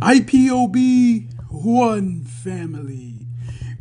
IPOB, one family.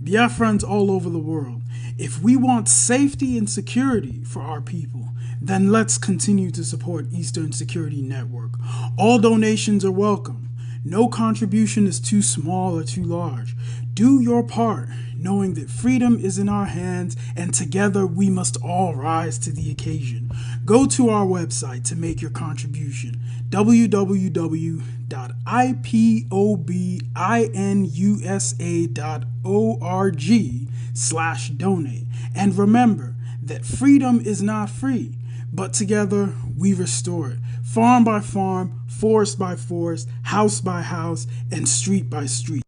Biafrans all over the world. If we want safety and security for our people, then let's continue to support Eastern Security Network. All donations are welcome. No contribution is too small or too large. Do your part, knowing that freedom is in our hands and together we must all rise to the occasion. Go to our website to make your contribution, www.ipobinUSA.org/donate. And remember that freedom is not free, but together we restore it, farm by farm, forest by forest, house by house, and street by street.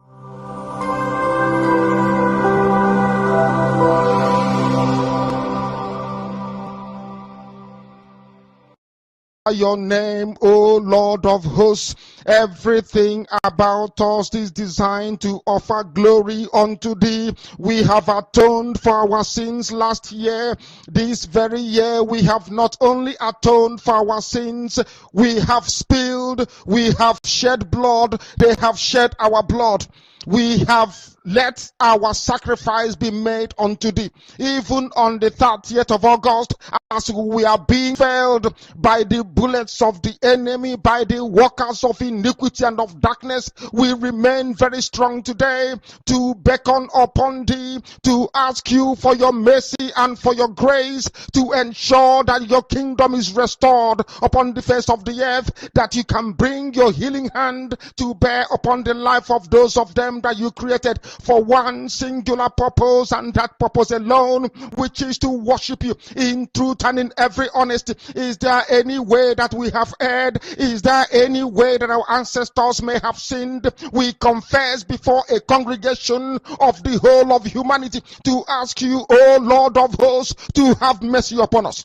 Your name, O Lord of hosts. Everything about us is designed to offer glory unto thee. We have atoned for our sins last year. This very year we have not only atoned for our sins, we have spilled, we have shed blood, they have shed our blood. We have let our sacrifice be made unto thee. Even on the 30th of August, as we are being felled by the bullets of the enemy, by the workers of iniquity and of darkness, we remain very strong today to beckon upon thee, to ask you for your mercy and for your grace, to ensure that your kingdom is restored upon the face of the earth, that you can bring your healing hand to bear upon the life of those of them that you created for one singular purpose, and that purpose alone, which is to worship you in truth and in every honesty. Is there any way that we have erred? Is there any way that our ancestors may have sinned? We confess before a congregation of the whole of humanity to ask you, O Lord of hosts, to have mercy upon us.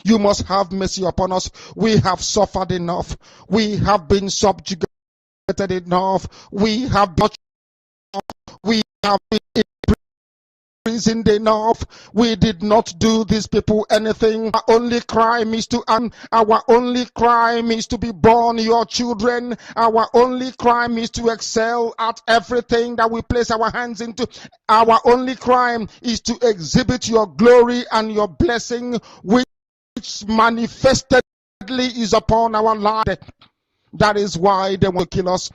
You must have mercy upon us. We have suffered enough. We have been subjugated enough. We have been imprisoned enough. We did not do these people anything. Our only crime is to be born your children. Our only crime is to excel at everything that we place our hands into. Our only crime is to exhibit your glory and your blessing, which manifestedly is upon our life. That is why they will kill us.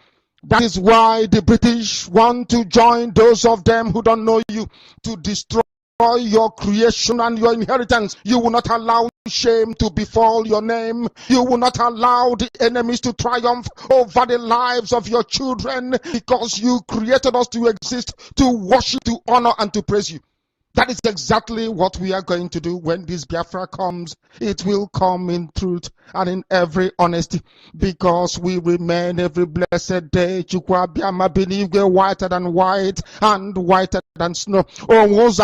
That is why the British want to join those of them who don't know you to destroy your creation and your inheritance. You will not allow shame to befall your name. You will not allow the enemies to triumph over the lives of your children, because you created us to exist, to worship, to honor, and to praise you. That is exactly what we are going to do when this Biafra comes. It will come in truth and in every honesty, because we remain every blessed day Chukwabiama Benigwe whiter than white and whiter than snow. Is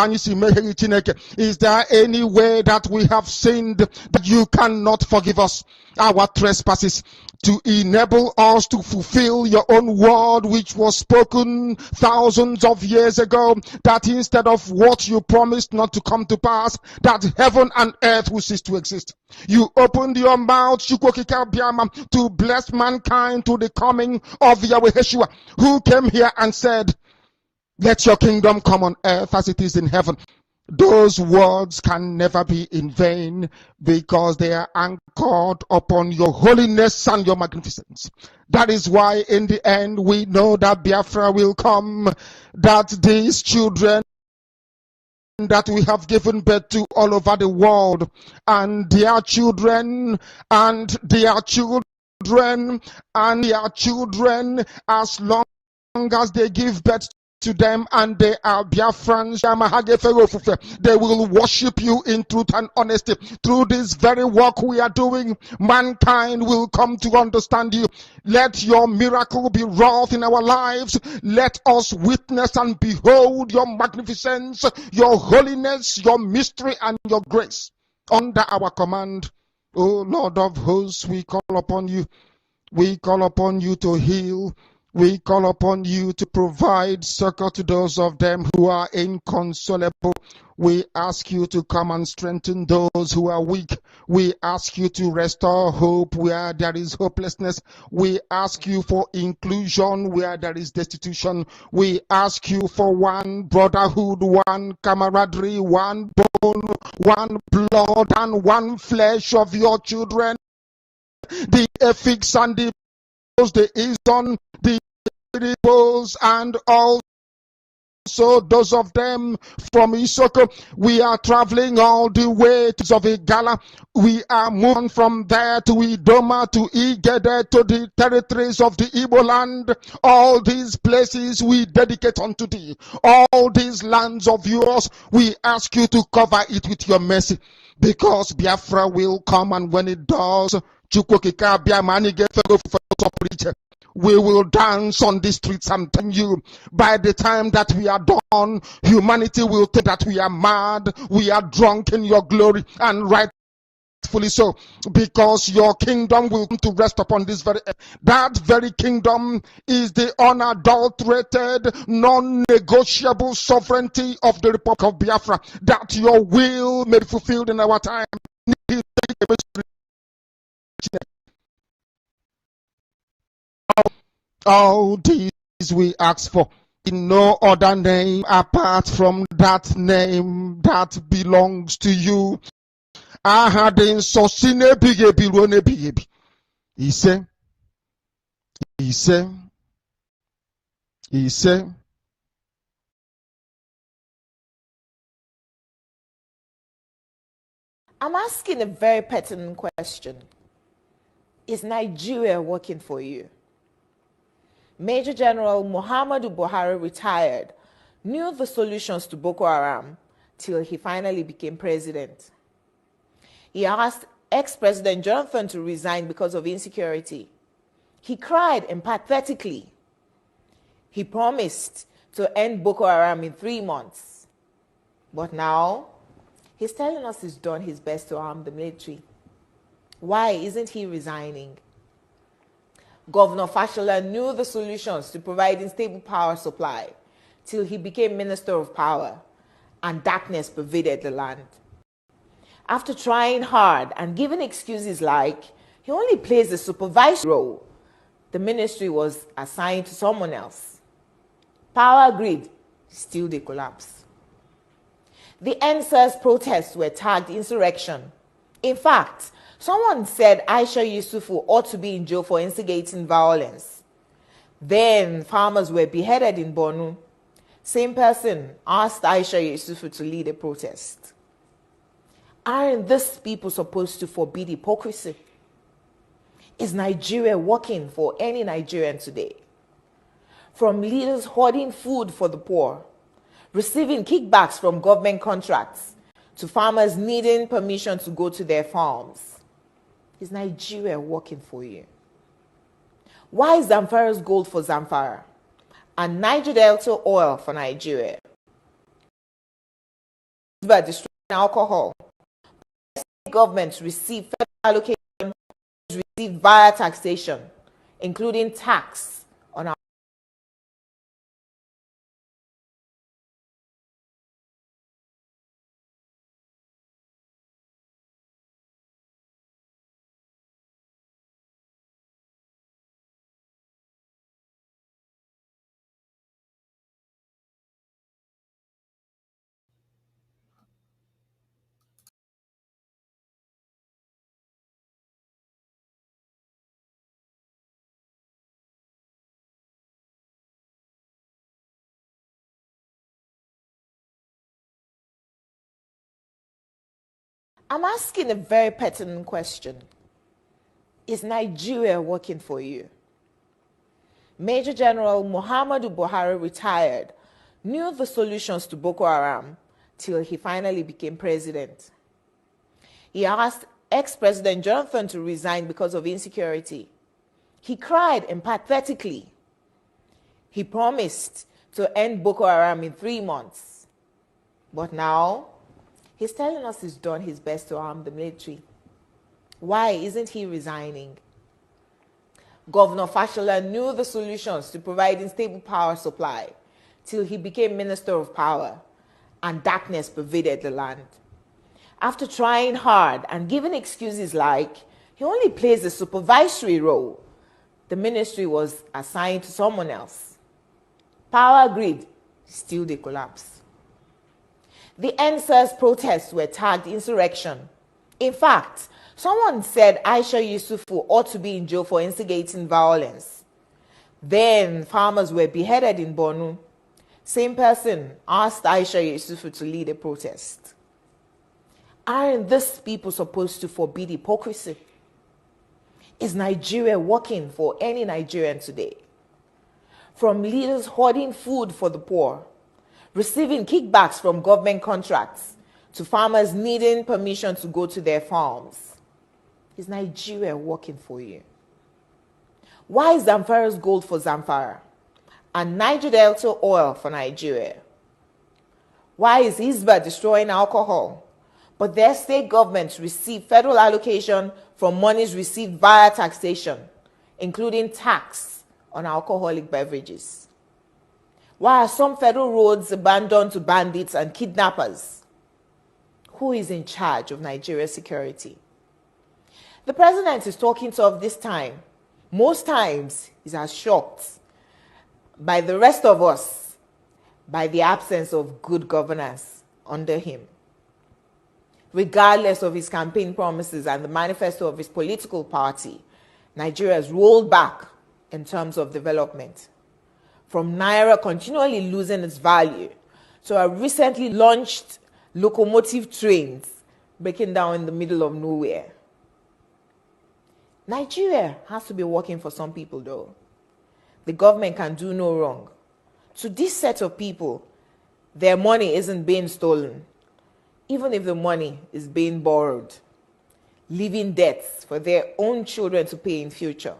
there any way that we have sinned that you cannot forgive us our trespasses, to enable us to fulfill your own word, which was spoken thousands of years ago, that instead of what you promised not to come to pass, that heaven and earth will cease to exist? You opened your mouth to bless mankind to the coming of Yahweh Yeshua, who came here and said, let your kingdom come on earth as it is in heaven. Those words can never be in vain, because they are anchored upon your holiness and your magnificence. That is why in the end we know that Biafra will come, that these children that we have given birth to all over the world, and their children, and their children, and their children, as long as they give birth to them and they are Biafrans, they will worship you in truth and honesty. Through this very work we are doing, mankind will come to understand you. Let your miracle be wrought in our lives. Let us witness and behold your magnificence, your holiness, your mystery, and your grace under our command. O Lord of hosts, we call upon you. We call upon you to heal. We call upon you to provide succor to those of them who are inconsolable. We ask you to come and strengthen those who are weak. We ask you to restore hope where there is hopelessness. We ask you for inclusion where there is destitution. We ask you for one brotherhood, one camaraderie, one bone, one blood, and one flesh of your children. The ethics and the Eastern, the Igbos, and also those of them from Isoko. We are traveling all the way to Zovigala. We are moving from there to Idoma, to Igede, to the territories of the Igbo land. All these places we dedicate unto thee. All these lands of yours, we ask you to cover it with your mercy, because Biafra will come, and when it does, we will dance on the streets. I'm telling you, by the time that we are done, humanity will think that we are mad, we are drunk in your glory, and rightfully so, because your kingdom will come to rest upon this very earth. That very kingdom is the unadulterated, non-negotiable sovereignty of the Republic of Biafra, that your will may be fulfilled in our time. All these we ask for in no other name apart from that name that belongs to you. Ahadin sosine bigebi rone bigebi. He said, I'm asking a very pertinent question. Is Nigeria working for you? Major General Muhammadu Buhari retired, knew the solutions to Boko Haram till he finally became president. He asked ex-President Jonathan to resign because of insecurity. He cried empathetically. He promised to end Boko Haram in 3 months. But now, he's telling us he's done his best to arm the military. Why isn't he resigning? Governor Fashola knew the solutions to providing stable power supply till he became Minister of Power, and darkness pervaded the land. After trying hard and giving excuses like he only plays a supervisory role, the ministry was assigned to someone else. Power grid, still they collapse. The NSAS protests were tagged insurrection. In fact, someone said Aisha Yusufu ought to be in jail for instigating violence. Then farmers were beheaded in Bonu. Same person asked Aisha Yusufu to lead a protest. Aren't these people supposed to forbid hypocrisy? Is Nigeria working for any Nigerian today? From leaders hoarding food for the poor, receiving kickbacks from government contracts, to farmers needing permission to go to their farms. Is Nigeria working for you? Why is Zamfara's gold for Zamfara and Niger Delta oil for Nigeria? By destroying alcohol, governments receive federal allocation, receive via taxation, including tax on our. I'm asking a very pertinent question. Is Nigeria working for you? Major General Muhammadu Buhari retired, knew the solutions to Boko Haram till he finally became president. He asked ex-President Jonathan to resign because of insecurity. He cried empathetically. He promised to end Boko Haram in 3 months. But now, he's telling us he's done his best to arm the military. Why isn't he resigning? Governor Fashola knew the solutions to providing stable power supply till he became Minister of Power and darkness pervaded the land. After trying hard and giving excuses like he only plays a supervisory role, the ministry was assigned to someone else. Power grid, still they collapse. The NSAS protests were tagged insurrection. In fact, someone said Aisha Yusufu ought to be in jail for instigating violence. Then farmers were beheaded in Beno. Same person asked Aisha Yusufu to lead a protest. Aren't these people supposed to forbid hypocrisy? Is Nigeria working for any Nigerian today? From leaders hoarding food for the poor, receiving kickbacks from government contracts, to farmers needing permission to go to their farms. Is Nigeria working for you? Why is Zamfara's gold for Zamfara and Niger Delta oil for Nigeria? Why is Hisba destroying alcohol, but their state governments receive federal allocation from monies received via taxation, including tax on alcoholic beverages? Why are some federal roads abandoned to bandits and kidnappers? Who is in charge of Nigeria's security? The president is talking tough this time. Most times, he's as shocked by the rest of us by the absence of good governance under him. Regardless of his campaign promises and the manifesto of his political party, Nigeria has rolled back in terms of development. From Naira continually losing its value to our recently launched locomotive trains breaking down in the middle of nowhere. Nigeria has to be working for some people though. The government can do no wrong. To this set of people, their money isn't being stolen, even if the money is being borrowed, leaving debts for their own children to pay in future.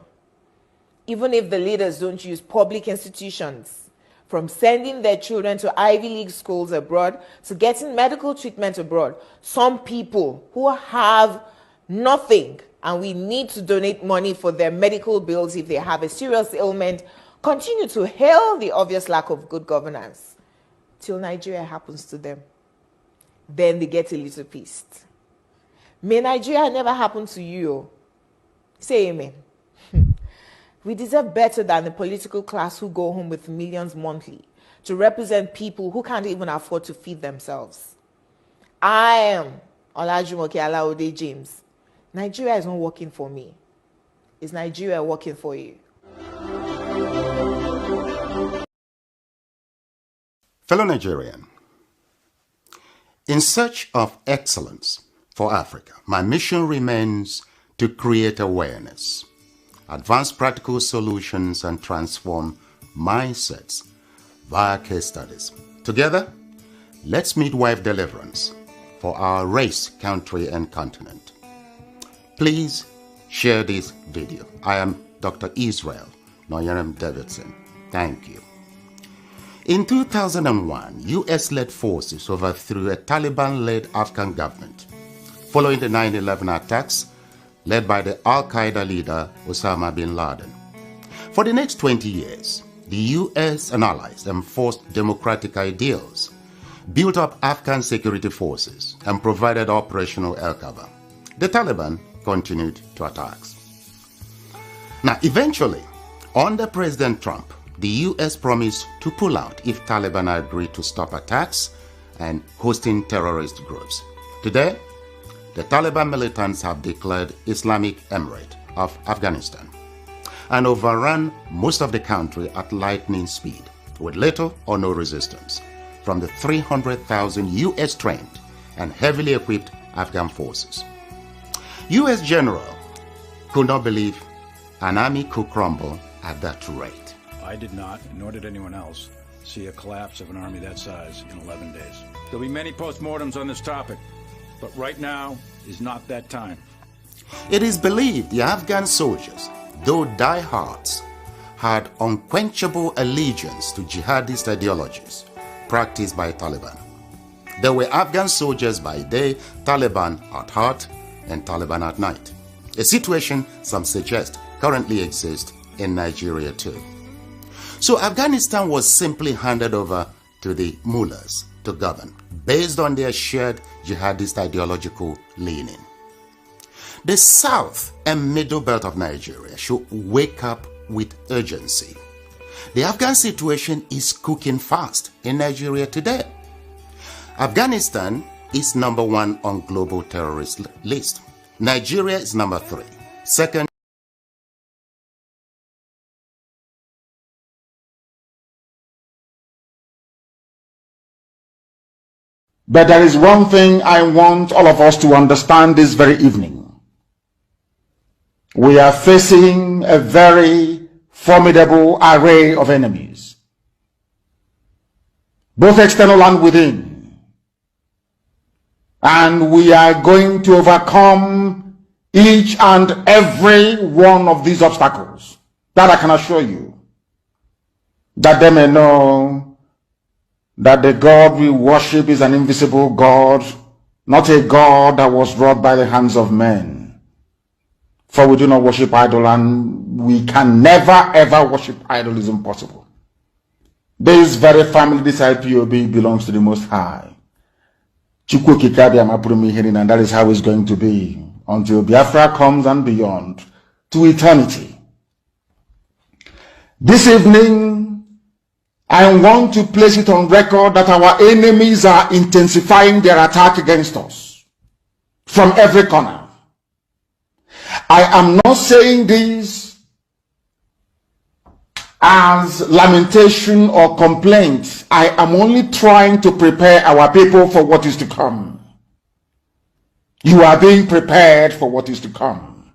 Even if the leaders don't use public institutions, from sending their children to Ivy League schools abroad to getting medical treatment abroad, some people who have nothing and we need to donate money for their medical bills if they have a serious ailment, continue to hail the obvious lack of good governance till Nigeria happens to them. Then they get a little pissed. May Nigeria never happen to you. Say amen. We deserve better than the political class who go home with millions monthly to represent people who can't even afford to feed themselves. I am Olajumoke Alaode James. Nigeria is not working for me. Is Nigeria working for you? Fellow Nigerian, in search of excellence for Africa, my mission remains to create awareness, advance practical solutions, and transform mindsets via case studies. Together, let's midwife deliverance for our race, country, and continent. Please share this video. I am Dr. Israel Noyerem Davidson. Thank you. In 2001, US-led forces overthrew a Taliban-led Afghan government following the 9/11 attacks led by the Al-Qaeda leader Osama bin Laden. For the next 20 years, the US and allies enforced democratic ideals, built up Afghan security forces, and provided operational air cover. The Taliban continued to attacks. Now, eventually, under President Trump, the US promised to pull out if Taliban agreed to stop attacks and hosting terrorist groups. Today, the Taliban militants have declared Islamic Emirate of Afghanistan and overrun most of the country at lightning speed with little or no resistance from the 300,000 US trained and heavily equipped Afghan forces. US general could not believe an army could crumble at that rate. I did not, nor did anyone else, see a collapse of an army that size in 11 days. There'll be many postmortems on this topic, but right now is not that time. It is believed the Afghan soldiers, though diehards, had unquenchable allegiance to jihadist ideologies practiced by Taliban. There were Afghan soldiers by day, Taliban at heart, and Taliban at night. A situation some suggest currently exist in Nigeria too. So Afghanistan was simply handed over to the mullahs to govern, based on their shared jihadist ideological leaning. The south and middle belt of Nigeria should wake up with urgency. The Afghan situation is cooking fast in Nigeria today. Afghanistan is number 1 on global terrorist list. Nigeria is number 3. Second, but there is one thing I want all of us to understand this very evening. We are facing a very formidable array of enemies, both external and within. And we are going to overcome each and every one of these obstacles. That I can assure you. That they may know that the God we worship is an invisible God, not a God that was wrought by the hands of men. For we do not worship idol, and we can never ever worship idol. Is impossible. This very family, this IPOB, belongs to the Most High. And that is how it's going to be until Biafra comes and beyond to eternity. This evening, I want to place it on record that our enemies are intensifying their attack against us from every corner. I am not saying this as lamentation or complaint. I am only trying to prepare our people for what is to come. You are being prepared for what is to come.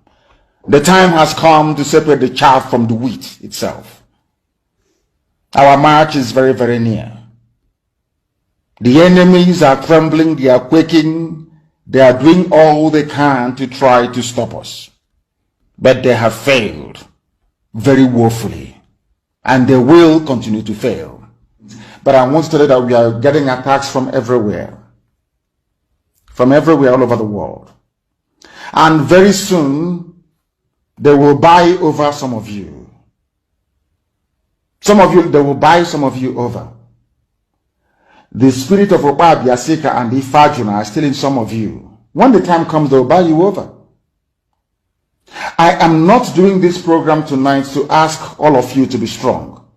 The time has come to separate the chaff from the wheat itself. Our march is very, very near. The enemies are trembling, they are quaking, they are doing all they can to try to stop us. But they have failed very woefully, and they will continue to fail. But I want to tell you that we are getting attacks from everywhere all over the world. And very soon, they will buy over some of you. They will buy some of you over. The spirit of Abba Kyari and Ifajuna are still in some of you. When the time comes, they will buy you over. I am not doing this program tonight to ask all of you to be strong.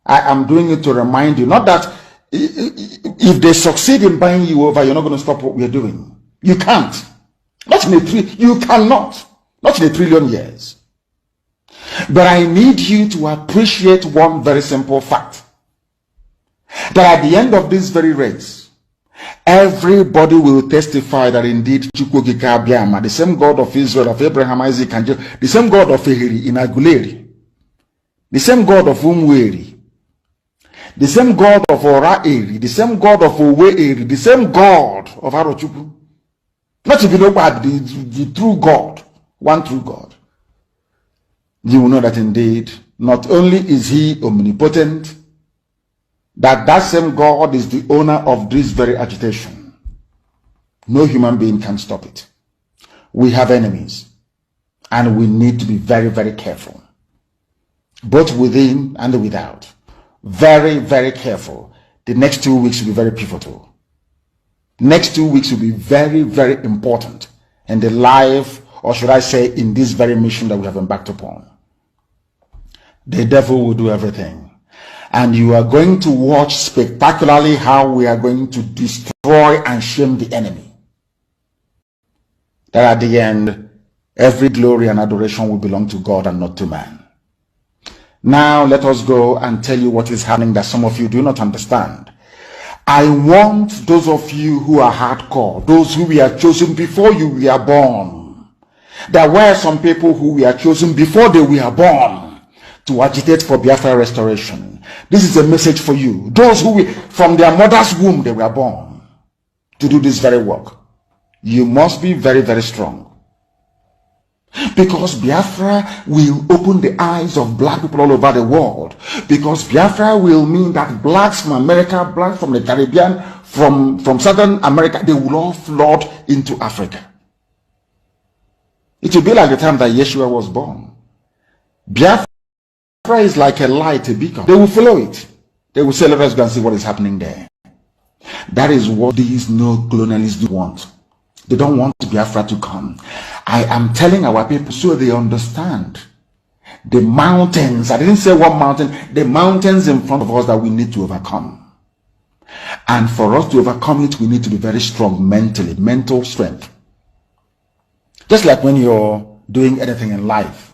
I am doing it to remind you, not that if they succeed in buying you over, you're not going to stop what we're doing. You can't. You cannot. Not in a trillion years. But I need you to appreciate one very simple fact. That at the end of this very race, everybody will testify that indeed the same God of Israel, of Abraham, Isaac, and Jacob, the same God of Ehiri in Aguleri, the same God of Umweri, the same God of Ora-Eri, the same God of Owe-Eri, the same God of Arochukwu. Not if you know about the true God, one true God. You will know that indeed, not only is he omnipotent, that same God is the owner of this very agitation. No human being can stop it. We have enemies, and we need to be very, very careful, both within and without. Very, very careful. The next 2 weeks will be very pivotal. Next 2 weeks will be very, very important in the life, or should I say, in this very mission that we have embarked upon. The devil will do everything. And you are going to watch spectacularly how we are going to destroy and shame the enemy. That at the end, every glory and adoration will belong to God and not to man. Now let us go and tell you what is happening that some of you do not understand. I want those of you who are hardcore, those who were chosen before you were born. There were some people who were chosen before they were born to agitate for Biafra restoration. This is a message for you. Those who from their mother's womb they were born to do this very work. You must be very, very strong. Because Biafra will open the eyes of black people all over the world. Because Biafra will mean that blacks from America, blacks from the Caribbean, from Southern America, they will all flood into Africa. It will be like the time that Yeshua was born. Biafra is like a light, a beacon. They will follow it. They will say, let us go and see what is happening there. That is what these no-colonialists do want. They don't want Biafra to come. I am telling our people so they understand. The mountains, I didn't say one mountain, the mountains in front of us that we need to overcome. And for us to overcome it, we need to be very strong mentally, mental strength. Just like when you're doing anything in life,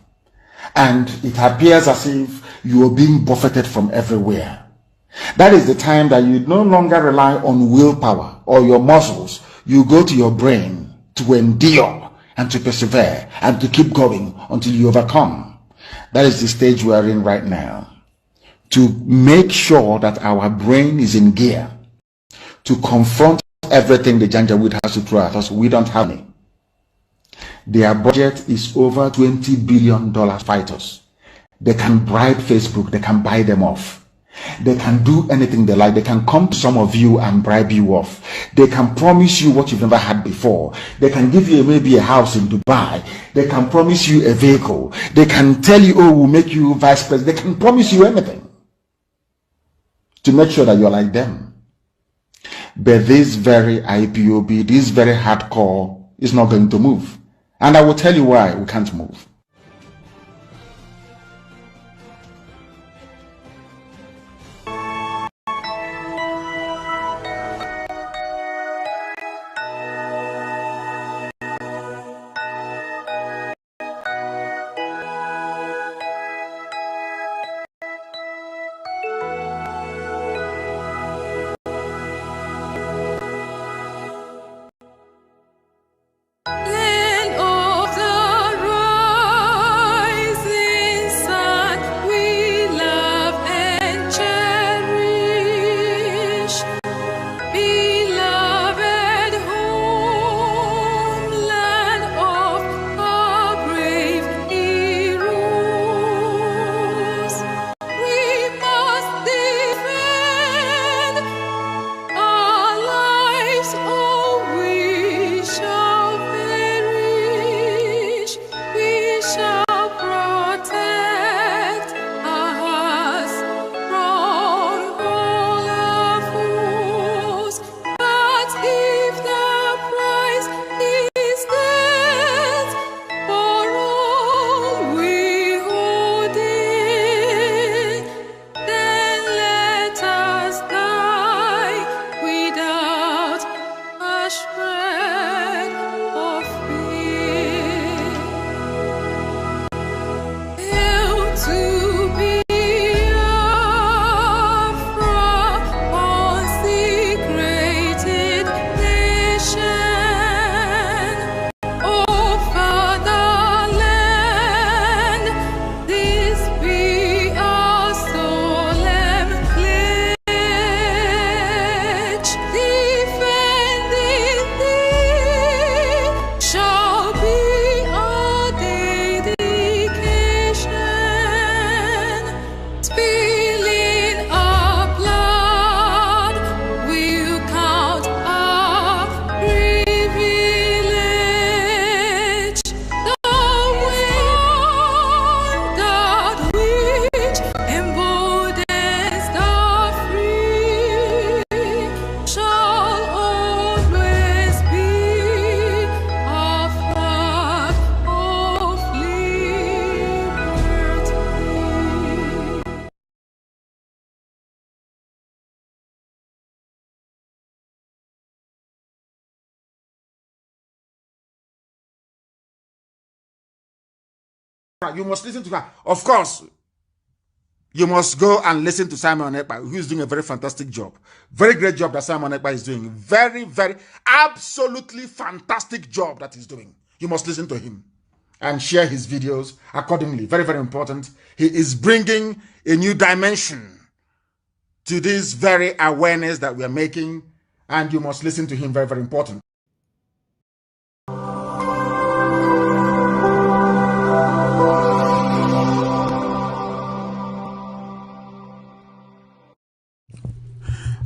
and it appears as if you are being buffeted from everywhere. That is the time that you no longer rely on willpower or your muscles. You go to your brain to endure and to persevere and to keep going until you overcome. That is the stage we are in right now. To make sure that our brain is in gear to confront everything the Janjaweed has to throw at us. We don't have any. Their budget is over $20 billion fighters. They can bribe Facebook. They can buy them off. They can do anything they like. They can come to some of you and bribe you off. They can promise you what you've never had before. They can give you maybe a house in Dubai. They can promise you a vehicle. They can tell you, oh, we'll make you vice president. They can promise you anything to make sure that you're like them. But this very IPOB, this very hardcore is not going to move. And I will tell you why we can't move. You must listen to her. Of course, you must go and listen to Simon Ekpa, who is doing a very fantastic job. Very great job that Simon Ekpa is doing. Very, very, absolutely fantastic job that he's doing. You must listen to him and share his videos accordingly. Very, very important. He is bringing a new dimension to this very awareness that we are making, and you must listen to him. Very, very important.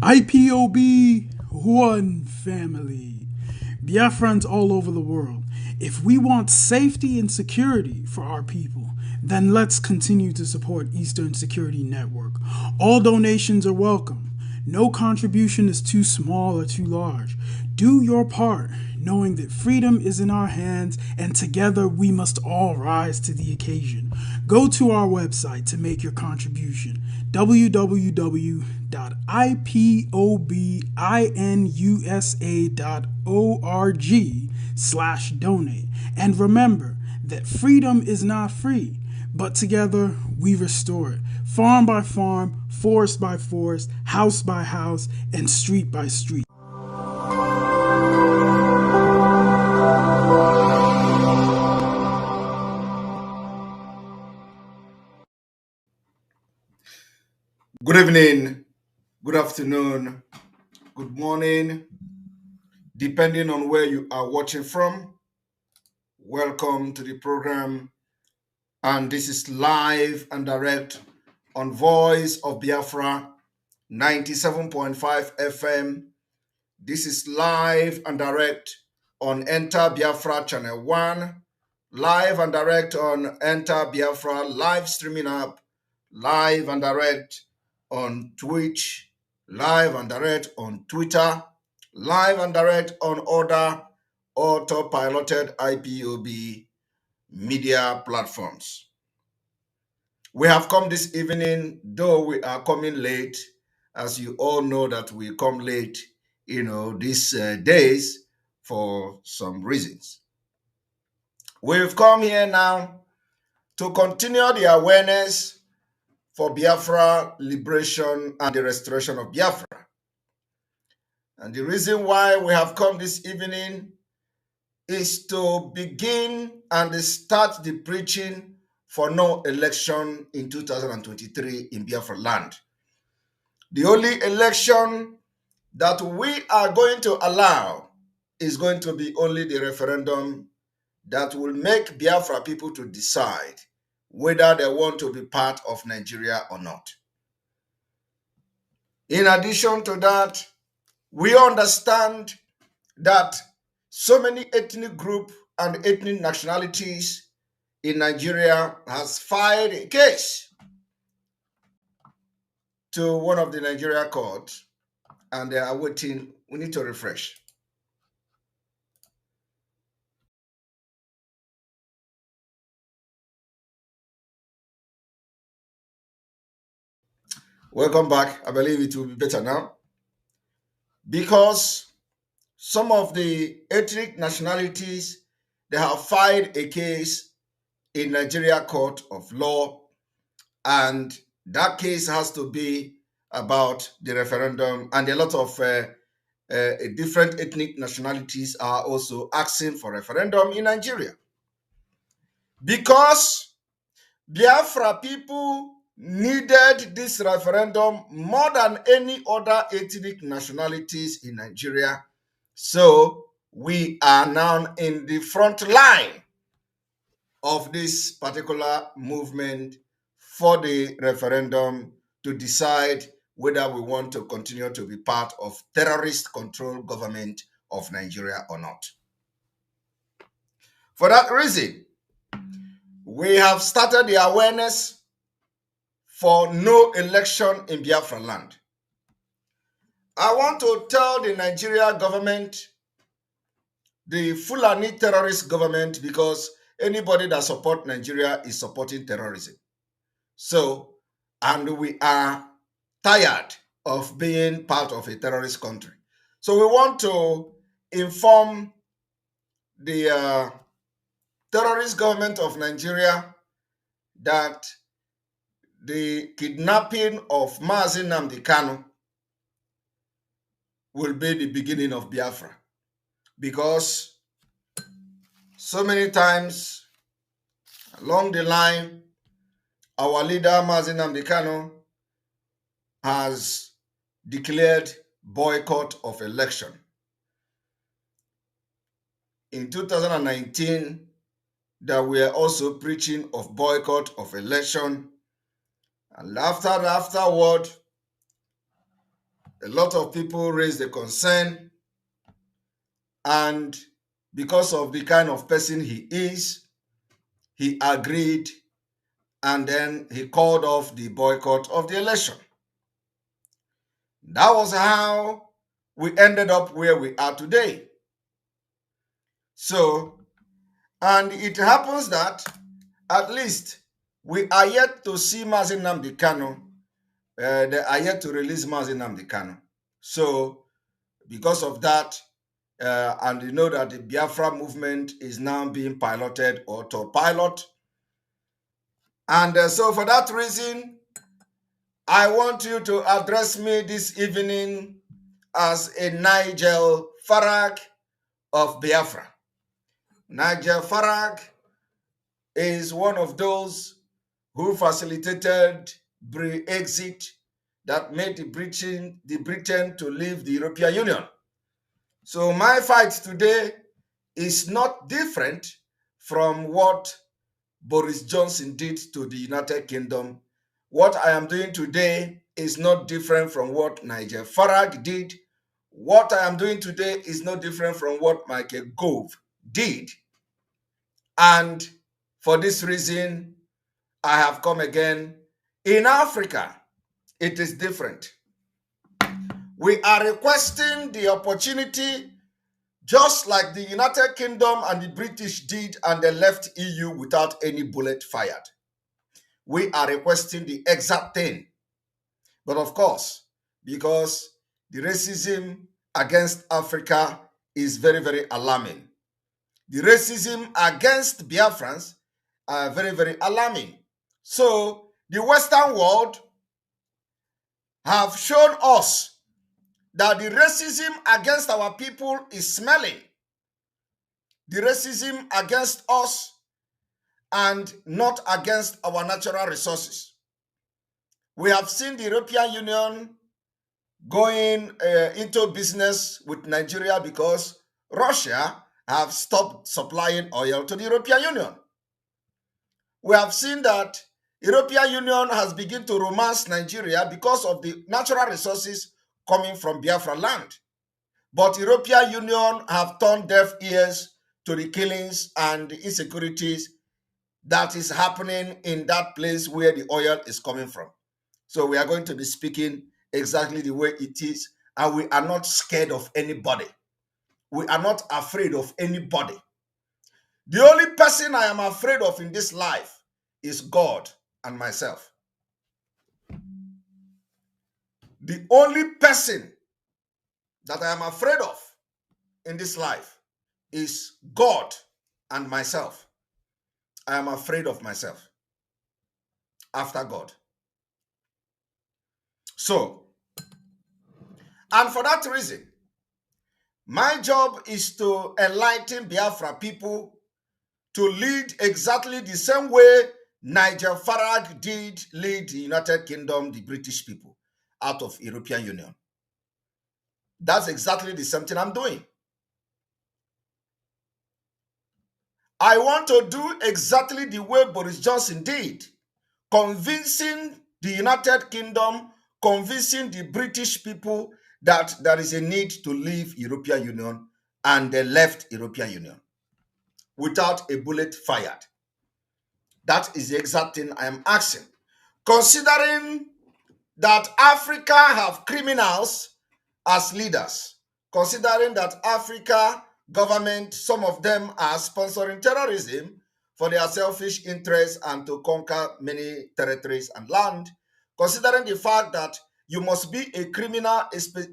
IPOB, one family. Biafrans all over the world. If we want safety and security for our people, then let's continue to support Eastern Security Network. All donations are welcome. No contribution is too small or too large. Do your part, knowing that freedom is in our hands and together we must all rise to the occasion. Go to our website to make your contribution, www.ipobinUSA.org/donate. And remember that freedom is not free, but together we restore it, farm by farm, forest by forest, house by house, and street by street. Good evening, good afternoon, good morning, depending on where you are watching from. Welcome to the program, and this is live and direct on Voice of Biafra 97.5 FM. This is live and direct on Enterbiafra Channel 1, live and direct on Enterbiafra live streaming app, live and direct on Twitch, live and direct on Twitter, live and direct on other auto-piloted IPOB media platforms. We have come this evening, though we are coming late, as you all know that we come late, these days for some reasons. We've come here now to continue the awareness for Biafra liberation and the restoration of Biafra. And the reason why we have come this evening is to begin and start the preaching for no election in 2023 in Biafraland. The only election that we are going to allow is going to be only the referendum that will make Biafra people to decide whether they want to be part of Nigeria or not. In addition to that, we understand that so many ethnic groups and ethnic nationalities in Nigeria has filed a case to one of the Nigeria courts, and they are waiting. We need to refresh. Welcome back. I believe it will be better now, because some of the ethnic nationalities, they have filed a case in Nigeria court of law, and that case has to be about the referendum, and a lot of different ethnic nationalities are also asking for referendum in Nigeria. Because Biafra people needed this referendum more than any other ethnic nationalities in Nigeria. So we are now in the front line of this particular movement for the referendum to decide whether we want to continue to be part of terrorist-controlled government of Nigeria or not. For that reason, we have started the awareness for no election in Biafraland. I want to tell the Nigeria government, the Fulani terrorist government, because anybody that supports Nigeria is supporting terrorism. So, and we are tired of being part of a terrorist country. So we want to inform the terrorist government of Nigeria that the kidnapping of Mazi Nnamdi Kanu will be the beginning of Biafra. Because so many times along the line, our leader Mazi Nnamdi Kanu has declared boycott of election. In 2019, that we are also preaching of boycott of election. And afterward, a lot of people raised the concern, and because of the kind of person he is, he agreed and then he called off the boycott of the election. That was how we ended up where we are today. So, and it happens that at least we are yet to see Mazi Nnamdi Kanu. They are yet to release Mazi Nnamdi Kanu. So, because of that, and you know that the Biafra movement is now being piloted or to pilot. And so for that reason, I want you to address me this evening as a Nigel Farage of Biafra. Nigel Farage is one of those who facilitated Brexit that made the Britain to leave the European Union. So my fight today is not different from what Boris Johnson did to the United Kingdom. What I am doing today is not different from what Nigel Farage did. What I am doing today is not different from what Michael Gove did. And for this reason, I have come again. In Africa, it is different. We are requesting the opportunity, just like the United Kingdom and the British did, and they left EU without any bullet fired. We are requesting the exact thing. But of course, because the racism against Africa is very, very alarming. The racism against Biafrans are very, very alarming. So the Western world have shown us that the racism against our people is smelling. The racism against us and not against our natural resources. We have seen the European Union going into business with Nigeria because Russia have stopped supplying oil to the European Union. We have seen that European Union has begun to romance Nigeria because of the natural resources coming from Biafraland. But European Union have turned deaf ears to the killings and the insecurities that is happening in that place where the oil is coming from. So we are going to be speaking exactly the way it is, and we are not scared of anybody. We are not afraid of anybody. The only person I am afraid of in this life is God and myself. The only person that I am afraid of in this life is God and myself. I am afraid of myself after God. So, and for that reason, my job is to enlighten Biafra people to lead exactly the same way Nigel Farage did lead the United Kingdom, the British people, out of European Union. That's exactly the same thing I'm doing. I want to do exactly the way Boris Johnson did, convincing the United Kingdom, convincing the British people that there is a need to leave European Union, and they left European Union without a bullet fired. That is the exact thing I am asking. Considering that Africa have criminals as leaders, considering that Africa government, some of them are sponsoring terrorism for their selfish interests and to conquer many territories and land, considering the fact that you must be a criminal,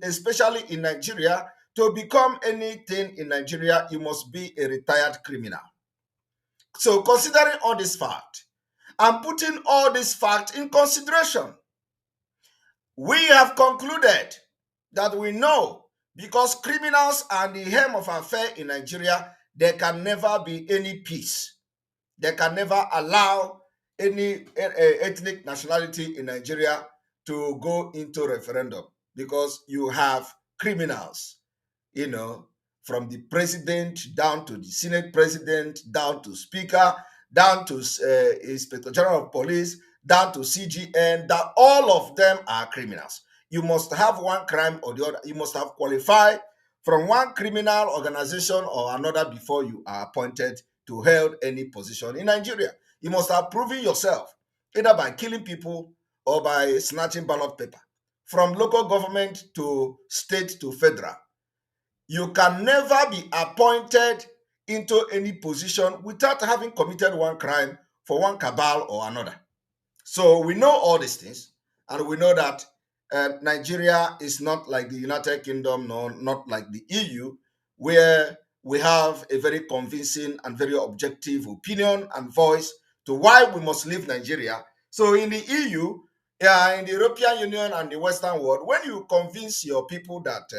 especially in Nigeria, to become anything in Nigeria, you must be a retired criminal. So considering all this fact, and putting all this fact in consideration, we have concluded that we know, because criminals are the hem of affair in Nigeria, there can never be any peace. They can never allow any ethnic nationality in Nigeria to go into referendum, because you have criminals, you know, from the president down to the Senate president, down to speaker, down to Inspector General of Police, down to CGN, that all of them are criminals. You must have one crime or the other. You must have qualified from one criminal organization or another before you are appointed to hold any position in Nigeria. You must have proven yourself either by killing people or by snatching ballot paper. From local government to state to federal, you can never be appointed into any position without having committed one crime for one cabal or another. So we know all these things, and we know that Nigeria is not like the United Kingdom, nor not like the EU, where we have a very convincing and very objective opinion and voice to why we must leave Nigeria. So in the EU, in the European Union and the Western world, when you convince your people that,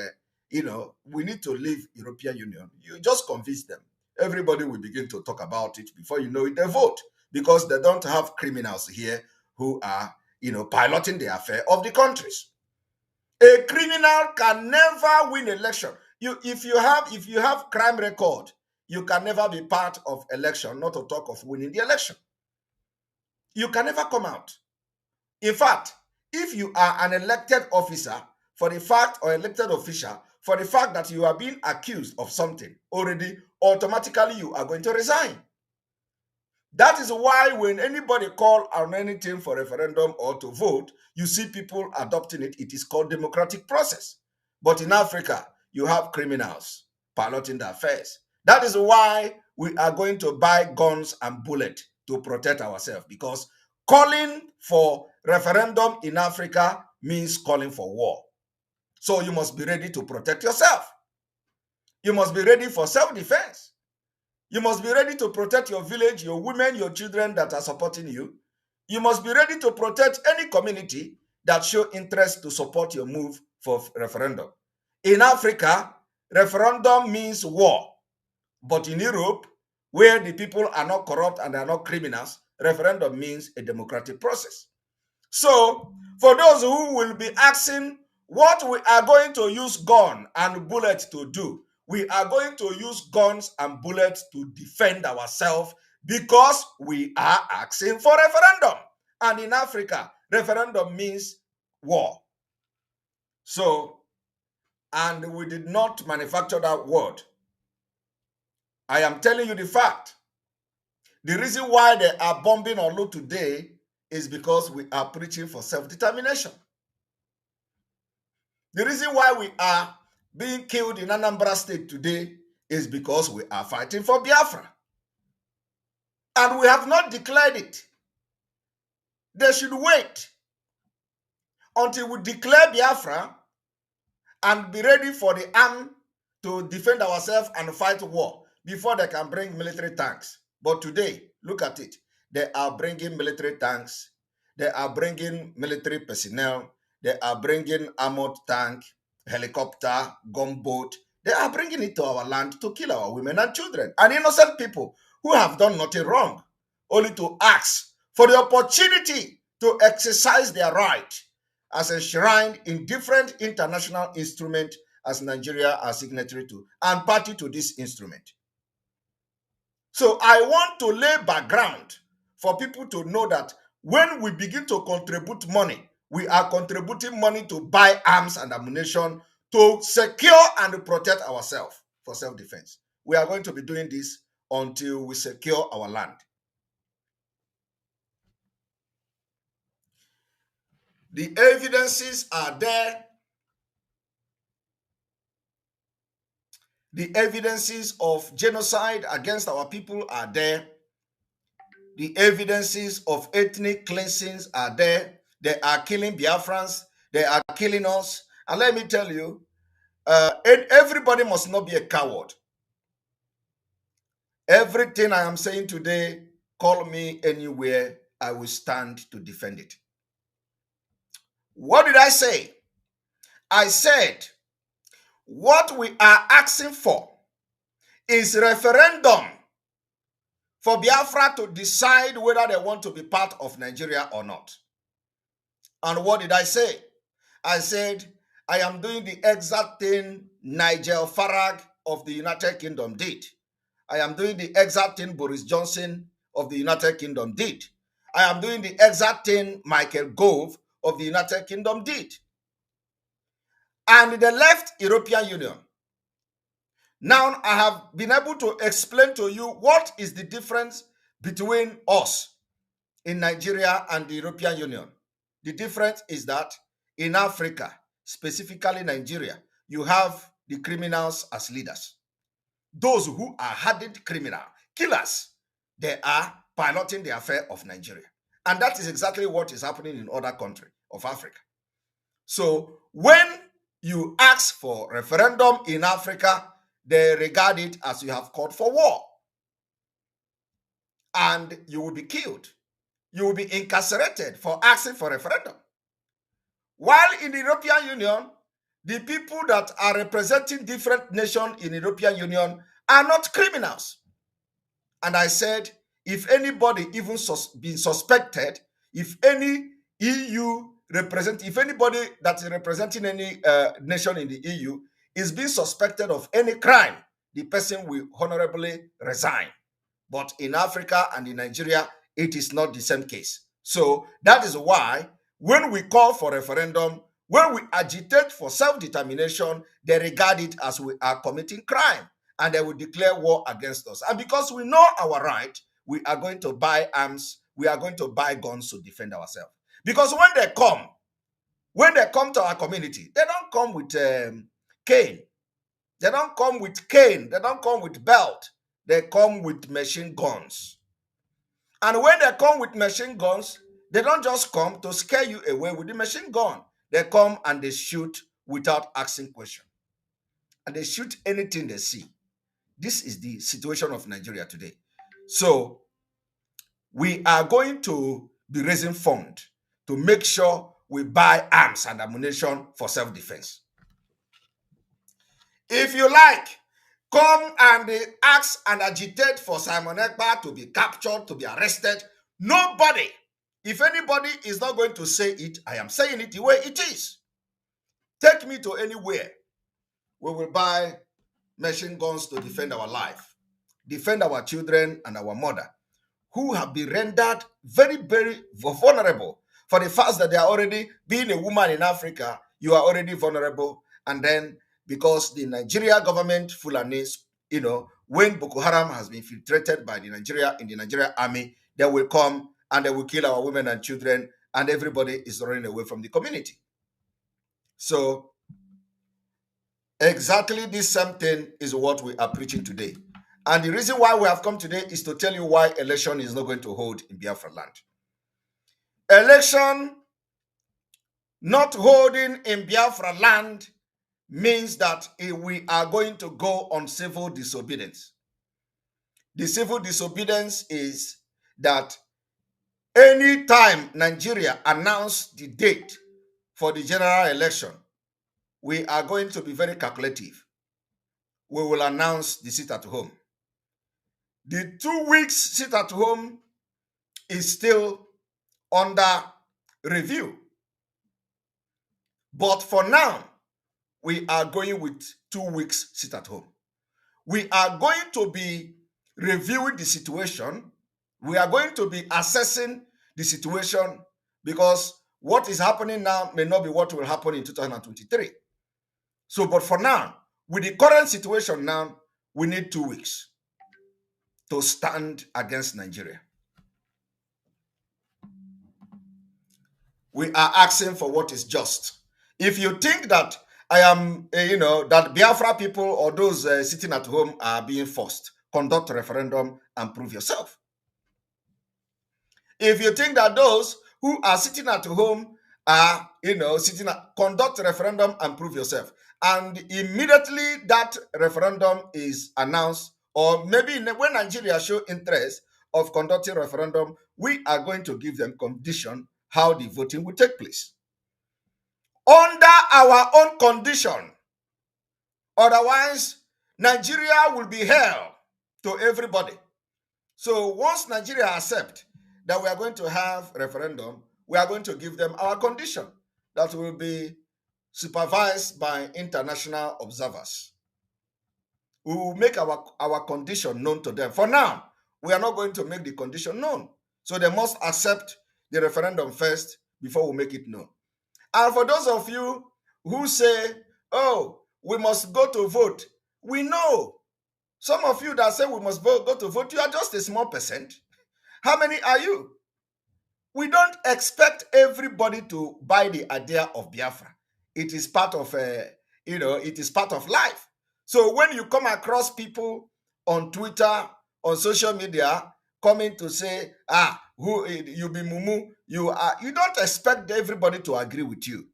we need to leave European Union, you just convince them. Everybody will begin to talk about it. Before you know it, they vote, because they don't have criminals here who are, piloting the affair of the countries. A criminal can never win election. If you have crime record, you can never be part of election, not to talk of winning the election. You can never come out. In fact, if you are an elected officer for the fact, or elected official for the fact that you are being accused of something already, automatically you are going to resign. That is why when anybody call on anything for referendum or to vote, you see people adopting it. It is called democratic process. But in Africa, you have criminals piloting the affairs. That is why we are going to buy guns and bullets to protect ourselves, because calling for referendum in Africa means calling for war. So you must be ready to protect yourself. You must be ready for self-defense. You must be ready to protect your village, your women, your children that are supporting you. You must be ready to protect any community that show interest to support your move for referendum. In Africa, referendum means war. But in Europe, where the people are not corrupt and are not criminals, referendum means a democratic process. So, for those who will be asking what we are going to use gun and bullets to do, we are going to use guns and bullets to defend ourselves, because we are asking for referendum. And in Africa, referendum means war. So, and we did not manufacture that word. I am telling you the fact. The reason why they are bombing Olu today is because we are preaching for self-determination. The reason why we are being killed in Anambra State today is because we are fighting for Biafra. And we have not declared it. They should wait until we declare Biafra and be ready for the arm to defend ourselves and fight war before they can bring military tanks. But today, look at it. They are bringing military tanks. They are bringing military personnel. They are bringing armored tank, helicopter, gunboat. They are bringing it to our land to kill our women and children and innocent people who have done nothing wrong, only to ask for the opportunity to exercise their right as enshrined in different international instruments as Nigeria are signatory to and party to this instrument. So I want to lay background for people to know that when we begin to contribute money, we are contributing money to buy arms and ammunition to secure and protect ourselves for self-defense. We are going to be doing this until we secure our land. The evidences are there. The evidences of genocide against our people are there. The evidences of ethnic cleansings are there. They are killing Biafrans. They are killing us. And let me tell you, everybody must not be a coward. Everything I am saying today, call me anywhere, I will stand to defend it. What did I say? I said, what we are asking for is referendum for Biafra to decide whether they want to be part of Nigeria or not. And what did I say? I said, I am doing the exact thing Nigel Farage of the United Kingdom did. I am doing the exact thing Boris Johnson of the United Kingdom did. I am doing the exact thing Michael Gove of the United Kingdom did. And the left European Union. Now I have been able to explain to you what is the difference between us in Nigeria and the European Union. The difference is that in Africa, specifically Nigeria, you have the criminals as leaders. Those who are hardened criminal killers, they are piloting the affair of Nigeria. And that is exactly what is happening in other countries of Africa. So when you ask for referendum in Africa, they regard it as you have called for war. And you will be killed. You will be incarcerated for asking for referendum. While in the European Union, the people that are representing different nations in the European Union are not criminals. And I said, if anybody even been suspected, if any EU if anybody that is representing any nation in the EU is being suspected of any crime, the person will honorably resign. But in Africa and in Nigeria, it is not the same case. So that is why when we call for referendum, when we agitate for self-determination, they regard it as we are committing crime and they will declare war against us. And because we know our right, we are going to buy arms, we are going to buy guns to defend ourselves. Because when they come to our community, they don't come with cane. They don't come with cane. They don't come with belt. They come with machine guns. And when they come with machine guns, they don't just come to scare you away with the machine gun. They come and they shoot without asking questions. And they shoot anything they see. This is the situation of Nigeria today. So we are going to be raising funds to make sure we buy arms and ammunition for self-defense. If you like, come and ask and agitate for Simon Ekpa to be captured, to be arrested. Nobody, if anybody is not going to say it, I am saying it the way it is. Take me to anywhere. We will buy machine guns to defend our life, defend our children and our mother, who have been rendered very, very vulnerable. For the fact that they are already, being a woman in Africa, you are already vulnerable. And then because the Nigeria government, Fulanis, when Boko Haram has been infiltrated by in the Nigeria army, they will come and they will kill our women and children, and everybody is running away from the community. So exactly this same thing is what we are preaching today. And the reason why we have come today is to tell you why election is not going to hold in Biafraland. Election not holding in Biafraland means that we are going to go on civil disobedience. The civil disobedience is that anytime Nigeria announced the date for the general election, we are going to be very calculative. We will announce the sit at home. The 2 weeks sit at home is still under review. But for now, we are going with 2 weeks sit at home. We are going to be reviewing the situation. We are going to be assessing the situation because what is happening now may not be what will happen in 2023. So, but for now, with the current situation now, we need 2 weeks to stand against Nigeria. We are asking for what is just. If you think that I am, that Biafra people or those sitting at home are being forced, conduct a referendum and prove yourself. If you think that those who are sitting at home are, conduct a referendum and prove yourself. And immediately that referendum is announced, or maybe when Nigeria show interest of conducting a referendum, we are going to give them condition how the voting will take place. Under our own condition. Otherwise, Nigeria will be hell to everybody. So once Nigeria accepts that we are going to have referendum, we are going to give them our condition that will be supervised by international observers. We will make our condition known to them. For now, we are not going to make the condition known. So they must accept the referendum first before we make it known. And for those of you who say, oh, we must go to vote, we know. Some of you that say we must go to vote, you are just a small percent. How many are you? We don't expect everybody to buy the idea of Biafra. It is part of it is part of life. So when you come across people on Twitter, on social media, coming to say, who you be mumu, you don't expect everybody to agree with you.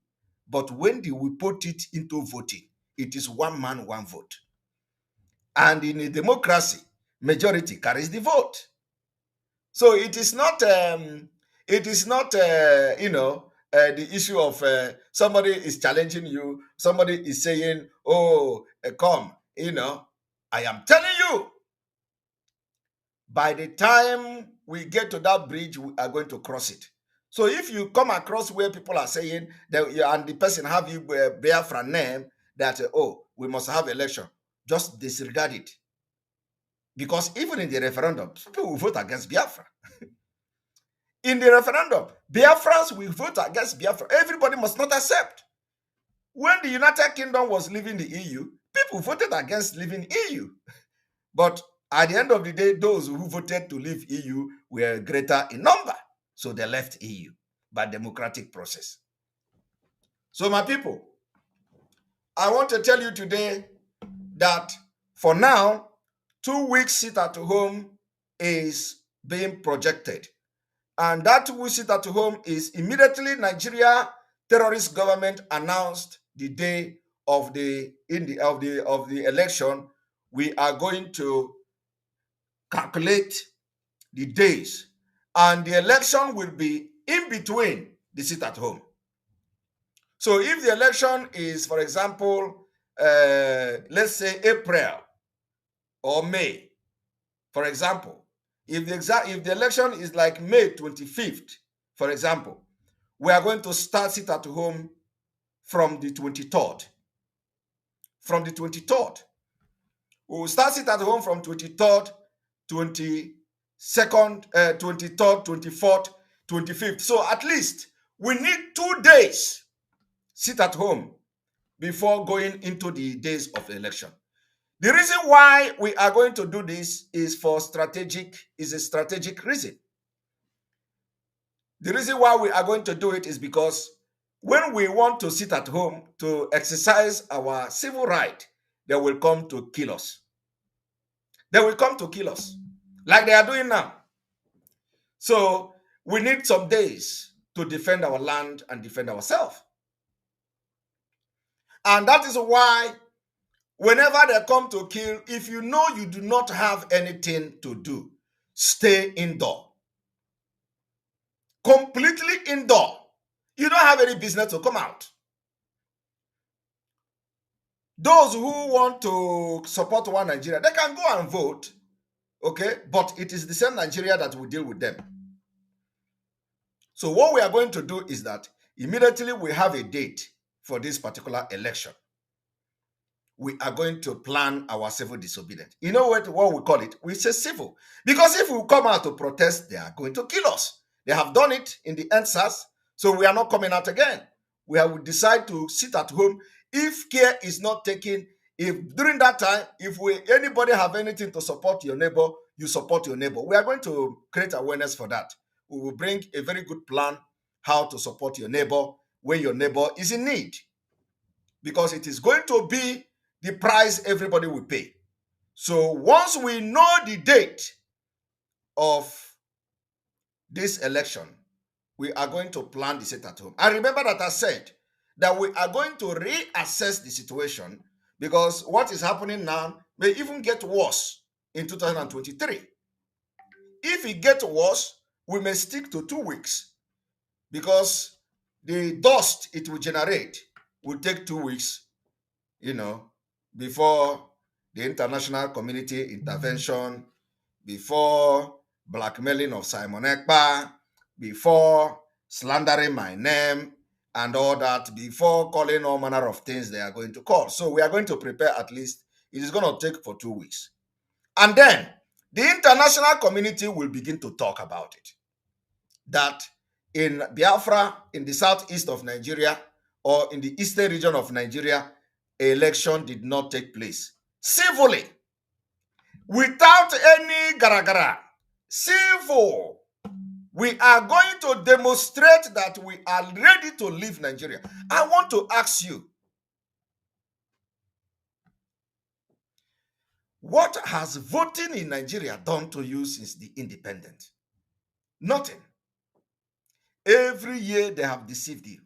But when we put it into voting, it is one man, one vote. And in a democracy, majority carries the vote. So it is not the issue of somebody is challenging you, somebody is saying, oh, come, I am telling you, by the time we get to that bridge, we are going to cross it. So if you come across where people are saying that, and the person have you Biafran name, that, we must have election, just disregard it. Because even in the referendum, people will vote against Biafra. In the referendum, Biafrans will vote against Biafra. Everybody must not accept. When the United Kingdom was leaving the EU, people voted against leaving EU. But at the end of the day, those who voted to leave EU were greater in number. So they left EU by democratic process. So my people, I want to tell you today that for now, 2 weeks sit at home is being projected. And that 2 weeks sit at home is immediately Nigeria terrorist government announced the day of the election. We are going to calculate the days, and the election will be in between the sit at home. So if the election is, for example, let's say April or May, for example, if the election is like May 25th, for example, we are going to start sit at home from the 23rd. From the 23rd. We will start sit at home from 23rd, 22nd, 23rd, 24th, 25th. So at least we need 2 days sit at home before going into the days of the election. The reason why we are going to do this is a strategic reason. The reason why we are going to do it is because when we want to sit at home to exercise our civil right, they will come to kill us. They will come to kill us, like they are doing now. So we need some days to defend our land and defend ourselves. And that is why whenever they come to kill, if you know you do not have anything to do, stay indoor. Completely indoor. You don't have any business to come out. Those who want to support one Nigeria, they can go and vote, okay? But it is the same Nigeria that will deal with them. So what we are going to do is that immediately we have a date for this particular election, we are going to plan our civil disobedience. You know what we call it? We say civil. Because if we come out to protest, they are going to kill us. They have done it in the NSAS, so we are not coming out again. We have decided to sit at home. If care is not taken, if during that time, if anybody have anything to support your neighbor, you support your neighbor. We are going to create awareness for that. We will bring a very good plan how to support your neighbor when your neighbor is in need. Because it is going to be the price everybody will pay. So once we know the date of this election, we are going to plan the sit at home. And remember that I said that we are going to reassess the situation, because what is happening now may even get worse in 2023. If it gets worse, we may stick to 2 weeks, because the dust it will generate will take 2 weeks, before the international community intervention, before blackmailing of Simon Ekpa, before slandering my name and all that, before calling all manner of things they are going to call. So we are going to prepare at least. It is going to take for 2 weeks. And then the international community will begin to talk about it. That in Biafra, in the southeast of Nigeria, or in the eastern region of Nigeria, election did not take place civilly, without any garagara. Civil. We are going to demonstrate that we are ready to leave Nigeria. I want to ask you, what has voting in Nigeria done to you since the independence? Nothing. Every year they have deceived you.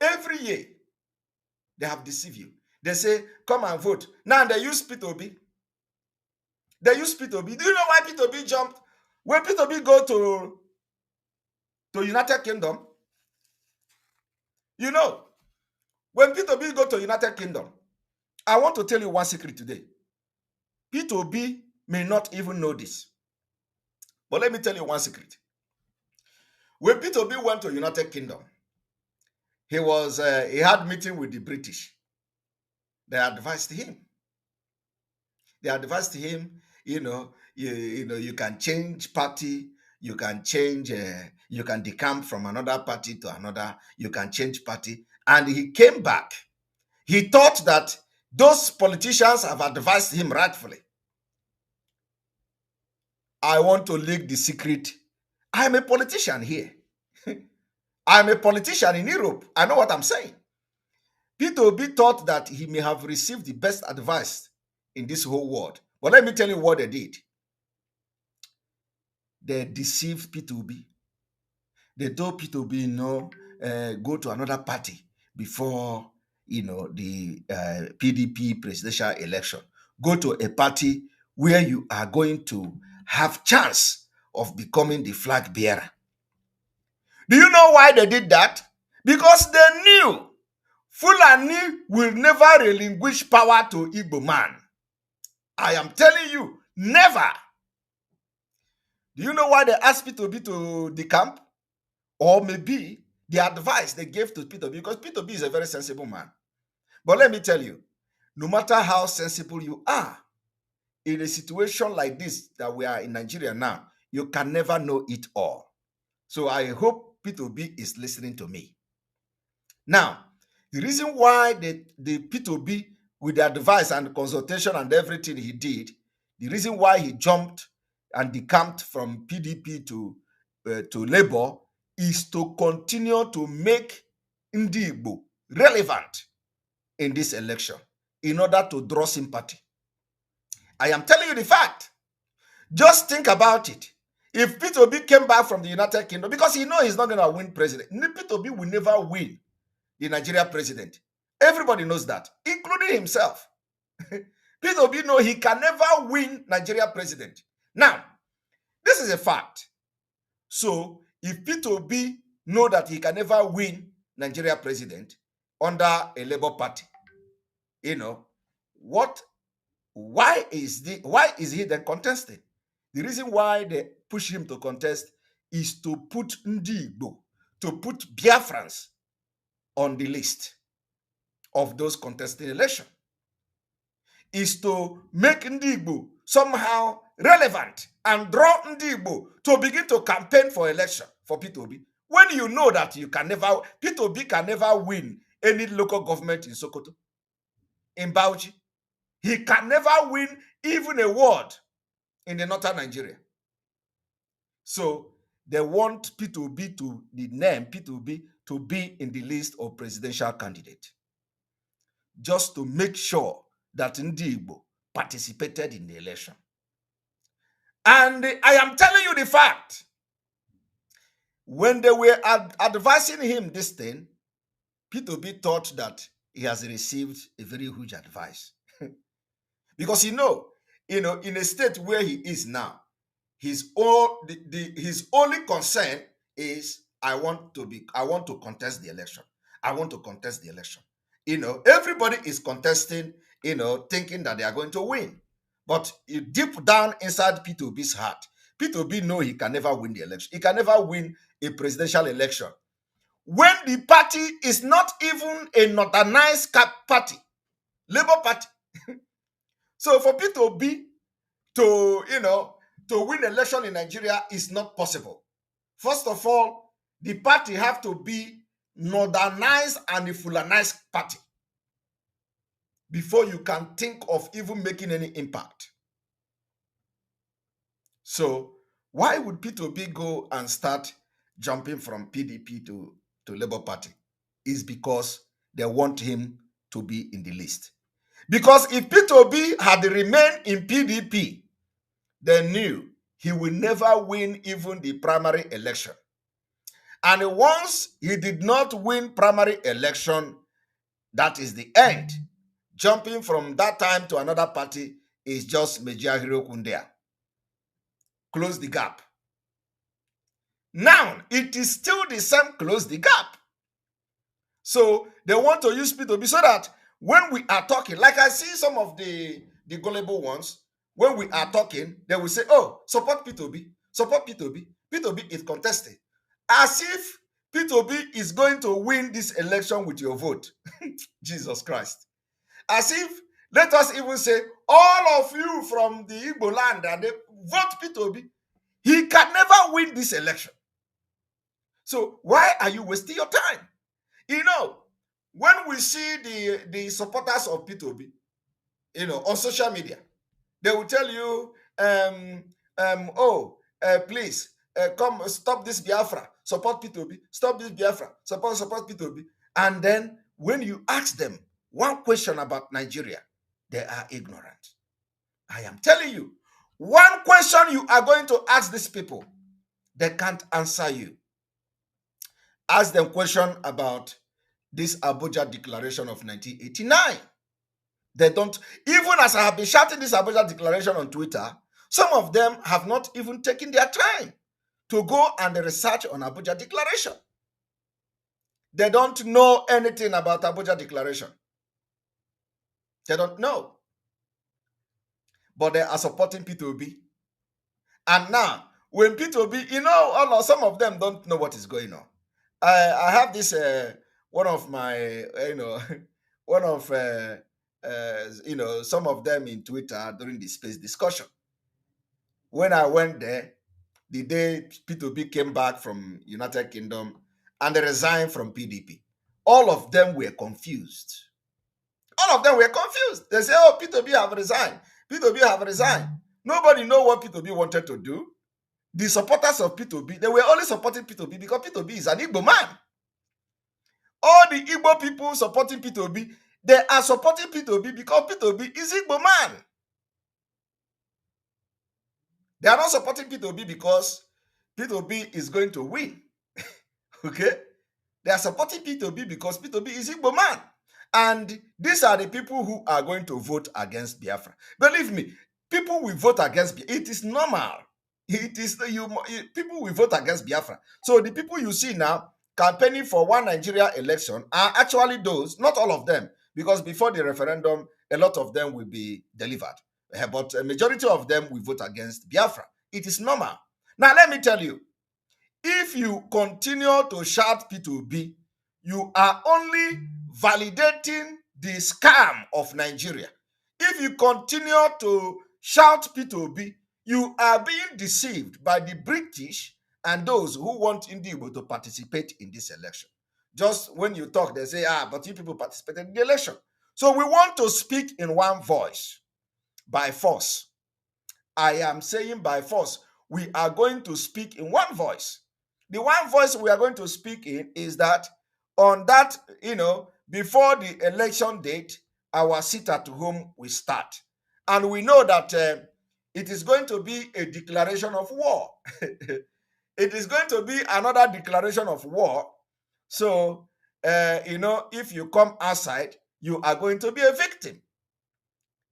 Every year they have deceived you. They say, come and vote. Now they use P2B. They use P2B. Do you know why P2B jumped? When P2B go to United Kingdom, you know, when P2B go to United Kingdom, I want to tell you one secret today. P2B may not even know this. But let me tell you one secret. When P2B went to United Kingdom, he had meeting with the British. They advised him. You can change party, you can change, you can decamp from another party to another, you can change party. And he came back. He thought that those politicians have advised him rightfully. I want to leak the secret. I'm a politician here. I'm a politician in Europe. I know what I'm saying. P2B thought that he may have received the best advice in this whole world. But let me tell you what they did. They deceived P2B. They told P2B, no, go to another party before, the PDP presidential election. Go to a party where you are going to have chance of becoming the flag bearer. Do you know why they did that? Because they knew Fulani will never relinquish power to Igbo man. I am telling you, never. Do you know why they asked P2B to decamp? Or maybe the advice they gave to P2B, because P2B is a very sensible man. But let me tell you, no matter how sensible you are, in a situation like this that we are in Nigeria now, you can never know it all. So I hope P2B is listening to me. Now, the reason why the P2B, with the advice and consultation and everything he did, the reason why he jumped and decamped from PDP to Labour is to continue to make Ndi Igbo relevant in this election in order to draw sympathy. I am telling you the fact. Just think about it. If P2B came back from the United Kingdom, because he knows he's not going to win president, P2B will never win the Nigeria president. Everybody knows that, including himself. P2B knows he can never win Nigeria president. Now, this is a fact. So, if P2B know that he can never win Nigeria president under a Labour party, why is he then contesting? The reason why they push him to contest is to put Ndi Igbo, to put Biafrans on the list of those contesting election, is to make Ndi Igbo somehow relevant and draw Ndi Igbo to begin to campaign for election for P2B. When you know that P2B can never win any local government in Sokoto, in Bauchi, he can never win even a ward in the northern Nigeria. So they want P2B the name P2B to be in the list of presidential candidate, just to make sure that Ndi Igbo participated in the election. And I am telling you the fact. When they were advising him this thing, P2B thought that he has received a very huge advice. Because in a state where he is now, his only concern is I want to contest the election. I want to contest the election. Everybody is contesting, thinking that they are going to win. But deep down inside P2B's heart, P2B know he can never win the election. He can never win a presidential election when the party is not even a northernized party, Labour Party. So for P2B to win election in Nigeria is not possible. First of all, the party have to be northernized and a Fulanized party before you can think of even making any impact. So Why would P2B go and start jumping from PDP to Labour Party? Is because they want him to be in the list. Because if P2B had remained in PDP, they knew he will never win even the primary election. And once he did not win primary election, that is the end. Jumping from that time to another party is just Mejiahiro Kundea. Close the gap. Now, it is still the same close the gap. So they want to use P2B so that when we are talking, like I see some of the gullible ones, when we are talking, they will say, oh, support P2B, support P2B. P2B is contested. As if P2B is going to win this election with your vote. Jesus Christ. As if, let us even say, all of you from the Igbo land, and they vote P2B. He can never win this election. So why are you wasting your time? You know, when we see the supporters of P2B, you know, on social media, they will tell you, please, come stop this Biafra, support P2B, stop this Biafra, support P2B. And then when you ask them one question about Nigeria, they are ignorant. I am telling you, one question you are going to ask these people, they can't answer you. Ask them question about this Abuja Declaration of 1989. They don't, even as I have been shouting this Abuja Declaration on Twitter, some of them have not even taken their time to go and research on Abuja Declaration. They don't know anything about Abuja Declaration. They don't know. But they are supporting P2B. And now, when P2B, you know, some of them don't know what is going on. I have this, one of my, some of them in Twitter during the space discussion. When I went there, the day P2B came back from United Kingdom and they resigned from PDP, all of them were confused. All of them were confused. They say, oh, P2B have resigned. P2B have resigned. Nobody know what P2B wanted to do. The supporters of P2B, they were only supporting P2B because P2B is an Igbo man. All the Igbo people supporting P2B, they are supporting P2B because P2B is Igbo man. They are not supporting P2B because P2B is going to win. Okay? They are supporting P2B because P2B is Igbo man. And these are the people who are going to vote against Biafra. Believe me, people will vote against Biafra. It is normal. It is people will vote against Biafra. So the people you see now campaigning for one Nigeria election are actually those, not all of them, because before the referendum, a lot of them will be delivered. But a majority of them will vote against Biafra. It is normal. Now, let me tell you, if you continue to shout P2B, you are only validating the scam of Nigeria. If you continue to shout P2B, you are being deceived by the British and those who want Igbo to participate in this election. Just when you talk, they say, but you people participated in the election. So we want to speak in one voice, by force. I am saying by force, we are going to speak in one voice. The one voice we are going to speak in is that on that, before the election date, our sit at home will start. And we know that it is going to be a declaration of war. It is going to be another declaration of war. So, if you come outside, you are going to be a victim.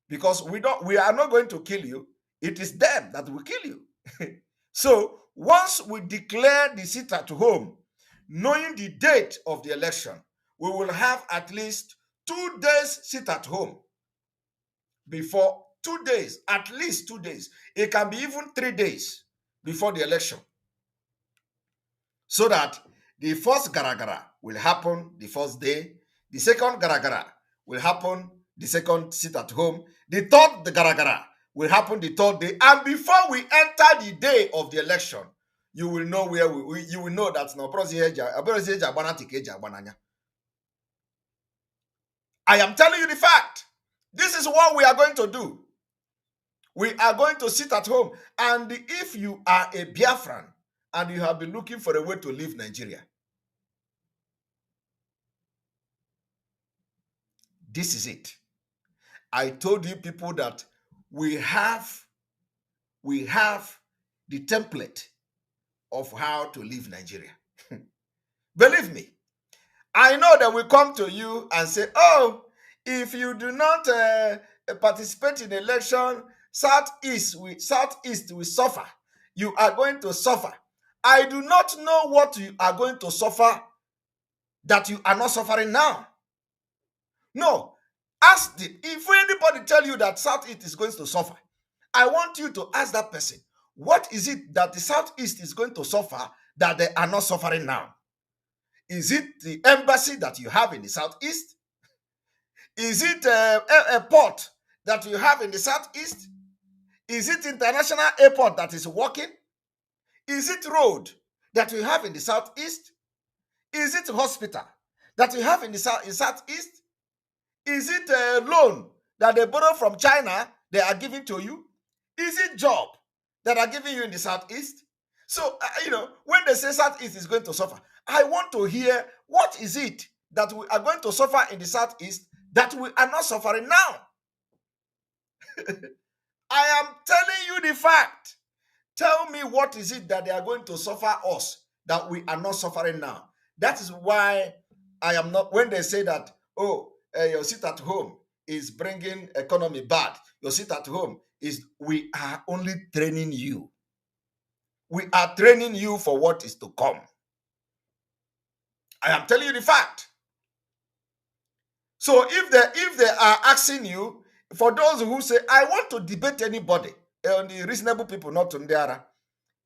Because we are not going to kill you. It is them that will kill you. So, once we declare the sit at home, knowing the date of the election, we will have at least 2 days sit at home. Before 2 days, at least 2 days. It can be even 3 days before the election. So that the first garagara will happen the first day. The second garagara will happen the second sit at home. The third garagara will happen the third day. And before we enter the day of the election, you will know where you will know that I am telling you the fact. This is what we are going to do. We are going to sit at home. And if you are a Biafran and you have been looking for a way to leave Nigeria, this is it. I told you people that we have the template of how to leave Nigeria. Believe me, I know that we come to you and say, oh, if you do not participate in election, Southeast will suffer. You are going to suffer. I do not know what you are going to suffer that you are not suffering now. No. Ask them. If anybody tell you that Southeast is going to suffer, I want you to ask that person, what is it that the Southeast is going to suffer that they are not suffering now? Is it the embassy that you have in the Southeast? Is it a port that you have in the Southeast? Is it international airport that is working? Is it road that you have in the Southeast? Is it hospital that you have in the Southeast? Is it a loan that they borrow from China they are giving to you? Is it job that are giving you in the Southeast? So, when they say Southeast is going to suffer, I want to hear what is it that we are going to suffer in the Southeast that we are not suffering now. I am telling you the fact. Tell me what is it that they are going to suffer us that we are not suffering now. That is why I am not, when they say that, your sit at home is bringing economy bad. Your sit at home is, we are only training you. We are training you for what is to come. I am telling you the fact. So if they are asking you, for those who say, I want to debate anybody, on the reasonable people, not on the other,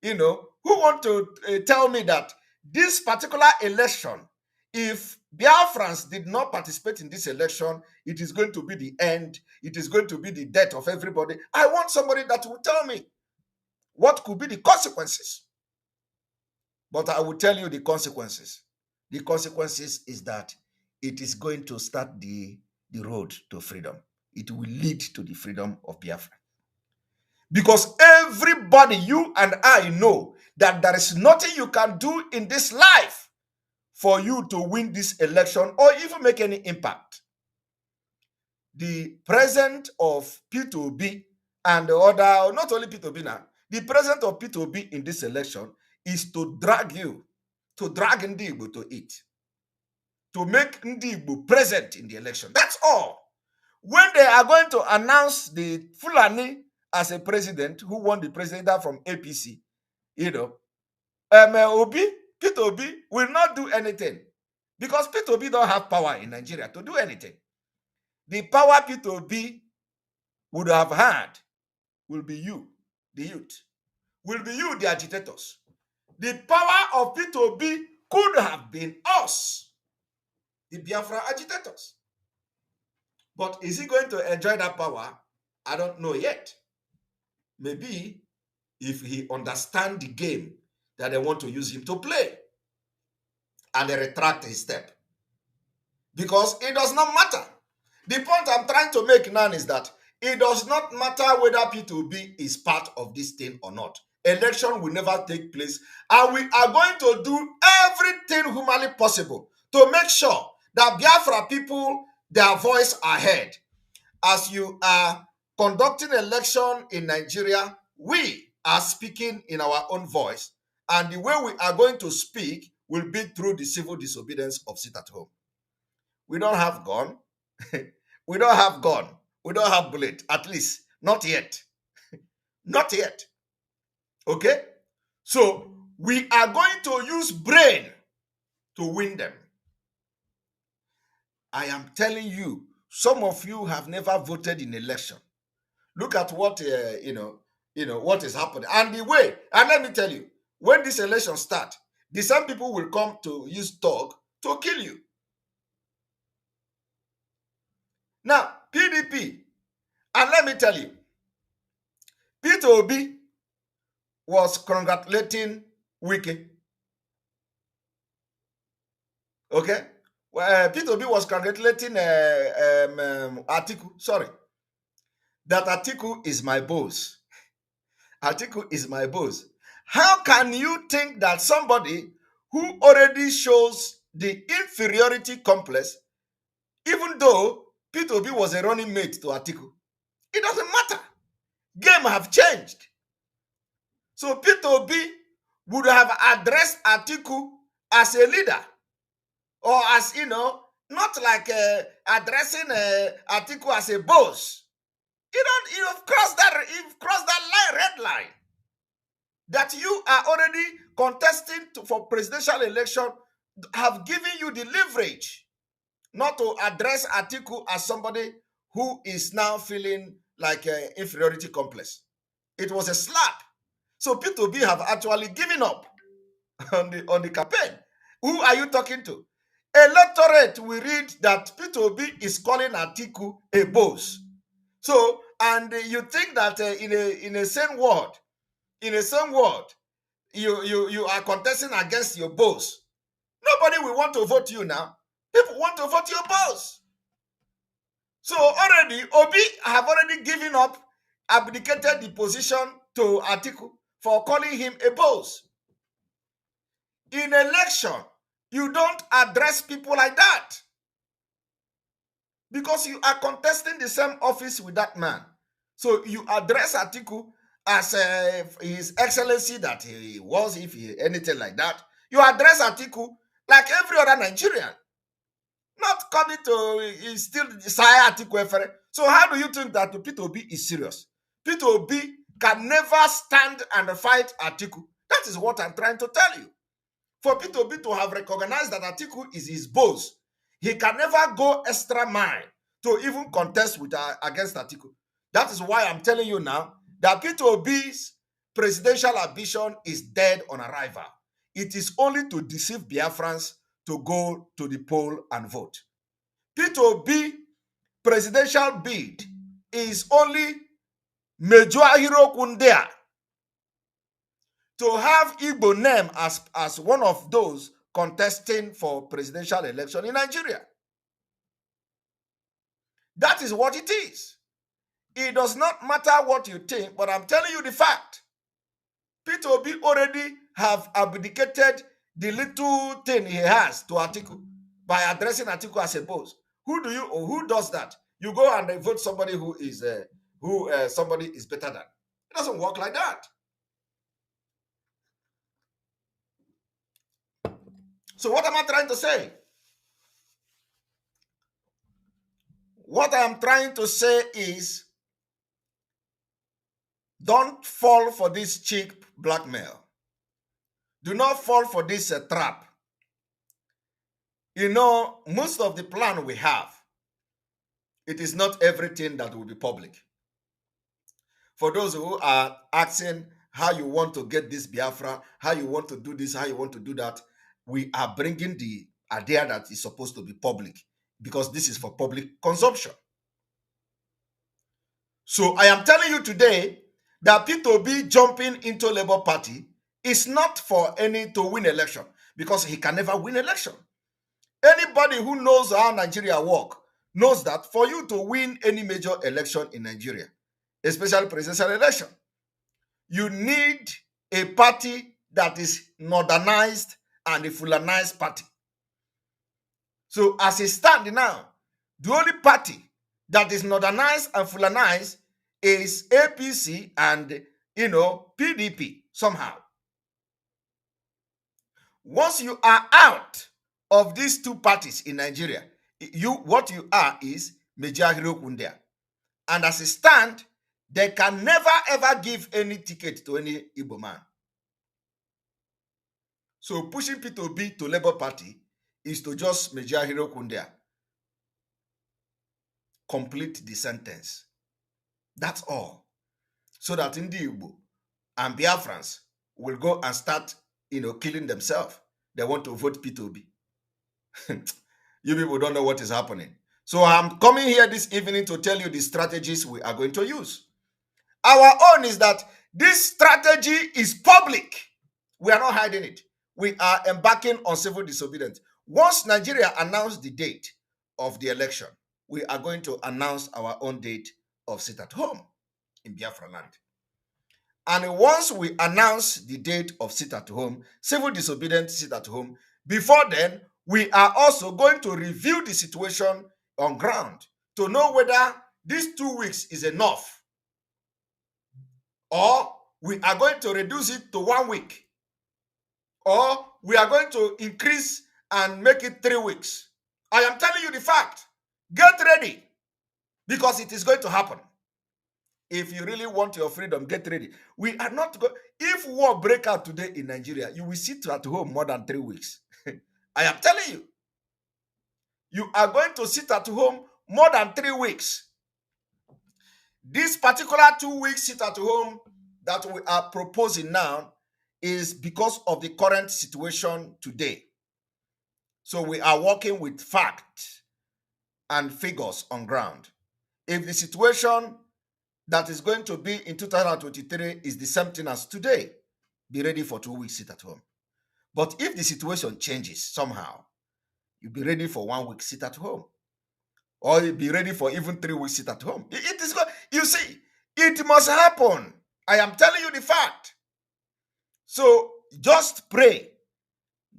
who want to tell me that this particular election, if Biafrans did not participate in this election, it is going to be the end. It is going to be the death of everybody. I want somebody that will tell me what could be the consequences. But I will tell you the consequences. The consequences is that it is going to start the road to freedom. It will lead to the freedom of Biafra. Because everybody, you and I, know that there is nothing you can do in this life for you to win this election or even make any impact. The president of P2B and the other, not only P2B now, the president of P2B in this election is to drag Ndi Igbo to it, to make Ndi Igbo present in the election. That's all. When they are going to announce the Fulani as a president who won the president from APC, P2B will not do anything because P2B don't have power in Nigeria to do anything. The power P2B would have had will be you, the youth, will be you, the agitators. The power of P2B could have been us, the Biafra agitators. But is he going to enjoy that power? I don't know yet. Maybe if he understands the game that they want to use him to play and they retract his step. Because it does not matter. The point I'm trying to make now is that it does not matter whether P2B is part of this thing or not. Election will never take place. And we are going to do everything humanly possible to make sure that Biafra people, their voice are heard. As you are conducting election in Nigeria, we are speaking in our own voice. And the way we are going to speak will be through the civil disobedience of sit at home. We don't have gun. We don't have gun. We don't have bullet. At least, not yet. Not yet. Okay? So, we are going to use brain to win them. I am telling you, some of you have never voted in election. Look at what, what is happening. And the way, and let me tell you, when this election starts, the same people will come to use dog to kill you. Now, PDP, and let me tell you, P2B was congratulating Wiki. Okay? P2B was congratulating Atiku. Sorry. that Atiku is my boss. Atiku is my boss. How can you think that somebody who already shows the inferiority complex, even though P2B was a running mate to Atiku, it doesn't matter. Game have changed. So P2B would have addressed Atiku as a leader, or as, not like addressing Atiku as a boss. You've crossed that line, red line. That you are already contesting for presidential election have given you the leverage not to address Atiku as somebody who is now feeling like an inferiority complex. It was a slap. So P2B have actually given up on the campaign. Who are you talking to? Electorate, we read that P2B is calling Atiku a boss. So, and you think that in a same word, you are contesting against your boss. Nobody will want to vote you now. People want to vote your boss. So already, Obi have already given up, abdicated the position to Atiku for calling him a boss. In election, you don't address people like that, because you are contesting the same office with that man. So you address Atiku as His Excellency that he was, if he anything like that. You address Atiku like every other Nigerian. Not coming to still Sire Atiku Efere. So how do you think that P2B is serious? P2B can never stand and fight Atiku. That is what I'm trying to tell you. For P2B to have recognized that Atiku is his boss, he can never go extra mile to even contest with against Atiku. That is why I'm telling you now that P2B's presidential ambition is dead on arrival. It is only to deceive Biafrans to go to the poll and vote. P2B presidential bid is only Major Hero Kundea to have Igbo name as one of those contesting for presidential election in Nigeria. That is what it is. It does not matter what you think, but I'm telling you the fact. P2B already have abdicated the little thing he has to Atiku by addressing Atiku as a boss. Who does that? You go and vote somebody who is somebody is better than. It doesn't work like that. So what am I trying to say? What I am trying to say is, don't fall for this cheap blackmail. Do not fall for this trap. You know, most of the plan we have, it is not everything that will be public. For those who are asking how you want to get this Biafra, how you want to do this, how you want to do that, we are bringing the idea that is supposed to be public, because this is for public consumption. So I am telling you today that P2B jumping into Labour Party is not for any to win election, because he can never win election. Anybody who knows how Nigeria works knows that for you to win any major election in Nigeria, especially presidential election, you need a party that is northernized and a Fulanized party. So as it stands now, the only party that is northernized and Fulanized is APC and, PDP somehow. Once you are out of these two parties in Nigeria, what you are is Major Hero Kundea. And as it stands, they can never ever give any ticket to any Igbo man. So pushing P2B to Labour Party is to just Major Hero Kundea. Complete the sentence. That's all. So that in the Igbo and Biafrans will go and start, killing themselves. They want to vote P2B. You people don't know what is happening. So I'm coming here this evening to tell you the strategies we are going to use. Our own is that this strategy is public. We are not hiding it. We are embarking on civil disobedience. Once Nigeria announced the date of the election, we are going to announce our own date of sit at home in Biafraland. And once we announce the date of sit at home, civil disobedience sit at home, before then, we are also going to review the situation on ground to know whether these 2 weeks is enough or we are going to reduce it to 1 week or we are going to increase and make it 3 weeks. I am telling you the fact. Get ready because it is going to happen. If you really want your freedom, get ready. We are not going. If war break out today in Nigeria, you will sit at home more than 3 weeks. I am telling you. You are going to sit at home more than 3 weeks. This particular 2 weeks sit at home that we are proposing now is because of the current situation today. So we are working with facts and figures on ground. If the situation that is going to be in 2023 is the same thing as today, be ready for 2 weeks sit at home. But if the situation changes somehow, you be ready for 1 week sit at home. Or you be ready for even 3 weeks sit at home. It is good. You see, it must happen. I am telling you the fact. So just pray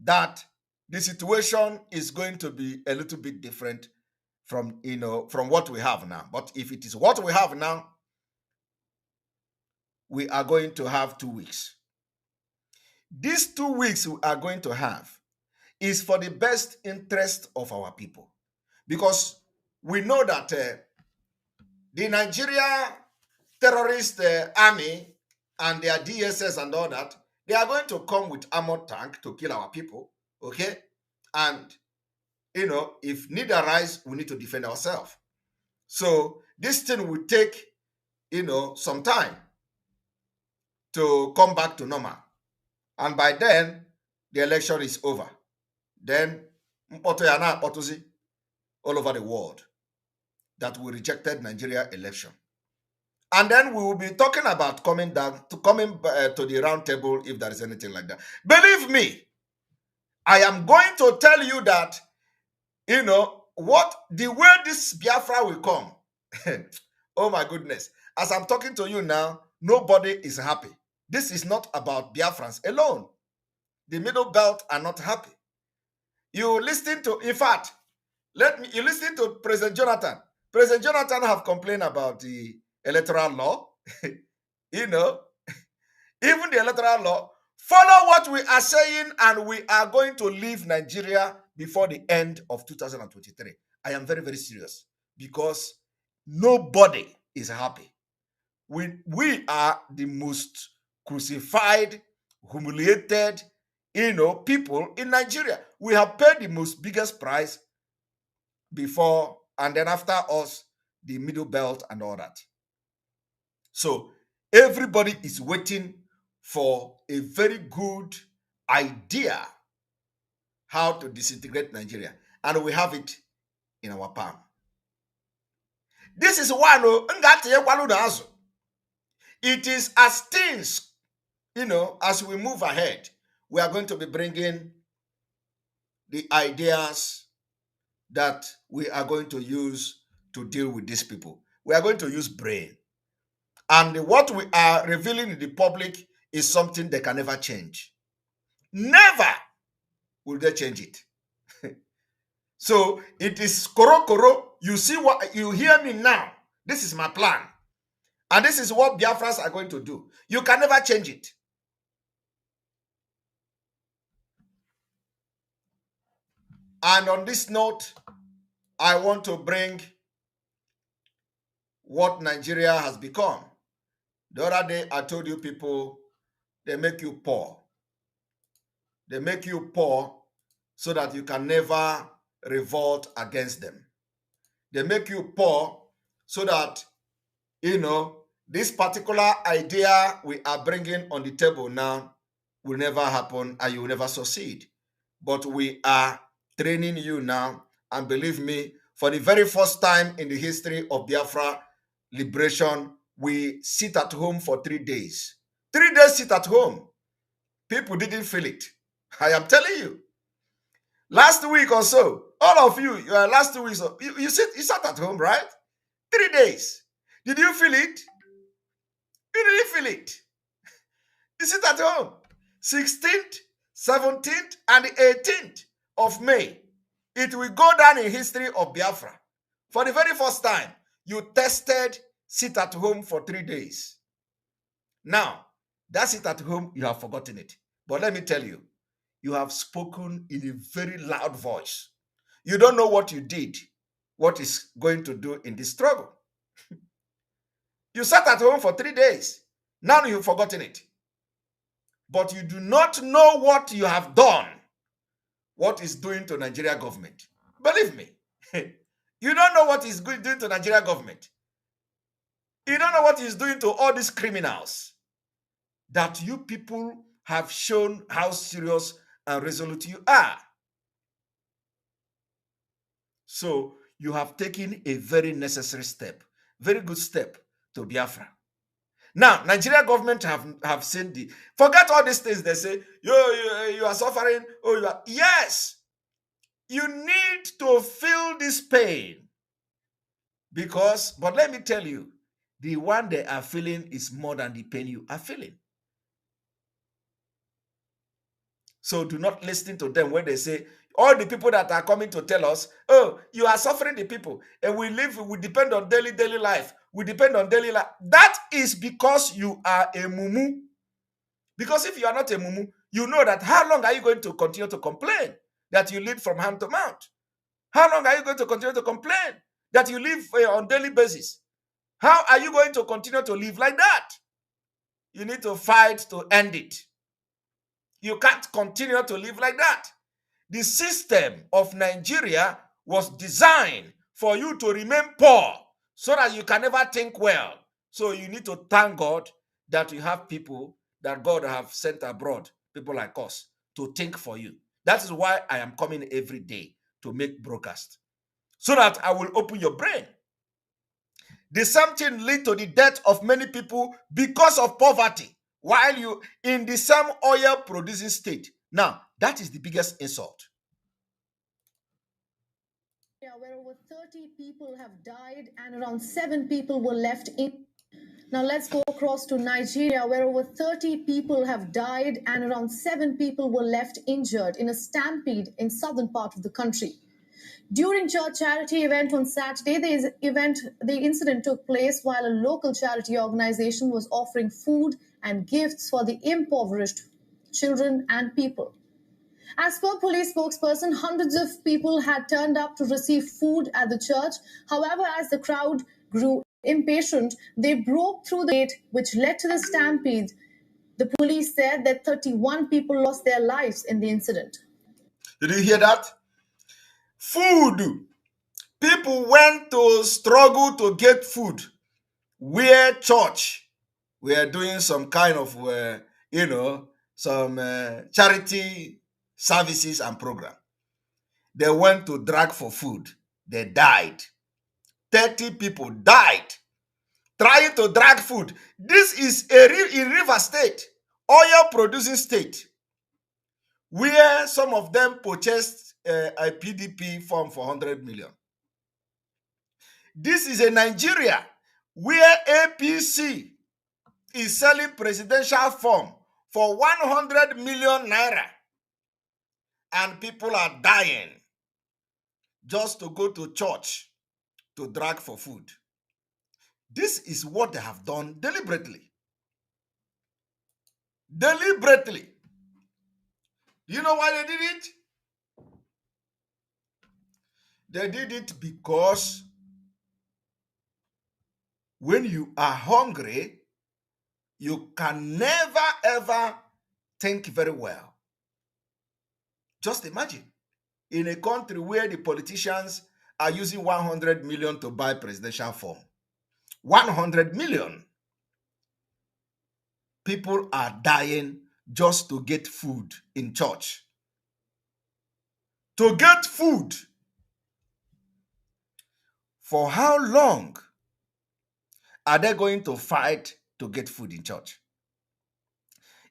that the situation is going to be a little bit different from what we have now. But if it is what we have now, we are going to have 2 weeks. These 2 weeks we are going to have is for the best interest of our people. Because we know that the Nigeria terrorist army and their DSS and all that, they are going to come with armored tank to kill our people, okay? And, if need arise, we need to defend ourselves. So this thing will take, some time to come back to normal. And by then, the election is over. Then, all over the world that we rejected Nigeria election. And then we will be talking about coming to the round table if there is anything like that. Believe me, I am going to tell you that, the way this Biafra will come. Oh my goodness. As I'm talking to you now, nobody is happy. This is not about Biafrans alone. The middle belt are not happy. You listen to, in fact, you listen to President Jonathan. President Jonathan have complained about the electoral law. Even the electoral law. Follow what we are saying and we are going to leave Nigeria before the end of 2023. I am very, very serious because nobody is happy. We are the most crucified, humiliated, people in Nigeria. We have paid the most biggest price before and then after us, the middle belt and all that. So everybody is waiting for a very good idea how to disintegrate Nigeria. And we have it in our palm. This is one. It is as things, as we move ahead, we are going to be bringing the ideas that we are going to use to deal with these people. We are going to use brain. And what we are revealing in the public is something they can never change. Never will they change it. So it is koro. You see what you hear me now. This is my plan. And this is what Biafrans are going to do. You can never change it. And on this note, I want to bring what Nigeria has become. The other day, I told you people, they make you poor. They make you poor so that you can never revolt against them. They make you poor so that, this particular idea we are bringing on the table now will never happen and you will never succeed. But we are training you now, and believe me, for the very first time in the history of Biafra liberation, we sit at home for 3 days. 3 days sit at home. People didn't feel it. I am telling you. Last week or so, all of you, last 2 weeks, you sat at home, right? 3 days. Did you feel it? You didn't feel it. You sit at home. 16th, 17th, and 18th of May. It will go down in history of Biafra. For the very first time, you tested sit at home for 3 days. Now, that sit at home, you have forgotten it. But let me tell you, you have spoken in a very loud voice. You don't know what you did, what is going to do in this struggle. You sat at home for 3 days. Now you've forgotten it. But you do not know what you have done, what is doing to Nigeria government. Believe me, you don't know what is doing to Nigeria government. You don't know what is doing to all these criminals. That you people have shown how serious and resolute you are. So you have taken a very necessary step, very good step to Biafra. Now, Nigeria government have seen the, forget all these things they say, you are suffering, oh, you are, yes, you need to feel this pain. Because, but let me tell you, the one they are feeling is more than the pain you are feeling. So do not listen to them when they say, all the people that are coming to tell us, oh, you are suffering the people, and we depend on daily life. We depend on daily life. That is because you are a mumu. Because if you are not a mumu, you know that how long are you going to continue to complain that you live from hand to mouth? How long are you going to continue to complain that you live on daily basis? How are you going to continue to live like that? You need to fight to end it. You can't continue to live like that. The system of Nigeria was designed for you to remain poor so that you can never think well. So you need to thank God that you have people that God have sent abroad, people like us, to think for you. That is why I am coming every day to make broadcast, so that I will open your brain. The same thing lead to the death of many people because of poverty, while you in the same oil producing state. Now, that is the biggest insult. Where over 30 people have died and around 7 people were left in. Now let's go across to Nigeria, where over 30 people have died and around 7 people were left injured in a stampede in southern part of the country. During church charity event on Saturday, the incident took place while a local charity organization was offering food and gifts for the impoverished children and people. As per police spokesperson, hundreds of people had turned up to receive food at the church. However, as the crowd grew impatient, they broke through the gate, which led to the stampede. The police said that 31 people lost their lives in the incident. Did you hear that? Food. People went to struggle to get food where church were doing some kind of, some charity services and program. They went to drag for food. They died. 30 people died trying to drag food. This is in River State, oil producing state, where some of them purchased a PDP form for 100 million. This is a Nigeria where APC is selling presidential form for 100 million naira, and people are dying just to go to church to drag for food. This is what they have done deliberately. Deliberately. You know why they did it? They did it because when you are hungry, you can never ever think very well. Just imagine, in a country where the politicians are using 100 million to buy presidential form. 100 million. People are dying just to get food in church. To get food. For how long are they going to fight to get food in church?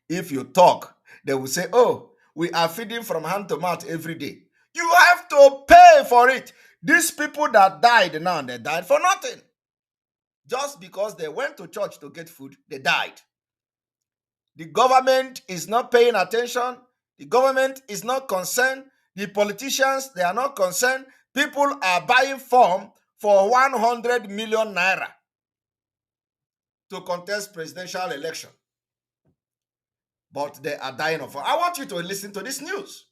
If you talk, they will say, oh, we are feeding from hand to mouth every day. You have to pay for it. These people that died now, they died for nothing. just because they went to church to get food, they died. The government is not paying attention. The government is not concerned. The politicians, they are not concerned. People are buying form for 100 million naira to contest presidential election. But they are dying of. I want you to listen to this news.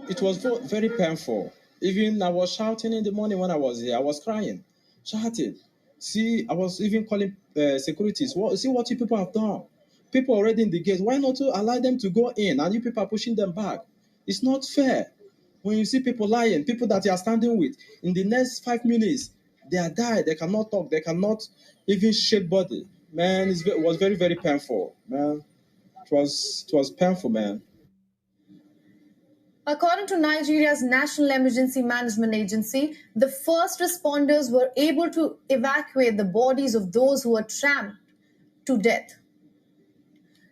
It was very painful. Even I was shouting in the morning when I was here. I was crying, shouting. See, I was even calling securities. See what you people have done. People already in the gate. Why not to allow them to go in? And you people are pushing them back. It's not fair. When you see people lying, people that you are standing with, in the next 5 minutes, they are died. They cannot talk. They cannot even shake body. Man, it was very, very painful, man. It was painful, man. According to Nigeria's National Emergency Management Agency, the first responders were able to evacuate the bodies of those who were trampled to death.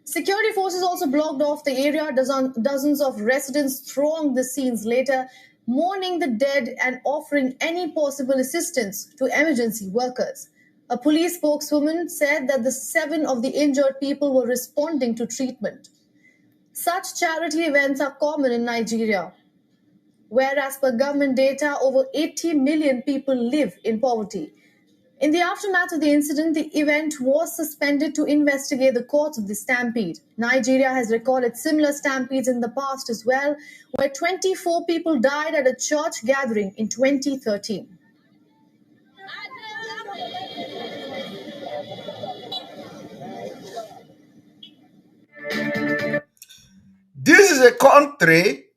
Security forces also blocked off the area. Dozens of residents thronged the scenes later, mourning the dead and offering any possible assistance to emergency workers. A police spokeswoman said that the 7 of the injured people were responding to treatment. Such charity events are common in Nigeria, where, as per government data, over 80 million people live in poverty. In the aftermath of the incident, the event was suspended to investigate the cause of the stampede. Nigeria has recorded similar stampedes in the past as well, where 24 people died at a church gathering in 2013. This is a country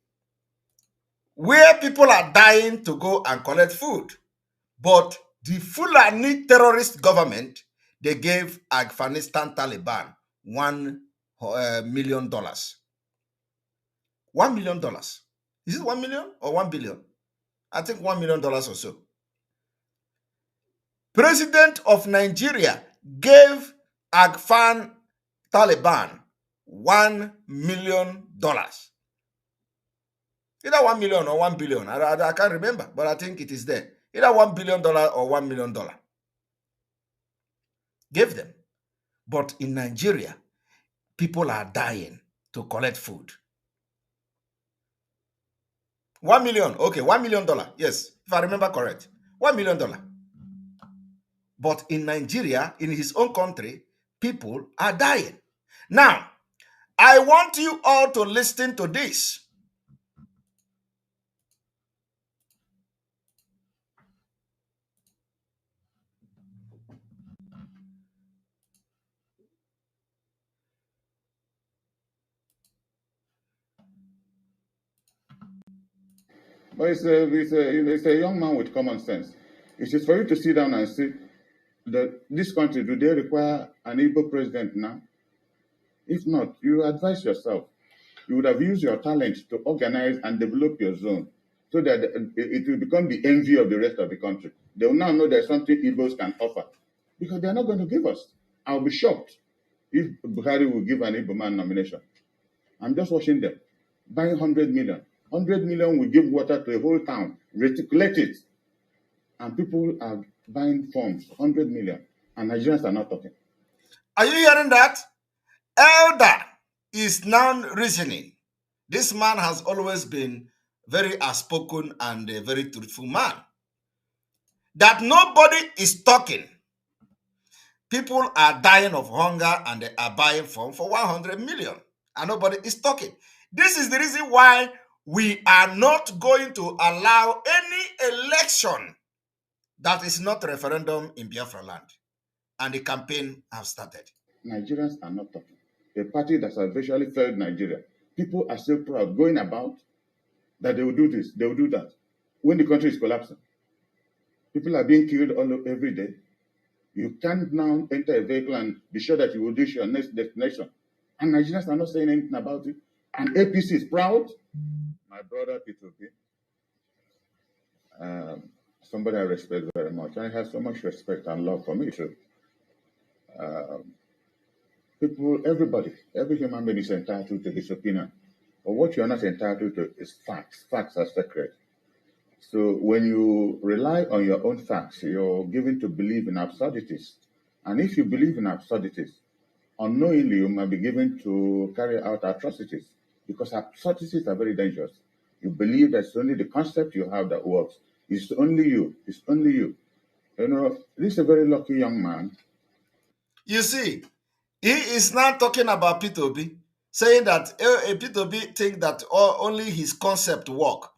where people are dying to go and collect food. But the Fulani terrorist government, they gave Afghanistan Taliban $1 million. $1 million. Is it 1 million or 1 billion? I think $1 million or so. President of Nigeria gave Afghan Taliban $1 million. Either 1 million or 1 billion. I can't remember, but I think it is there. Either $1 billion or $1 million. Gave them. But in Nigeria, people are dying to collect food. 1 million. Okay, $1 million. Yes, if I remember correct. $1 million. But in Nigeria, in his own country, people are dying. Now, I want you all to listen to this. But it's a young man with common sense. It is for you to sit down and see that this country, do they require an Igbo president now? If not, you advise yourself. You would have used your talent to organize and develop your zone so that it will become the envy of the rest of the country. They will now know there's something Igbos can offer because they're not going to give us. I'll be shocked if Buhari will give an Igbo man nomination. I'm just watching them buying 100 million. 100 million will give water to a whole town, reticulate it. And people are buying forms, 100 million. And Nigerians are not talking. Are you hearing that? Elder is now reasoning. This man has always been very outspoken and a very truthful man. That nobody is talking. People are dying of hunger and they are buying form for 100 million. And nobody is talking. This is the reason why we are not going to allow any election that is not referendum in Biafraland. And the campaign has started. Nigerians are not talking. A party that has virtually failed Nigeria. People are still proud, going about that they will do this, they will do that. When the country is collapsing, people are being killed every day. You can't now enter a vehicle and be sure that you will reach your next destination. And Nigerians are not saying anything about it. And APC is proud. My brother, P2P, somebody I respect very much. I have so much respect and love for me too. People, everybody, every human being is entitled to his opinion. But what you're not entitled to is facts. Facts are sacred. So when you rely on your own facts, you're given to believe in absurdities. And if you believe in absurdities, unknowingly you might be given to carry out atrocities, because absurdities are very dangerous. You believe that it's only the concept you have that works. It's only you. It's only you. You know, this is a very lucky young man. You see, he is now talking about P2B, saying that P2B think that only his concept work.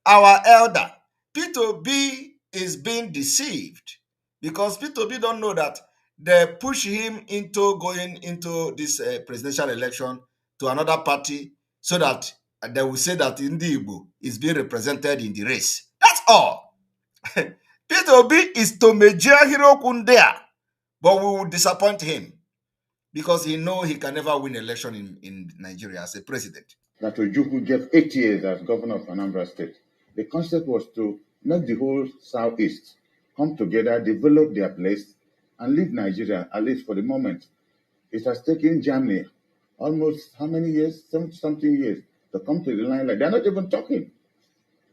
Our elder, P2B is being deceived because P2B don't know that they push him into going into this presidential election to another party so that they will say that Ndi is being represented in the race. That's all. P2B is to Major Hero Kundea, but we will disappoint him because he knows he can never win election in Nigeria as a president. That Ojukwu gave 8 years as governor of Anambra State. The concept was to make the whole Southeast come together, develop their place, and leave Nigeria, at least for the moment. It has taken Germany almost how many years? Something years to come to the line. Like they're not even talking.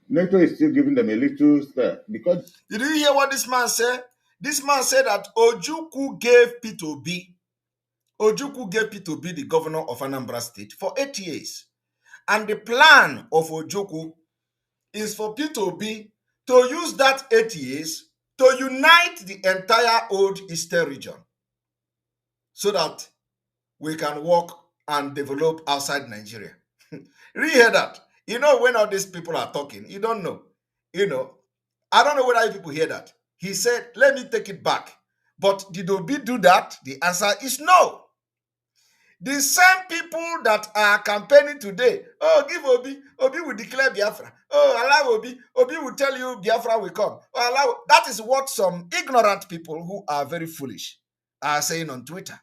NATO is still giving them a little spare because. Did you hear what this man said? This man said that Ojukwu gave P2B the governor of Anambra State for 8 years. And the plan of Ojukwu is for P2B to use that 8 years to unite the entire old Eastern region so that we can work and develop outside Nigeria. You hear that? You know, when all these people are talking, you don't know. You know, I don't know whether you people hear that. He said, let me take it back. But did Obi do that? The answer is no. The same people that are campaigning today, oh, give Obi will declare Biafra. Oh, allow Obi will tell you Biafra will come. Oh, allow. That is what some ignorant people who are very foolish are saying on Twitter.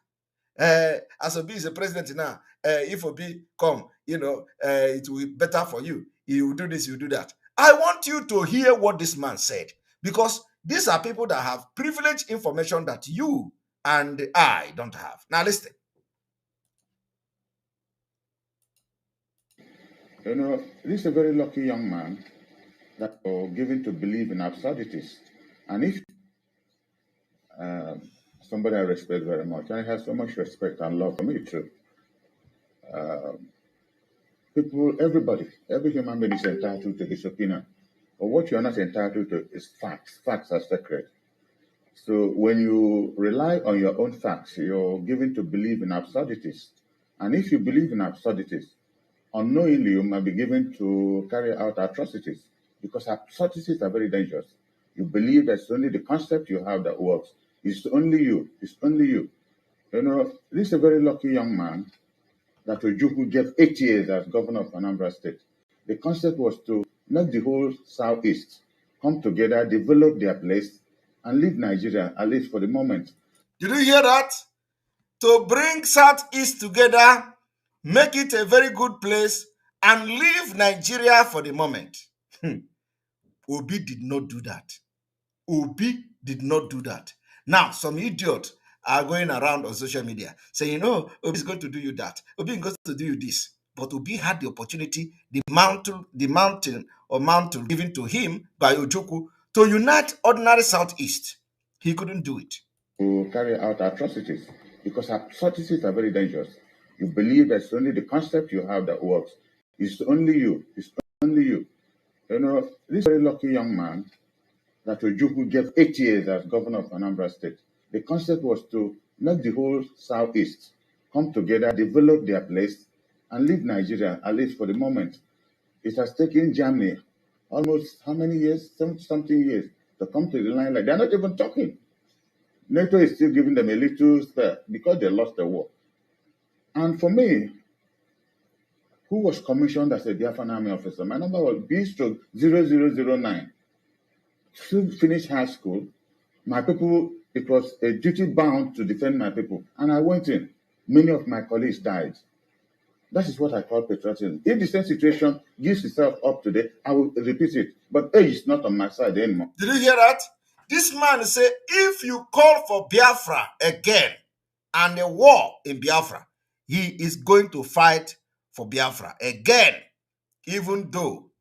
As Obi is a president now, if Obi come, you know, it will be better for you. You do this, you do that. I want you to hear what this man said, because these are people that have privileged information that you and I don't have. Now listen. You know, this is a very lucky young man that was given to believe in absurdities. And if somebody I respect very much, I have so much respect and love for me too. People, everybody, every human being is entitled to his opinion. But what you're not entitled to is facts. Facts are sacred. So when you rely on your own facts, you're given to believe in absurdities. And if you believe in absurdities, unknowingly you might be given to carry out atrocities, because absurdities are very dangerous. You believe that it's only the concept you have that works. It's only you. It's only you. You know, this is a very lucky young man that Ojukwu gave 8 years as governor of Anambra State. The concept was to make the whole Southeast come together, develop their place, and leave Nigeria, at least for the moment. Did you hear that? To bring Southeast together, make it a very good place, and leave Nigeria for the moment. Obi did not do that. Obi did not do that. Now, some idiots are going around on social media saying, oh, Obi is going to do you that. Obi is going to do you this. But Obi had the opportunity, the mantle given to him by Ojukwu to unite ordinary Southeast. He couldn't do it. To carry out atrocities, because atrocities are very dangerous. You believe that it's only the concept you have that works. It's only you. It's only you. You know, this very lucky young man that Ojukwu gave 8 years as governor of Anambra State. The concept was to make the whole Southeast come together, develop their place, and leave Nigeria, at least for the moment. It has taken Germany almost how many years? Something years to come to the line. Like they're not even talking. NATO is still giving them a little spare because they lost the war. And for me, who was commissioned as a Biafran army officer? My number was B/0009. Finished high school. My people, it was a duty bound to defend my people. And I went in. Many of my colleagues died. That is what I call patriotism. If the same situation gives itself up today, I will repeat it. But age is not on my side anymore. Did you hear that? This man said, if you call for Biafra again and a war in Biafra. He is going to fight for Biafra again, even though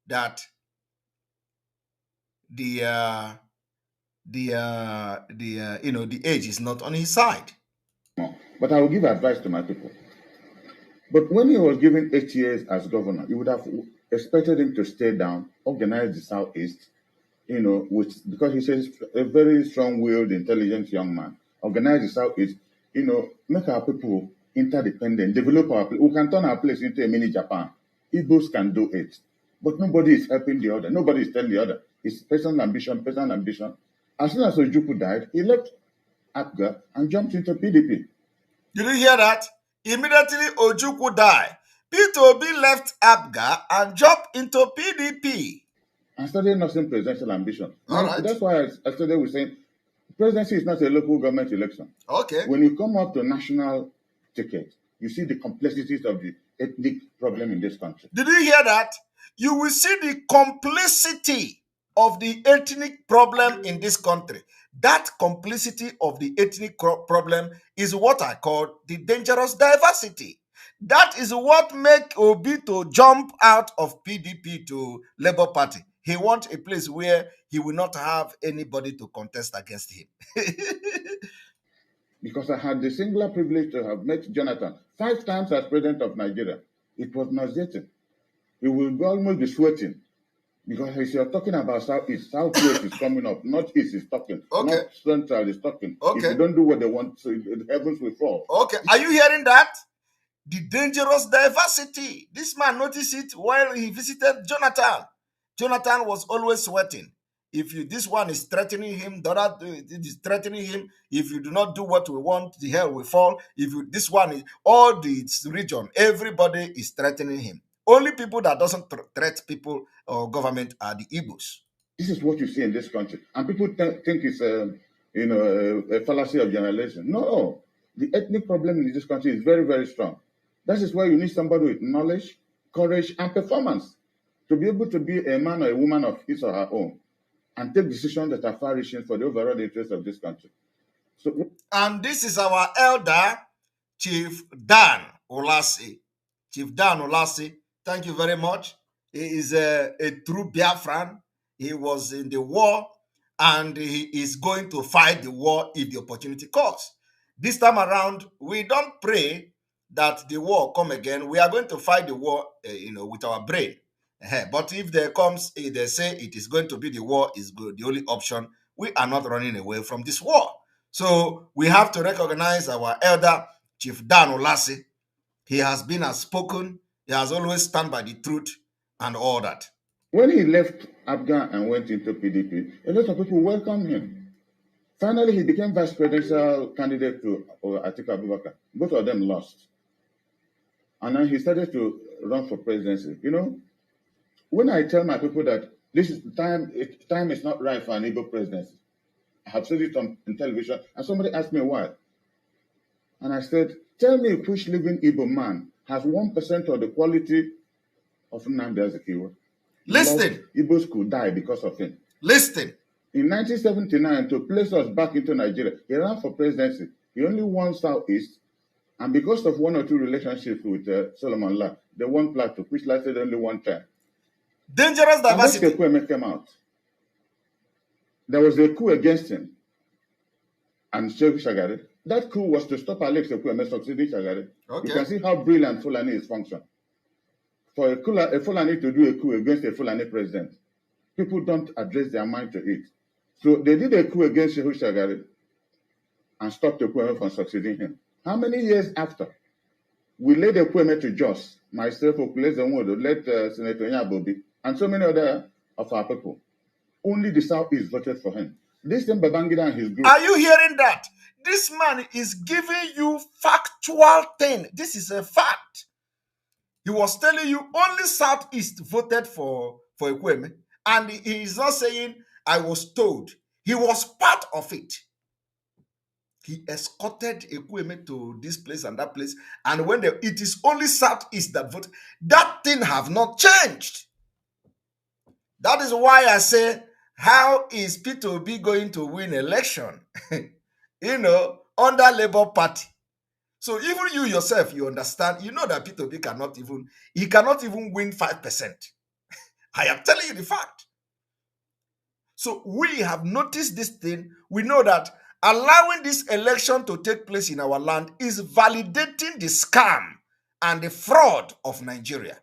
that the age is not on his side. But I will give advice to my people. But when he was given 8 years as governor, you would have expected him to stay down, organize the Southeast, because he's a very strong-willed, intelligent young man. Organize the Southeast, make our people interdependent, develop our people. We can turn our place into a mini Japan. Igbos can do it. But nobody is helping the other. Nobody is telling the other. It's personal ambition, personal ambition. As soon as Ojukwu died, he left Abga and jumped into PDP. Did you hear that? Immediately Ojukwu died. Peter Obi left Abga and jumped into PDP. And started nursing presidential ambition. All right. That's why I started with saying presidency is not a local government election. Okay. When you come up to national ticket, you see the complexities of the ethnic problem in this country. Did you hear that? You will see the complicity of the ethnic problem in this country. That complicity of the ethnic problem is what I call the dangerous diversity. That is what makes Obi to jump out of PDP to Labour Party. He wants a place where he will not have anybody to contest against him. Because I had the singular privilege to have met Jonathan 5 times as president of Nigeria. It was nauseating. He will almost be sweating. Because if you're talking about Southeast, Southwest is coming up. Northeast is talking. Okay. North Central is talking. Okay. If you don't do what they want, so the heavens will fall. Okay. Are you hearing that? The dangerous diversity. This man noticed it while he visited Jonathan. Jonathan was always sweating. If this one is threatening him, the other is threatening him. If you do not do what we want, the hell will fall. This one is all this region, everybody is threatening him. Only people that doesn't threat people or government are the Igbos. This is what you see in this country, and people think it's a fallacy of generalization. No, the ethnic problem in this country is very, very strong. That is why you need somebody with knowledge, courage, and performance to be able to be a man or a woman of his or her own and take decisions that are far-reaching for the overall interest of this country. And this is our elder, Chief Dan Olasi. Chief Dan Olasi, thank you very much. He is a true Biafran. He was in the war, and he is going to fight the war if the opportunity comes. This time around, we don't pray that the war come again. We are going to fight the war, with our brain. But if there comes, they say it is going to be the war is good, the only option. We are not running away from this war. So we have to recognize our elder, Chief Dan Olasi. He has been outspoken. He has always stand by the truth and all that. When he left Abga and went into PDP, a lot of people welcomed him. Finally, he became vice presidential candidate to Atiku Abubakar. Both of them lost. And then he started to run for presidency. When I tell my people that this is time is not right for an Igbo presidency, I have said it on television, and somebody asked me why. And I said, tell me which living Igbo man has 1% of the quality of Nnamdi Kanu. Listen. Igbos could die because of him. Listen. In 1979, to place us back into Nigeria, he ran for presidency. He only won Southeast, and because of 1 or 2 relationships with Solomon La, they won Plateau, which lasted only 1 term. Dangerous diversity. And when Ekpaive came out, there was a coup against him and Sheikh Shagari. That coup was to stop Alex Ekpaive succeeding Shagari. Okay. You can see how brilliant Fulani is function. For a Fulani to do a coup against a Fulani president, people don't address their mind to it. So they did a coup against Sheikh Shagari and stopped Ekpaive from succeeding him. How many years after? We led Ekpaive to Jos, myself, Okuleze Nwodo, led Senator Nyabobi, and so many other of our people. Only the Southeast voted for him. This same Babangida and his group. Are you hearing that? This man is giving you factual thing. This is a fact. He was telling you only Southeast voted for Ekpaive, and he is not saying, I was told. He was part of it. He escorted Ekpaive to this place and that place, and when it is only Southeast that voted, that thing have not changed. That is why I say, how is Peter Obi going to win election under Labour Party. So even you yourself, you understand, you know that P2P cannot even win 5%. I am telling you the fact. So we have noticed this thing. We know that allowing this election to take place in our land is validating the scam and the fraud of Nigeria.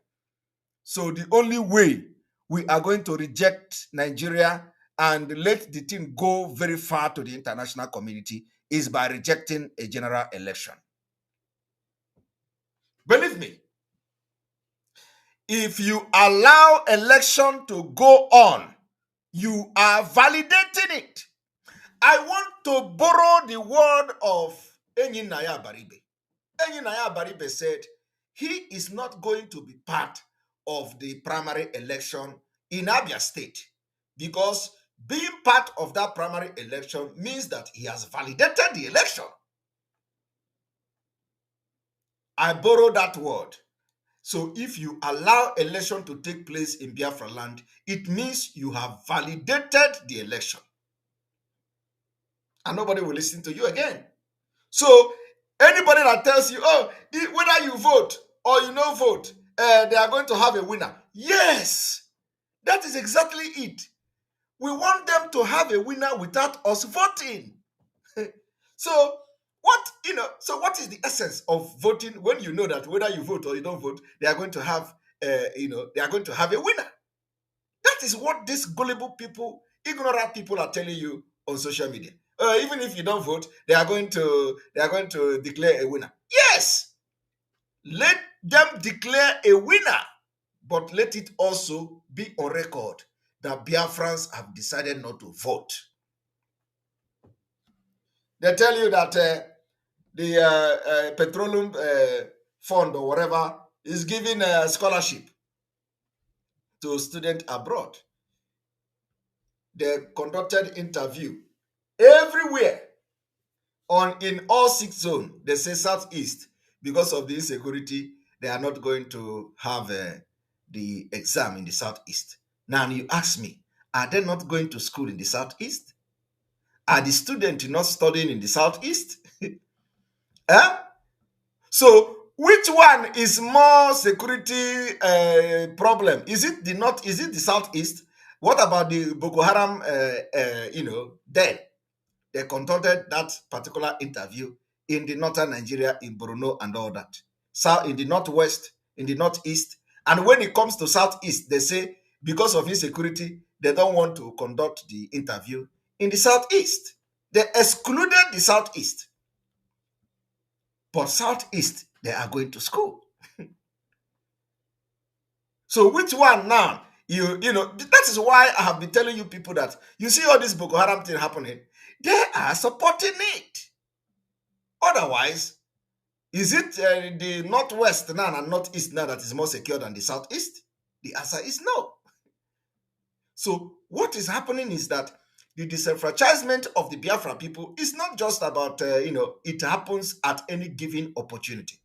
So the only way we are going to reject Nigeria and let the thing go very far to the international community is by rejecting a general election. Believe me, if you allow election to go on, you are validating it. I want to borrow the word of Enyinaya Baribe. Enyinaya Baribe said he is not going to be part of the primary election in Abia State because being part of that primary election means that he has validated the election. I borrow that word. So if you allow election to take place in Biafraland, it means you have validated the election. And nobody will listen to you again. So anybody that tells you, oh, whether you vote or you no vote, they are going to have a winner. Yes, that is exactly it. We want them to have a winner without us voting. So what is the essence of voting when you know that whether you vote or you don't vote, they are going to have they are going to have a winner? That is what these gullible people, ignorant people are telling you on social media. Even if you don't vote, they are going to declare a winner. Yes, let them declare a winner, but let it also be on record that Biafrans have decided not to vote. They tell you that the petroleum fund or whatever is giving a scholarship to students abroad. They conducted interview everywhere in all 6 zones. They say Southeast, because of the insecurity, they are not going to have the exam in the Southeast. Now you ask me, are they not going to school in the Southeast? Are the students not studying in the Southeast? So which one is more security problem? Is it the North? Is it the Southeast? What about the Boko Haram? Then they conducted that particular interview in the northern Nigeria, in Borno and all that. South, in the northwest, in the northeast. And when it comes to southeast, they say because of insecurity, they don't want to conduct the interview in the southeast. They excluded the southeast. But southeast, they are going to school. So which one now? That is why I have been telling you people that you see all this Boko Haram thing happening, they are supporting it. Otherwise, is it the northwest now and northeast now that is more secure than the southeast? The answer is no. So what is happening is that the disenfranchisement of the Biafra people is not just about, it happens at any given opportunity.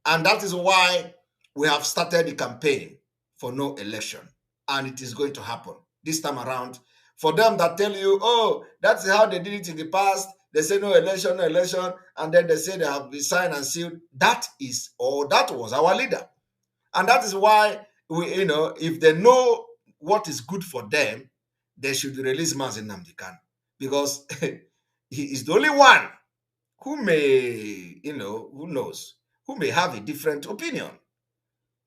And that is why we have started the campaign for no election. And it is going to happen this time around. For them that tell you, oh, that's how they did it in the past. They say no election, and then they say they have been signed and sealed. That was our leader. And that is why, if they know what is good for them, they should release Mazi Nnamdi Kanu. Because he is the only one who may, who knows, who may have a different opinion.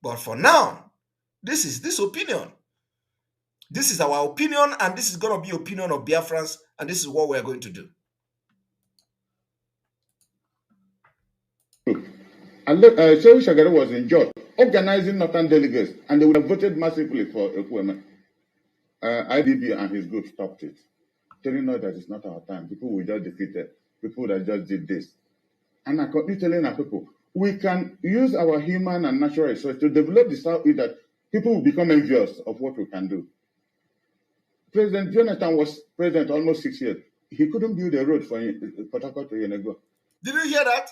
But for now, this is this opinion. This is our opinion, and this is going to be opinion of Biafrans, and this is what we're going to do. And look, Shehu Shagari was in George organizing northern delegates, and they would have voted massively for Ekpaive. IPOB and his group stopped it, telling us that it's not our time. People will just defeat it. People that just did this. And I continue telling our people, we can use our human and natural resources to develop the Southeast that people will become envious of what we can do. President Jonathan was president almost 6 years. He couldn't build a road for Port Harcourt to Yenego. Did you hear that?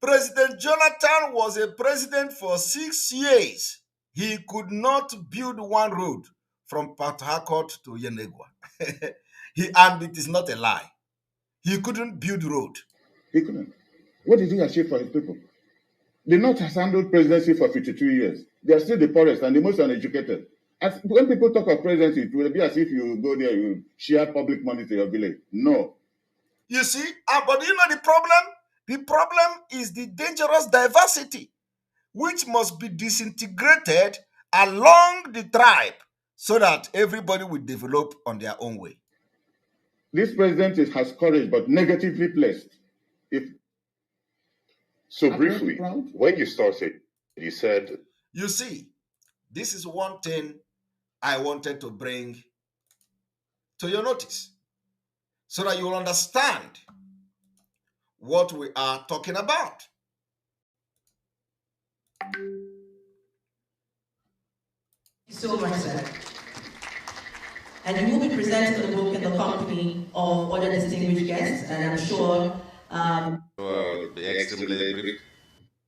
President Jonathan was a president for 6 years. He could not build one road from Port Harcourt to Yenegua. And it is not a lie. He couldn't build road. He couldn't. What did he achieve for his people? The North has handled presidency for 52 years. They are still the poorest and the most uneducated. As when people talk of presidency, it will be as if you go there, you share public money to your village. No. You see, but you know the problem? The problem is the dangerous diversity, which must be disintegrated along the tribe so that everybody will develop on their own way. This president has courage, but negatively placed. Briefly, when you started, you said... You see, this is one thing I wanted to bring to your notice so that you will understand what we are talking about. Thank you so much, sir. And you will be presenting the book in the company of other distinguished guests, and I'm sure... the extremely brief.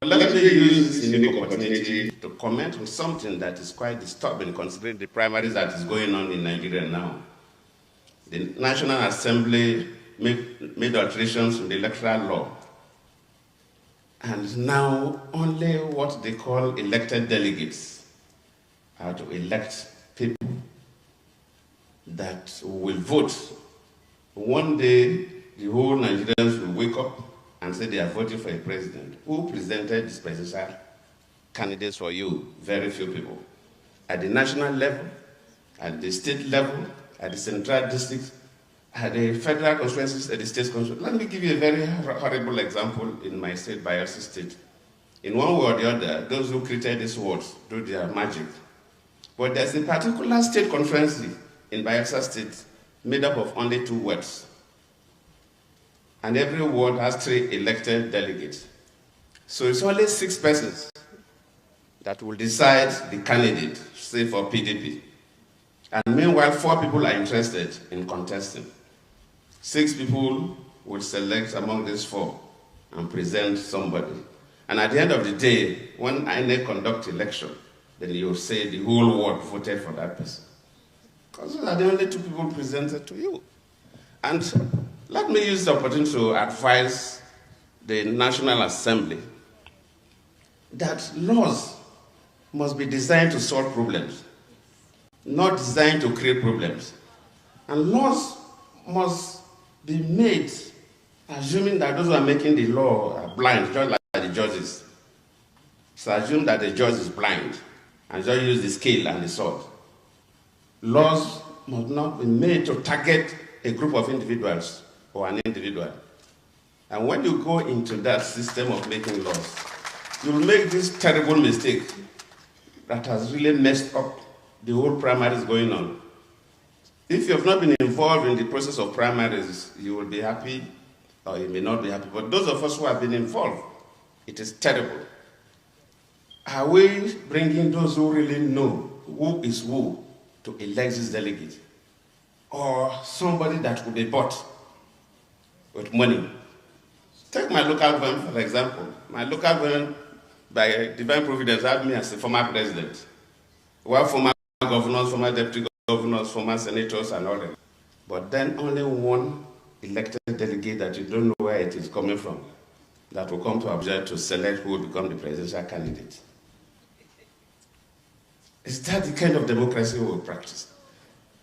Let me use this unique opportunity to comment on something that is quite disturbing considering the primaries that is going on in Nigeria now. The National Assembly made alterations in the electoral law, and now only what they call elected delegates are to elect people that will vote. One day, the whole Nigerians will wake up and say they are voting for a president. Who presented this presidential candidates for you? Very few people. At the national level, at the state level, at the central districts, at the federal constituencies, at the state constituencies. Let me give you a very horrible example in my state, Biafra state. In one way or the other, those who created these words do their magic. But there's a particular state conference in Biafra state made up of only 2 words. And every ward has 3 elected delegates. So it's only 6 persons that will decide the candidate, say for PDP. And meanwhile, 4 people are interested in contesting. 6 people will select among these 4 and present somebody. And at the end of the day, when INEC conduct election, then you'll say the whole world voted for that person. Because those are the only 2 people presented to you. And let me use the opportunity to advise the National Assembly that laws must be designed to solve problems, not designed to create problems. And laws must be made assuming that those who are making the law are blind, just like the judges. So assume that the judge is blind and just use the scale and the sword. Laws must not be made to target a group of individuals or an individual. And when you go into that system of making laws, you will make this terrible mistake that has really messed up the whole primaries going on. If you have not been involved in the process of primaries, you will be happy or you may not be happy. But those of us who have been involved, it is terrible. Are we bringing those who really know who is who to elect this delegate? Or somebody that will be bought with money? Take my local government, for example. My local government, by divine providence, had me as a former president. We have former governors, former deputy governors, former senators, and all that. But then only one elected delegate that you don't know where it is coming from that will come to Abuja to select who will become the presidential candidate. Is that the kind of democracy we will practice?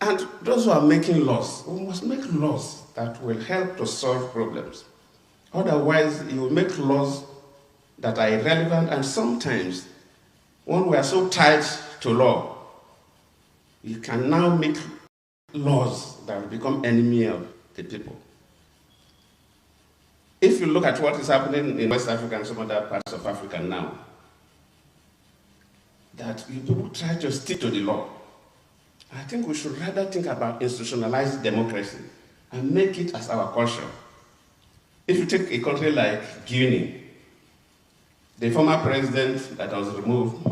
And those who are making laws, we must make laws that will help to solve problems. Otherwise, you will make laws that are irrelevant, and sometimes, when we are so tied to law, you can now make laws that will become enemy of the people. If you look at what is happening in West Africa and some other parts of Africa now, that you people try to stick to the law. I think we should rather think about institutionalized democracy and make it as our culture. If you take a country like Guinea, the former president that was removed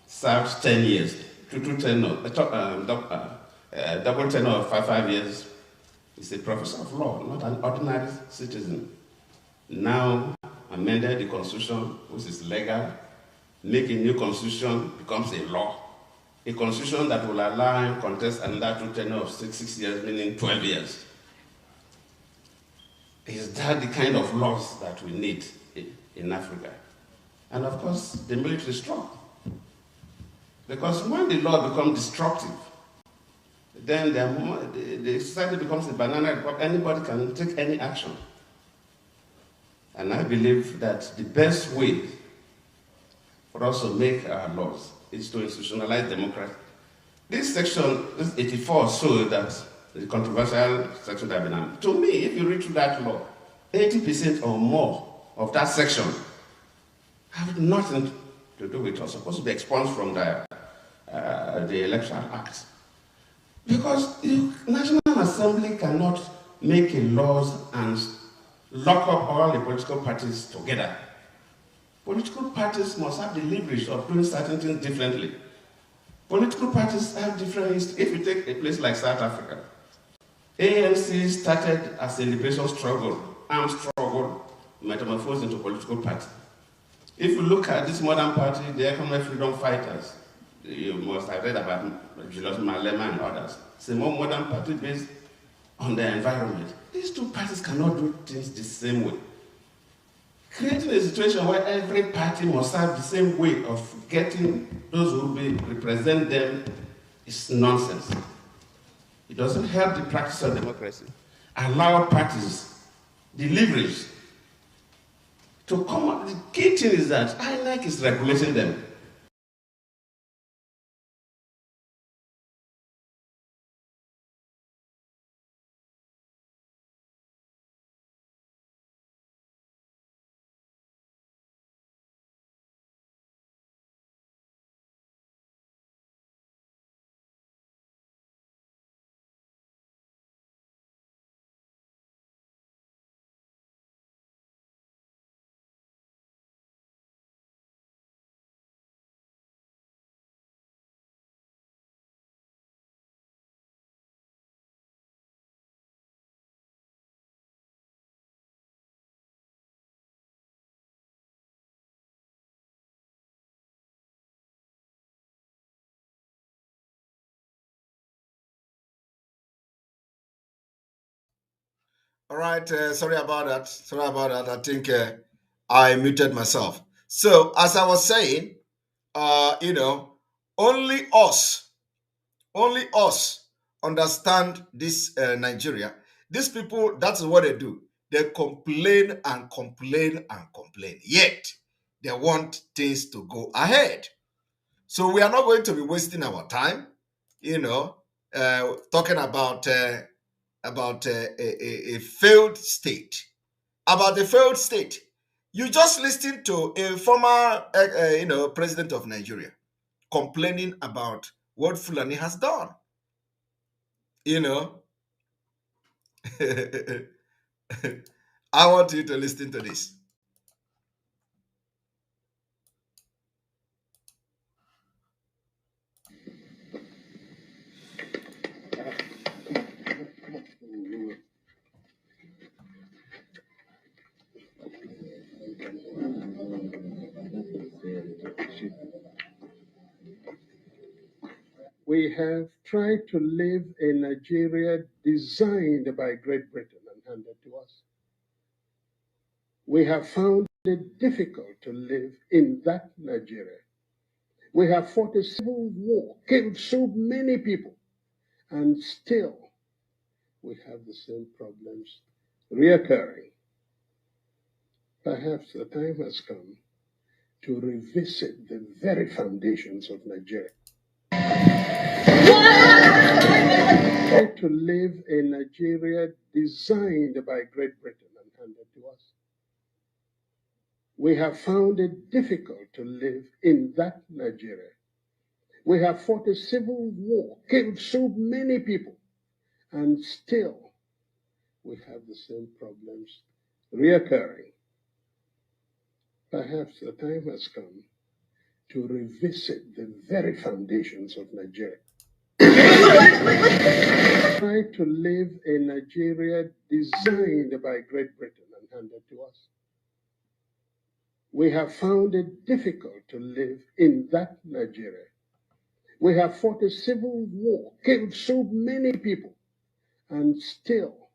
served 10 years, double tenure of 5 years. He's a professor of law, not an ordinary citizen. Now amended the constitution, which is legal, make a new constitution, becomes a law. A constitution that will allow him to contest another 2 tenure of 6 years, meaning 12 years. Is that the kind of laws that we need in Africa? And of course, the military struck. Because when the law becomes destructive, then the society becomes a banana republic. Anybody can take any action. And I believe that the best way for us to make our laws is to institutionalize democracy. This section, this 84, so that the controversial section that been, to me, if you read through that law, 80% or more of that section have nothing to do with us. Supposed to be expunged from the Electoral Act. Because the National Assembly cannot make laws and lock up all the political parties together. Political parties must have the leverage of doing certain things differently. Political parties have different history. If you take a place like South Africa, ANC started as a liberation struggle, armed struggle, metamorphosed into political party. If you look at this modern party, the Economic Freedom Fighters, you must have read about Julius Malema and others. It's a more modern party based on the environment. These two parties cannot do things the same way. Creating a situation where every party must have the same way of getting those who will represent them is nonsense. It doesn't help the practice of democracy. Allow parties the leverage to come up. The key thing is that INEC is regulating them. All right, sorry about that. Sorry about that. I think I muted myself. So, as I was saying, only us understand this Nigeria. These people, that's what they do. They complain and complain and complain. Yet, they want things to go ahead. So, we are not going to be wasting our time, talking about a failed state. About a failed state. You just listened to a former, president of Nigeria complaining about what Fulani has done. I want you to listen to this. We have tried to live a Nigeria designed by Great Britain and handed to us. We have found it difficult to live in that Nigeria. We have fought a civil war, killed so many people, and still we have the same problems reoccurring. Perhaps the time has come to revisit the very foundations of Nigeria. To live a Nigeria designed by Great Britain and handed to us. We have found it difficult to live in that Nigeria. We have fought a civil war, killed so many people, and still we have the same problems reoccurring. Perhaps the time has come to revisit the very foundations of Nigeria. Try to live a Nigeria designed by Great Britain and handed to us. We have found it difficult to live in that Nigeria. We have fought a civil war, killed so many people, and still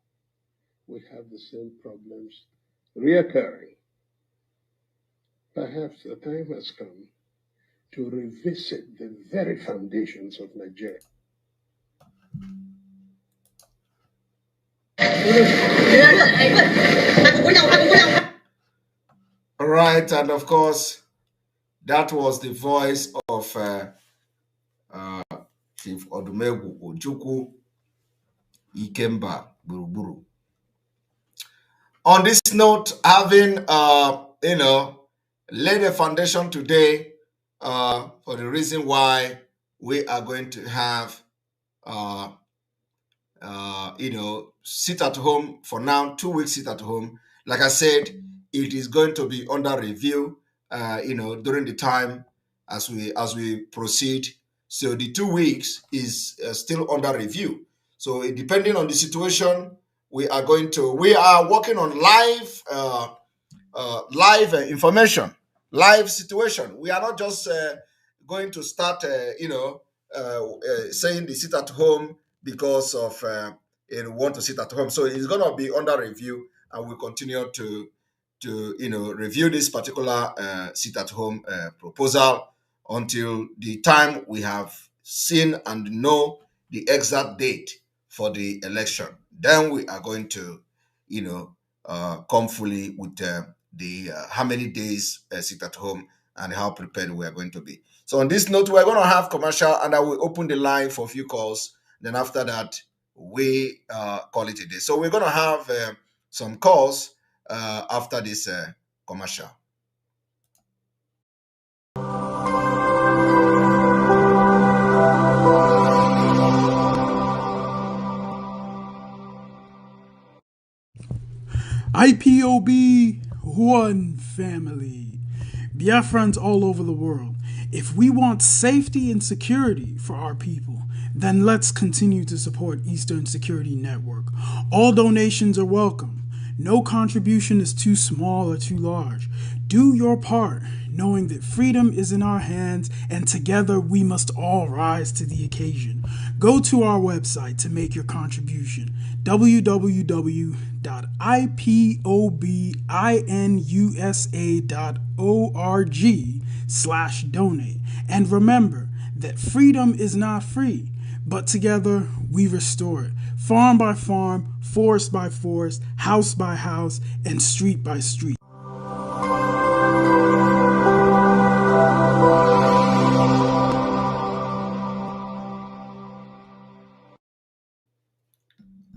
we have the same problems reoccurring. Perhaps the time has come to revisit the very foundations of Nigeria. All right, and of course, that was the voice of Chief Odumegwu Ojukwu Ikemba Buruburu. On this note, having laid a foundation today for the reason why we are going to have sit at home for now, 2 weeks sit at home. Like I said, it is going to be under review, during the time as we proceed. So the 2 weeks is still under review. So depending on the situation, we are working on live information, live situation. We are not just going to start, saying the sit at home because of want to sit at home. So it's going to be under review, and we'll continue to review this particular sit at home proposal until the time we have seen and know the exact date for the election. Then we are going to come fully with the how many days sit at home and how prepared we are going to be. So on this note, we're going to have commercial, and I will open the line for a few calls. Then after that, we call it a day. So we're going to have some calls after this commercial. IPOB, one family. Biafrans all over the world. If we want safety and security for our people, then let's continue to support Eastern Security Network. All donations are welcome. No contribution is too small or too large. Do your part, knowing that freedom is in our hands, and together we must all rise to the occasion. Go to our website to make your contribution, www.ipobinUSA.org/donate. And remember that freedom is not free, but together we restore it. Farm by farm, forest by forest, house by house, and street by street.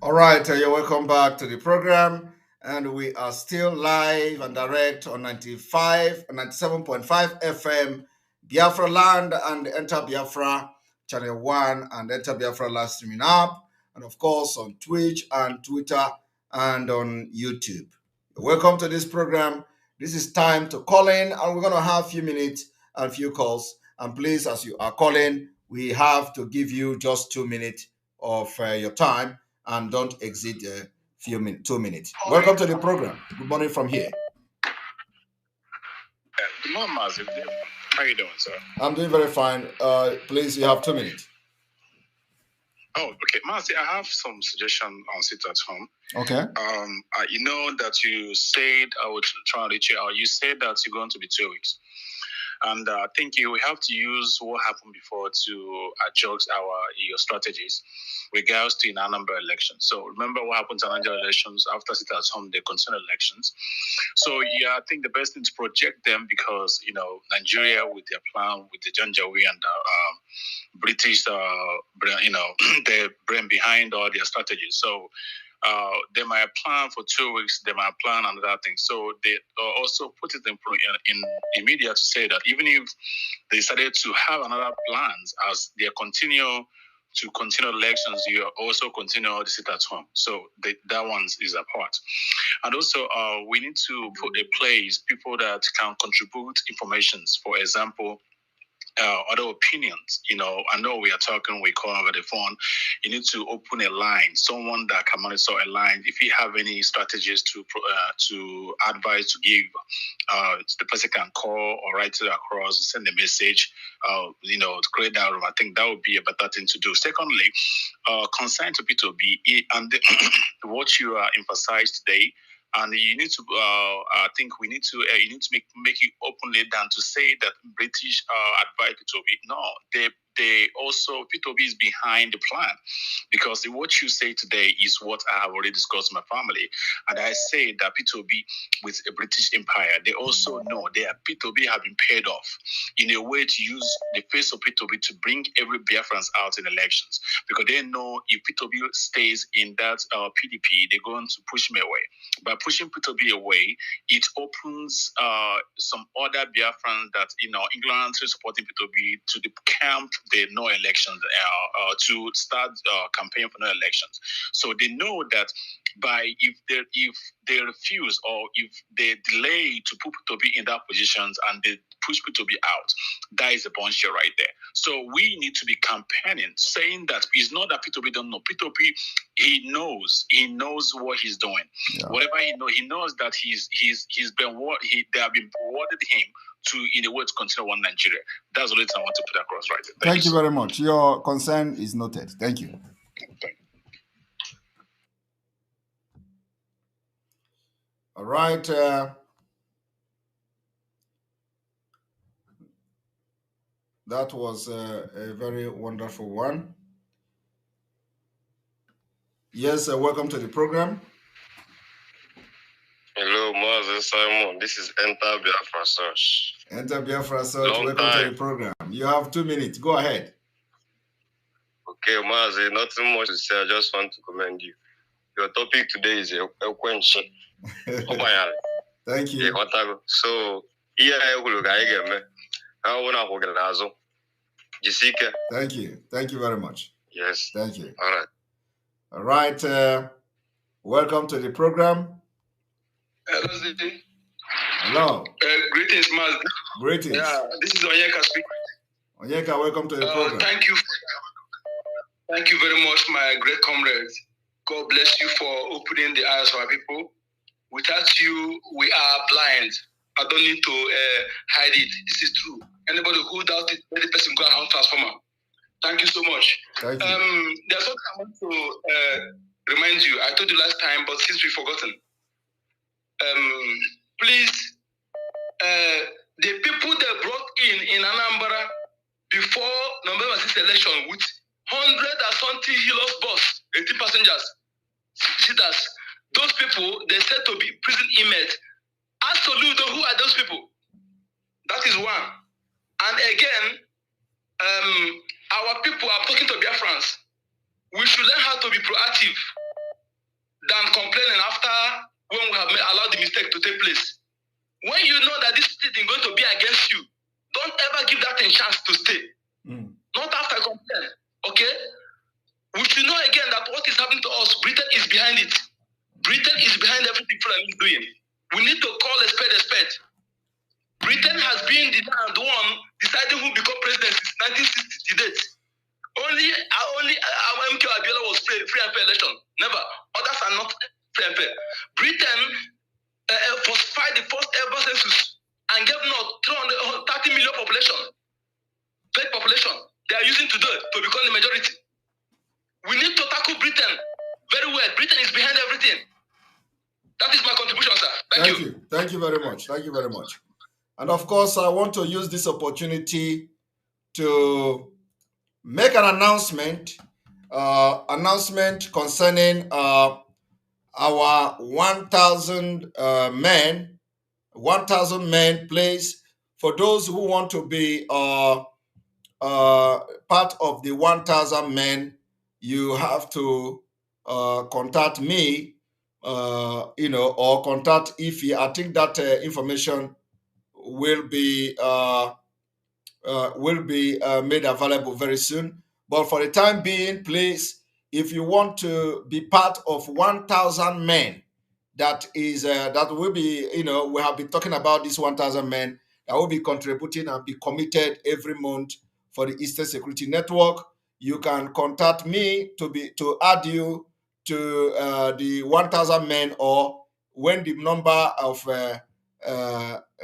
All right, you're welcome back to the program, and we are still live and direct on 97.5 FM, Biafraland and Enterbiafra, Channel 1 and Enterbiafra live streaming app, and of course on Twitch and Twitter and on YouTube. Welcome to this program. This is time to call in, and we're going to have a few minutes and a few calls. And please, as you are calling, we have to give you just 2 minutes of your time, and don't exceed 2 minutes. Welcome to the program. Good morning from here. Good morning, Mazi. How are you doing, sir? I'm doing very fine. Please, you have 2 minutes. Oh, okay. Mazi, I have some suggestion on sit at home. Okay. You know that you said, I would try and reach you out. You said that you're going to be 2 weeks. And I think you have to use what happened before to adjust your strategies regards to an Anambra election. So remember what happened to Anambra elections after sit at home, they concerned elections. So yeah, I think the best thing to project them, because Nigeria with their plan with the Janjaweed and British, their brain behind all their strategies. So they might plan for 2 weeks, they might plan another thing. So they also put it in media to say that even if they decided to have another plans as they continue elections, you also continue to sit at home. So that one is apart. And also, we need to put in place people that can contribute information. For example, other opinions. I know we are talking, we call over the phone. You need to open a line, someone that can monitor a line. If you have any strategies to advise to give, the person can call or write it across, send a message, to create that room. I think that would be a better thing to do. Secondly, concern to P2B and what you are emphasized today. And you need to, I think we need to, you need to make it openly than to say that British advise P2B. No, they also, P2B is behind the plan, because what you say today is what I have already discussed with my family. And I say that P2B with a British empire, they also know that P2B have been paid off in a way to use the face of P2B to bring every Biafrans out in elections, because they know if P2B stays in that PDP, they're going to push me away. By pushing P2B away, it opens some other Biafrans that, ignorantly supporting P2B to the camp, the no elections, to start campaigning for no elections. So they know that if they refuse or if they delay to put P2B in that positions and they push P2B out, that is a bunch right there. So we need to be campaigning, saying that it's not that P2B don't know. P2B, he knows what he's doing. Yeah. Whatever he knows that he's been they have been awarded him to, in a way, to continue one Nigeria. That's the only thing I want to put across right there. Thank you very much. Your concern is noted. Thank you. All right. That was a very wonderful one. Yes, welcome to the program. Hello, Mazi Simon. This is Enterbiafra Search. Enterbiafra Search, welcome to the program. You have 2 minutes. Go ahead. Okay, Mazi, nothing much to say. I just want to commend you. Your topic today is a question. Thank you. So, thank you. Thank you very much. Yes. Thank you. All right. All right. Welcome to the program. Hello, Ziti. Hello. Greetings, Mazi. Greetings. Yeah, this is Onyeka speaking. Onyeka, welcome to the program. Thank you very much, my great comrades. God bless you for opening the eyes of our people. Without you, we are blind. I don't need to hide it. This is true. Anybody who doubts it, let the person go and transformer. Thank you so much. Thank you. There's something I want to remind you. I told you last time, but since we've forgotten. Please, the people they brought in Anambra before November 6th election with 100 and something Hilos bus, 18 passengers, sitters, those people, they said to be prison inmates. Absolutely, who are those people? That is one. And again, our people are talking to Biafrans. We should learn how to be proactive than complaining after when we have allowed the mistake to take place. When you know that this thing is going to be against you, don't ever give that a chance to stay. Not after complaint, okay? We should know again that what is happening to us, Britain is behind it. Britain is behind everything Fulani is doing. We need to call a spade a spade. Britain has been the one deciding who become president since 1960 to date. Only MK Abiola was free and fair election. Never. Others are not free and fair. Britain falsified the first ever census and gave not 330 million population. Fake population. They are using today to become the majority. We need to tackle Britain very well. Britain is behind everything. That is my contribution, sir. Thank you. Thank you very much. Thank you very much. And of course, I want to use this opportunity to make an announcement concerning our 1,000 men place. For those who want to be part of the 1,000 men, you have to contact me, or contact Ify. I think that information will be made available very soon. But for the time being, please, if you want to be part of 1,000 men, that will be, we have been talking about this 1,000 men that will be contributing and be committed every month for the Eastern Security Network. You can contact me to add you to the 1,000 men, or when the number of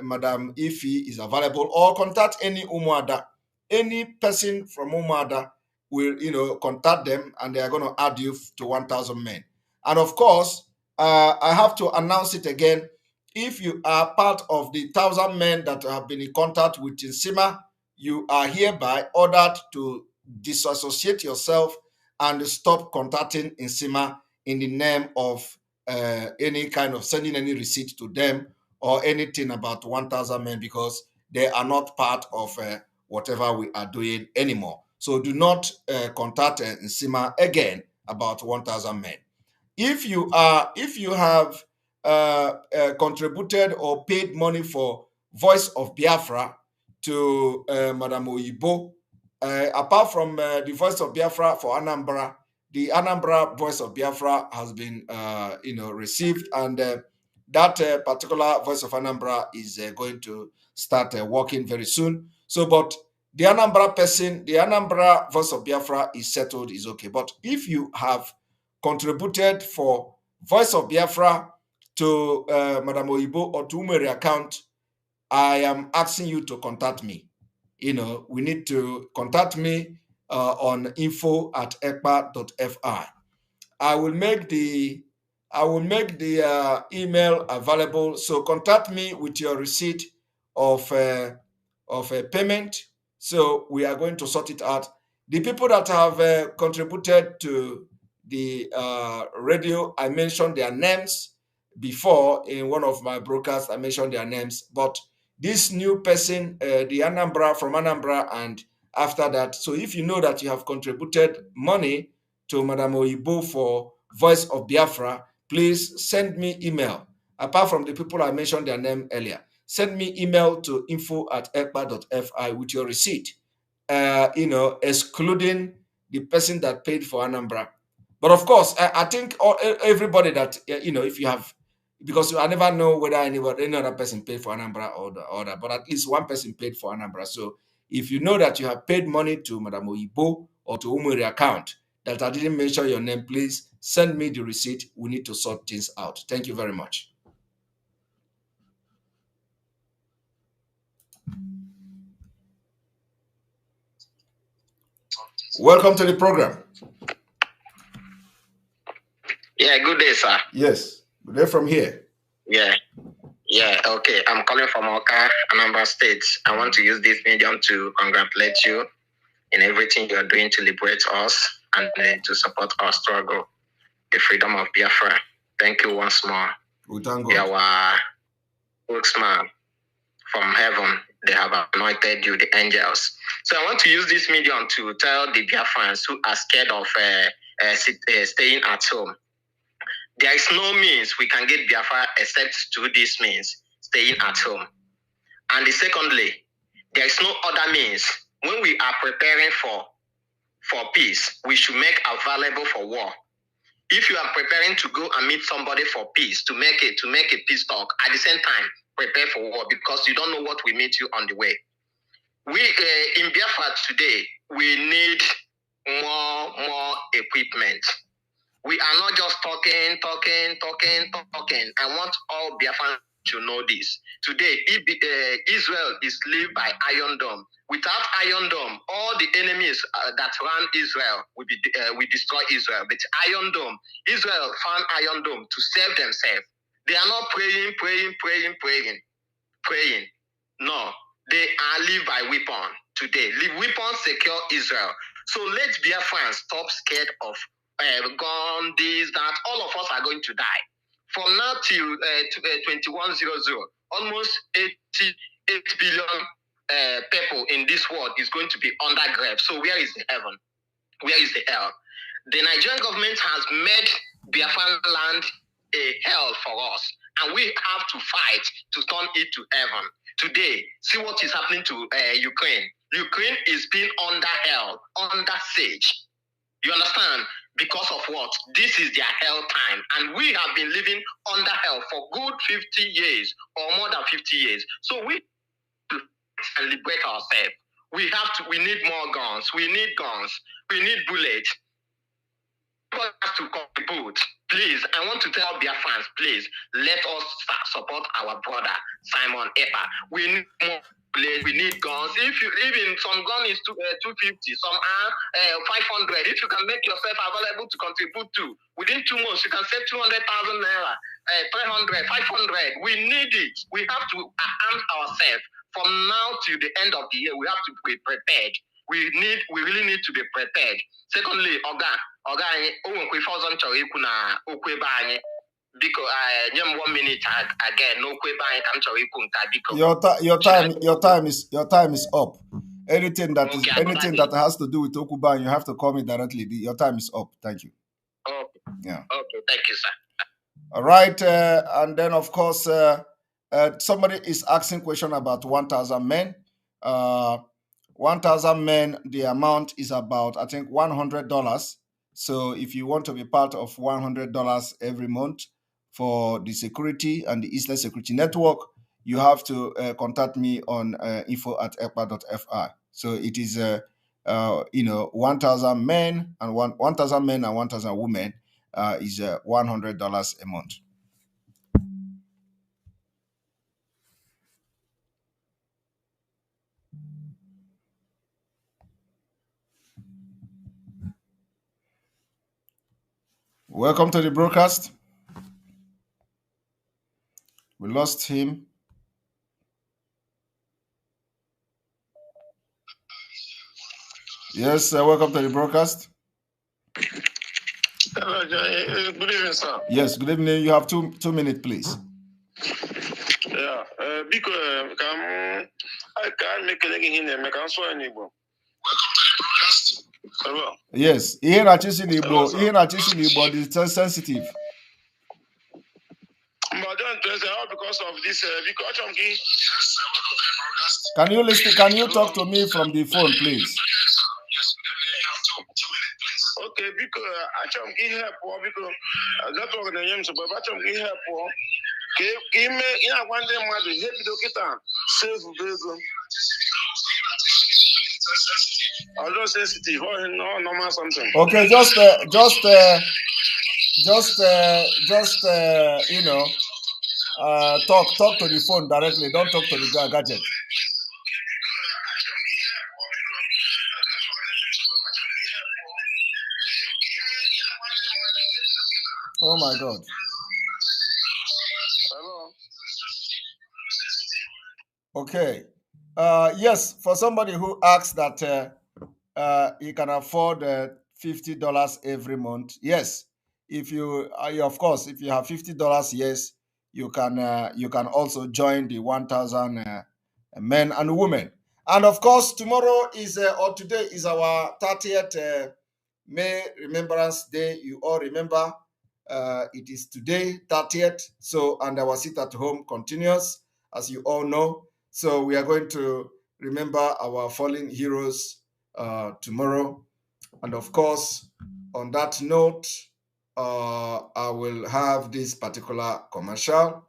Madam Ifi is available, or contact any Umuada. Any person from Umuada will, contact them, and they are going to add you to 1,000 men. And of course, I have to announce it again. If you are part of the 1,000 men that have been in contact with Nsima, you are hereby ordered to disassociate yourself and stop contacting Nsima in the name of any kind of sending any receipt to them or anything about 1,000 men, because they are not part of whatever we are doing anymore. So do not contact Nsima again about 1,000 men. If you have contributed or paid money for Voice of Biafra to Madam Oyibo, apart from the Voice of Biafra for Anambra, the Anambra Voice of Biafra has been received, and that particular Voice of Anambra is going to start working very soon. So, but the Anambra person, the Anambra Voice of Biafra is settled, is okay. But if you have contributed for Voice of Biafra to Madam Oyibo or to Umeri account, I am asking you to contact me. We need to contact me on info@ekpa.fi. I will make the email available. So contact me with your receipt of a payment. So we are going to sort it out. The people that have contributed to the radio, I mentioned their names before in one of my broadcasts. I mentioned their names, but this new person, the Anambra from Anambra, and after that, so if you know that you have contributed money to Madam Oyibo for Voice of Biafra, please send me email. Apart from the people I mentioned their name earlier, send me email to info@ekpa.fi with your receipt, excluding the person that paid for Anambra. But of course, I think everybody that, if you have, because I never know whether any other person paid for Anambra or the other, but at least one person paid for Anambra. So if you know that you have paid money to Madam Oyibo or to Umeri account that I didn't mention your name, please send me the receipt. We need to sort things out. Thank you very much. Welcome to the program. Yeah, good day, sir. Yes, good day from here. Yeah, okay. I'm calling from Oka, Anambra State. I want to use this medium to congratulate you in everything you are doing to liberate us and to support our struggle, the freedom of Biafra. Thank you once more. We thank God. You are our spokesman from heaven. They have anointed you, the angels. So I want to use this medium to tell the Biafrans who are scared of staying at home. There is no means we can get Biafra except through this means, staying at home. And secondly, there is no other means. When we are preparing for peace, we should make available for war. If you are preparing to go and meet somebody for peace, to make a peace talk, at the same time, prepare for war, because you don't know what will meet you on the way. We in Biafra today, we need more equipment. We are not just talking. I want all Biafrans to know this. Today, Israel is lived by Iron Dome. Without Iron Dome, all the enemies that run Israel will destroy Israel. But Iron Dome, Israel found Iron Dome to save themselves. They are not praying. No, they are lived by weapon today. Weapons secure Israel. So let Biafrans stop scared of gun, this, that. All of us are going to die. From now till 2100, almost 88 billion people in this world is going to be under grave. So where is the heaven? Where is the hell? The Nigerian government has made Biafraland a hell for us, and we have to fight to turn it to heaven. Today, see what is happening to Ukraine. Ukraine is being under hell, under siege. You understand? Because of what? This is their hell time. And we have been living under hell for good 50 years or more than 50 years. So we to and liberate ourselves. We need more guns. We need guns. We need bullets. People have to contribute. Please, I want to tell Biafrans, please, let us support our brother, Simon Ekpa. We need more bullets. We need guns. Even some gun is 250, some are 500. If you can make yourself available to contribute to, within 2 months, you can save 200,000 naira, 300, 500. We need it. We have to arm ourselves. From now to the end of the year, we have to be prepared. We really need to be prepared. Secondly, Oga, because 1 minute again, your time is up. Anything that has to do with Okuban, you have to call me directly. Your time is up. Thank you. Okay. Yeah. Okay. Thank you, sir. All right, and then of course, somebody is asking question about 1,000 men. 1,000 men, the amount is about, I think, $100. So if you want to be part of $100 every month for the security and the Eastern Security Network, you have to contact me on info@ekpa.fi. So it is, 1,000 men and 1,000 men and 1,000 women is $100 a month. Welcome to the broadcast. We lost him. Yes, welcome to the broadcast. Hello, good evening, sir. Yes, good evening. You have two minutes, please. Yeah, because I can't make anything in the council anymore. Hello. Yes, here at Igbo, is sensitive. But because of this, Can you listen? Can you talk to me from the phone, please? Okay, because I can't give help because that's what the names, but I can't give help. Give me, one day, my help the save the I don't sensitive. Oh, no, normal something. Okay, just talk to the phone directly. Don't talk to the gadget. Oh my God. Hello. Okay. Yes, for somebody who asks that you can afford $50 every month. Yes, if you of course, if you have $50, yes, you can also join the 1,000 men and women. And of course, tomorrow is or today is our 30th May Remembrance Day. You all remember it is today 30th. So, and our sit at home continues, as you all know. So we are going to remember our fallen heroes tomorrow. And of course, on that note, I will have this particular commercial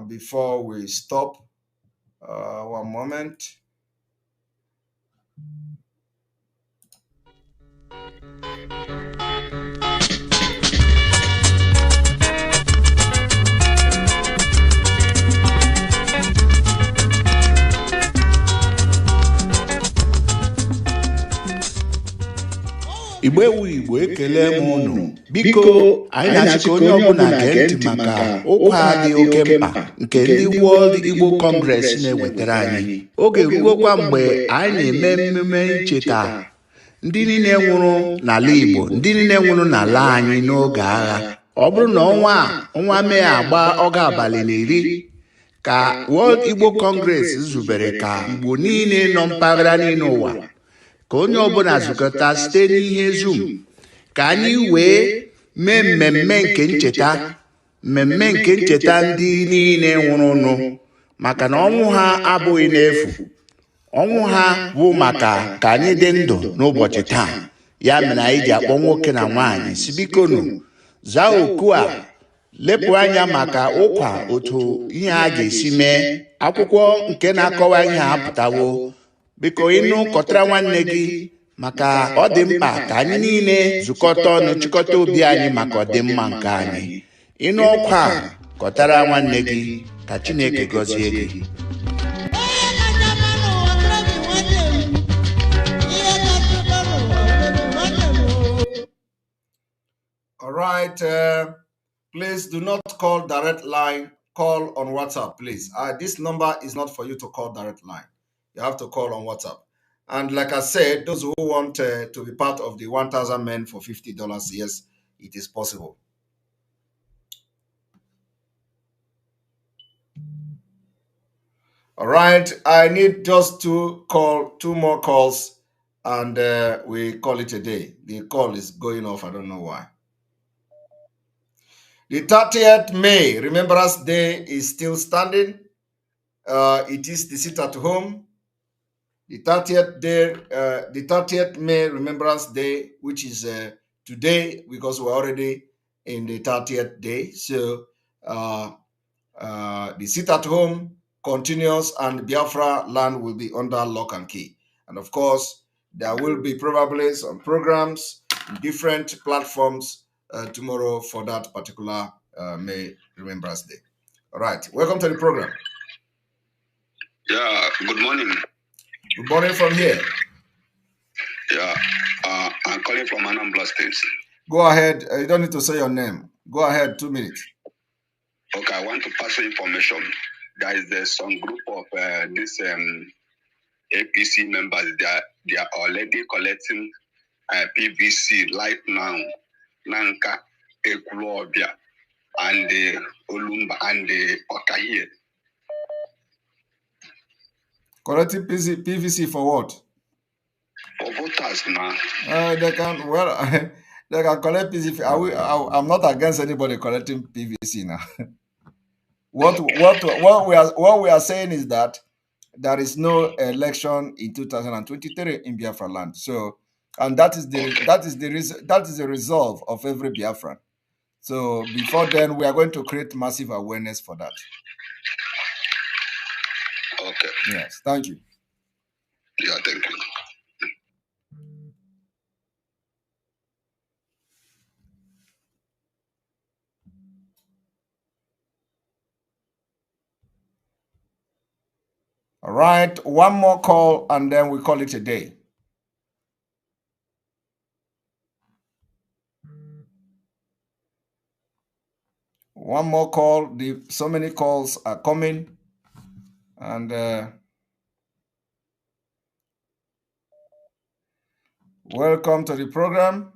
before we stop. One moment. Igbo ewu Igbo ekele m unu. Biko anyị na-achị ka onye ọbụla gee ntị maka ụkwa dị oke mkpa nke ndị World Igbo Congress na-ewetara anyị. Oge ruokwa mgbe anyị na-eme emume ncheta ndị niile nwụrụ n'ala Igbo, ndị niile nwụrụ n'ala anyị n'oge agha. Ọ bụrụ na ọnwa Mee agba ọga abalị 10 ka World Igbo Congress zubere ka Igbo niile nọ mpaghara niile ụwa ka onye ọbụla zukọta site n'ihe Zoom ka anyị wee mee mmemme nke ncheta ndị niile nwụrụnụ, maka na ọnwụ ha abụghị n'efu. Ọnwụ ha bụ maka ka anyị dị ndụ n'ụbọchị taa. Ya mere anyị ji akpọ nwoke na nwaanyị si bikonu zaa oku a, lepụ anya maka ụkwa otu ihe a ga-esi mee akwụkwọ nke na-akọwa ihe apụtawo biko ịnụ kọtara nwanne gị maka ọ dị mkpa ka anyị niile zukọta ọnụ chịkọta obi anyị maka ọdịmma nke anyị. Ịnụ ọkwa a kọtara nwanne gị ka Chineke gọzie gị. All right, please do not call direct line. Call on WhatsApp, please. This number is not for you to call direct line. You have to call on WhatsApp. And like I said, those who want to be part of the 1,000 men for $50, yes, it is possible. All right, I need just two more calls, and we call it a day. The call is going off. I don't know why. The 30th May Remembrance Day is still standing. It is the sit at home. The 30th May Remembrance Day, which is today, because we're already in the 30th day. So the sit at home continues, and Biafra land will be under lock and key. And of course, there will be probably some programs, different platforms tomorrow for that particular May Remembrance Day. All right, welcome to the program. Yeah, good morning. Good morning from here. Yeah, I'm calling from Anambra State. Go ahead. You don't need to say your name. Go ahead, 2 minutes. Okay, I want to pass information. There is some group of this APC members. They are already collecting PVC right now. Nanka, Ekulobia, and the Olumba, and the Okahie. Collecting PVC for what? For voters now. They can collect PVC. I'm not against anybody collecting PVC now. What we are saying is that there is no election in 2023 in Biafraland. So, and that is the resolve of every Biafran. So before then, we are going to create massive awareness for that. Okay. Yes. Thank you. Yeah, thank you. All right, one more call and then we call it a day. One more call. So many calls are coming, and welcome to the program.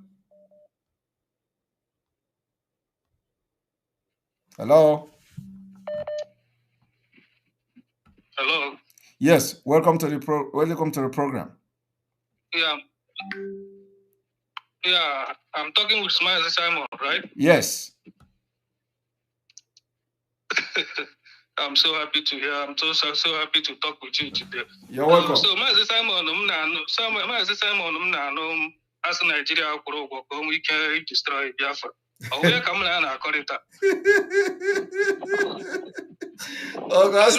Hello. Hello. Yes, welcome to the program. Yeah, I'm talking with Mazi Simon, right? Yes. I'm so happy to hear. I'm so happy to talk with you today. You're welcome. So Mazi Simon, as Nigeria, we can destroy Biafra. Where come on, I call it. Oh, gosh.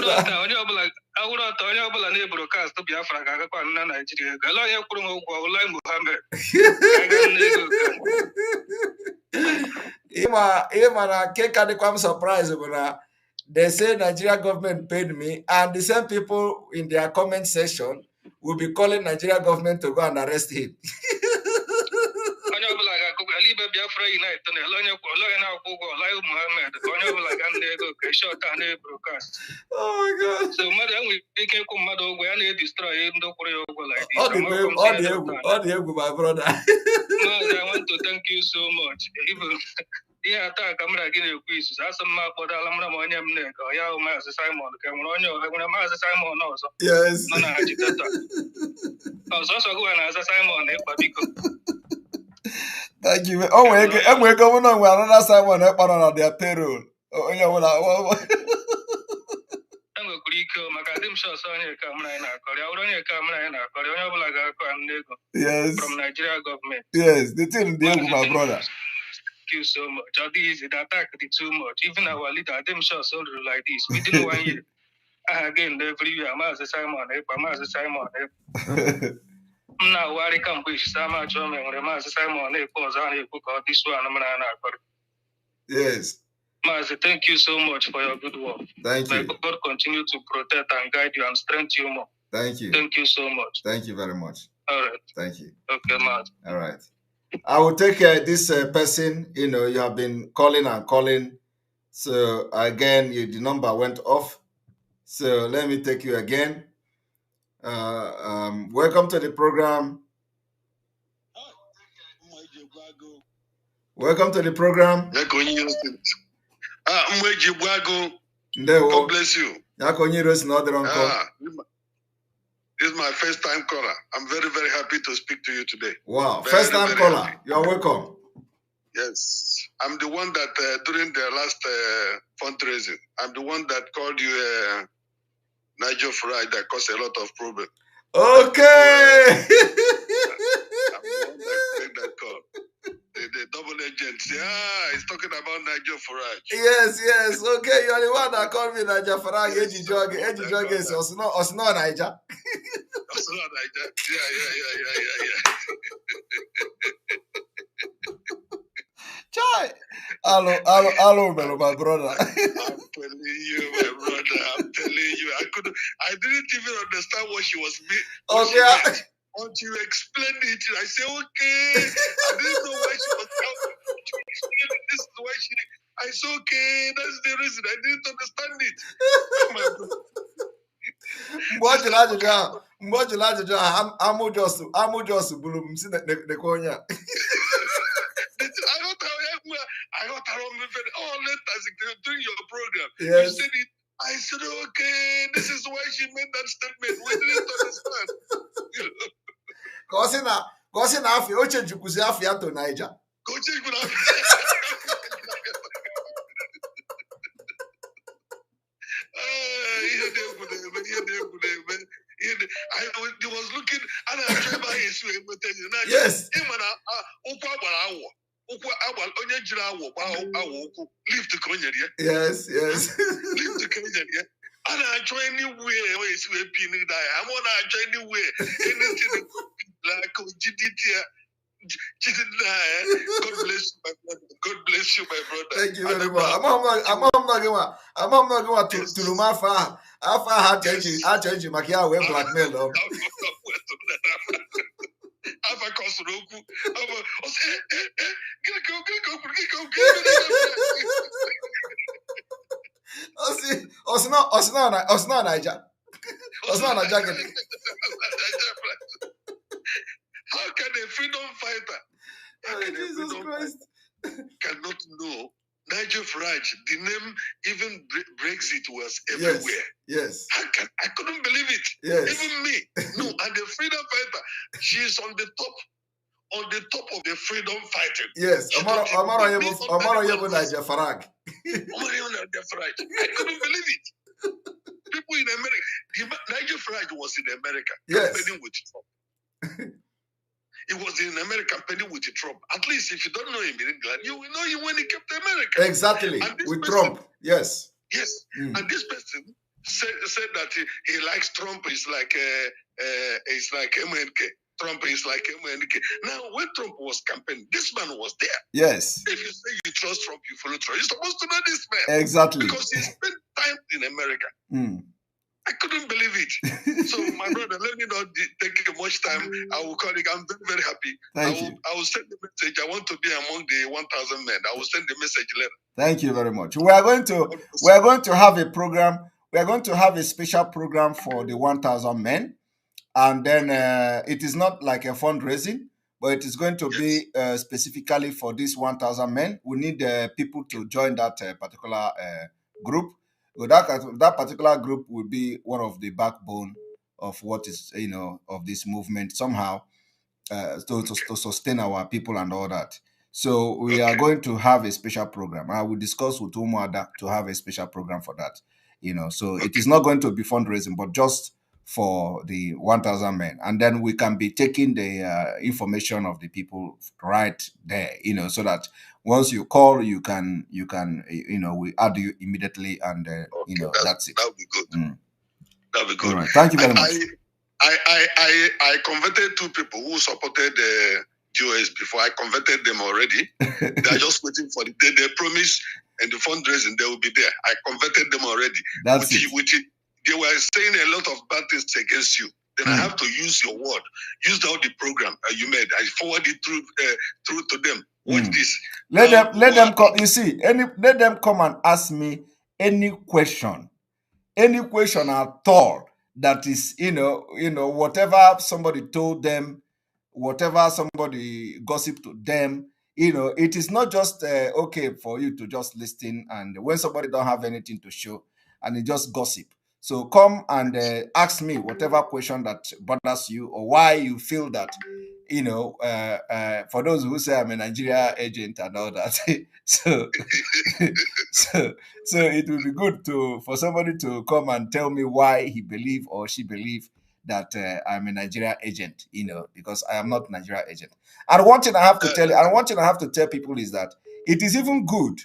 I would have told you about a broadcast to Biafra, Nigeria. Galaya Kurumo, Muhammad. I'm surprised when they say Nigeria government paid me, and the same people in their comment section will be calling Nigeria government to go and arrest him. Oh my God. So madam, we can come madam, we are destroy him, all the my brother. I want to thank you so much. Even yeah, camera again quiz. As a map for the Alamra Monium neck, or Yao Simon, Simon also. Yes. No, I was also going as a Simon, thank you. Oh, we're going on with another Simon on their payroll. Oh, yeah, yes. From Nigeria government. Yes, the thing they my brother. Thank you so much. All these the attack is too much. Even our leader, them shots all like this. Within 1 year. Again, every year, Mazi Simon, Mazi Simon. Now, why can't we Sama Chome or Mazi Simon, this one? Yes. Mazi, thank you so much for your good work. Thank you. May God continue to protect and guide you and strengthen you more. Thank you. Thank you so much. Thank you very much. All right. Thank you. Okay, Mazi. All right. I will take this person. You know, you have been calling and calling. So again, the number went off. So let me take you again. Welcome to the program. Welcome to the program. God bless you. This is my first time caller. I'm very, very happy to speak to you today. Wow, first time caller. Happy. You're welcome. Yes, I'm the one that during the last fundraising, I'm the one that called you Nigel Farage that caused a lot of problems. Okay. I'm the one that made that call. The double agent. Yeah, he's talking about Nigel Farage. Yes. Okay, you're the one that called me Nigel Farage. Eji Joge is Osno Niger. Osno Niger. Yeah. Chai. Hello, my brother. I'm telling you, my brother. I didn't even understand what she was meant. Okay. Until you explained it, I say, okay. I didn't know why she was out. This is why she. I said, okay, that's the reason. I didn't understand it. I got all letters during your program. Yes. You said it. I said, okay, this is why she made that statement. We didn't understand. Because after you change to Niger. I was looking and I tried by his way. Yes. Leave the Kenya. Yes. Leave the Kenya. And I try anywhere where it's way pinning die. I'm on I try anywhere. Anything like God bless you, my brother. God bless you, my brother. Thank you very much. I'm not going to Lumafa. After I change Makia, we blackmail them. Osno Niger. How can a freedom fighter Jesus Christ cannot know Nigel Farage? The name, even Brexit was everywhere. Yes. I couldn't believe it. Yes. Even me. No, and the freedom fighter, she's on the top of the freedom fighting. Yes. Amara Nigel Farage. I couldn't believe it. People in America. Nigel Farage was in America. Yes. Campaigning with Trump. He was in America campaigning with Trump. At least if you don't know him in England, you will know him when he came to America. Exactly. With Trump. Yes. Yes. And this person said that he likes Trump. It's like MNK. Trump is like MNK. Now, when Trump was campaigning, this man was there. Yes. If you say you trust Trump, you follow Trump. You're supposed to know this man. Exactly. Because he spent time in America. I couldn't believe it. So, my brother, let me not take much time. I will call you. I'm very, very happy. I will send the message. I want to be among the 1,000 men. I will send the message later. Thank you very much. We are going to have a program. We are going to have a special program for the 1,000 men. And then it is not like a fundraising, but it is going to be specifically for these 1,000 men. We need people to join that particular group. That particular group will be one of the backbone of what is, of this movement somehow to sustain our people and all that. So we are going to have a special program. I will discuss with Umuada to have a special program for that. So it is not going to be fundraising, but just for the 1,000 men, and then we can be taking the information of the people right there, so that once you call, you can, we add you immediately, and that's it. That would be good. That'll be good. All right. Thank you very much. I converted 2 people who supported the GOS before. I converted them already. They are just waiting for the day. They promise and the fundraising, they will be there. I converted them already. That's it. They were saying a lot of bad things against you. Then I have to use your word. Use all the program you made. I forward it through to them. Watch this. Let them come. You see, let them come and ask me any question at all. That is, whatever somebody told them, whatever somebody gossiped to them, it is not just okay for you to just listen, and when somebody don't have anything to show and they just gossip. So come and ask me whatever question that bothers you, or why you feel that, for those who say I'm a Nigeria agent and all that. so it will be good for somebody to come and tell me why he believe or she believe that I'm a Nigeria agent, because I am not a Nigeria agent. And one thing I have to tell you, and one thing I have to tell people is that it is even good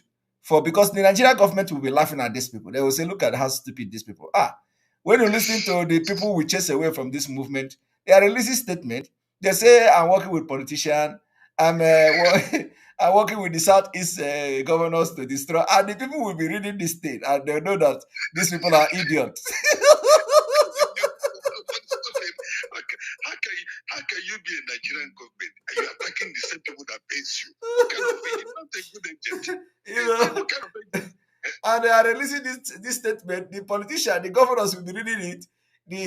because the Nigeria government will be laughing at these people. They will say, look at how stupid these people are. When you listen to the people we chase away from this movement, they are releasing statement. They say, I'm working with politicians. I'm working with the Southeast governors to destroy. And the people will be reading this thing, and they'll know that these people are idiots. How can you be a Nigerian government and you're attacking the same people that pays you? What kind of thing? You're not a good agent. What kind of thing? And they are releasing this statement. The politician, the governors will be reading it. The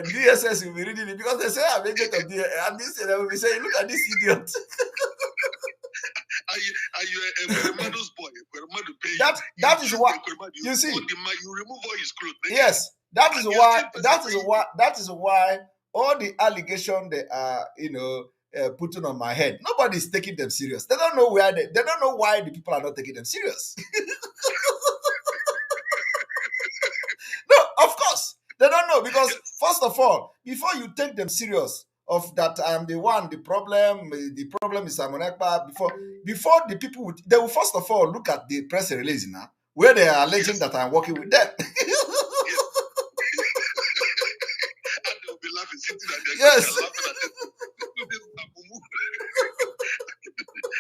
DSS will be reading it because they say I'm agent of the, and this they will be saying, look at this idiot. Are you a Kwemadu's boy? That is why you see. You remove all his clothes. Yes, that is why all the allegations they are putting on my head, nobody is taking them serious. They don't know they don't know why the people are not taking them serious. No, of course they don't know, because first of all, before you take them serious, of that I am the one, the problem is Simon Ekpa. Before the people they will first of all look at the press release now, where they are alleging that I'm working with them. And they'll be laughing, sitting at their yes. Laughing at this.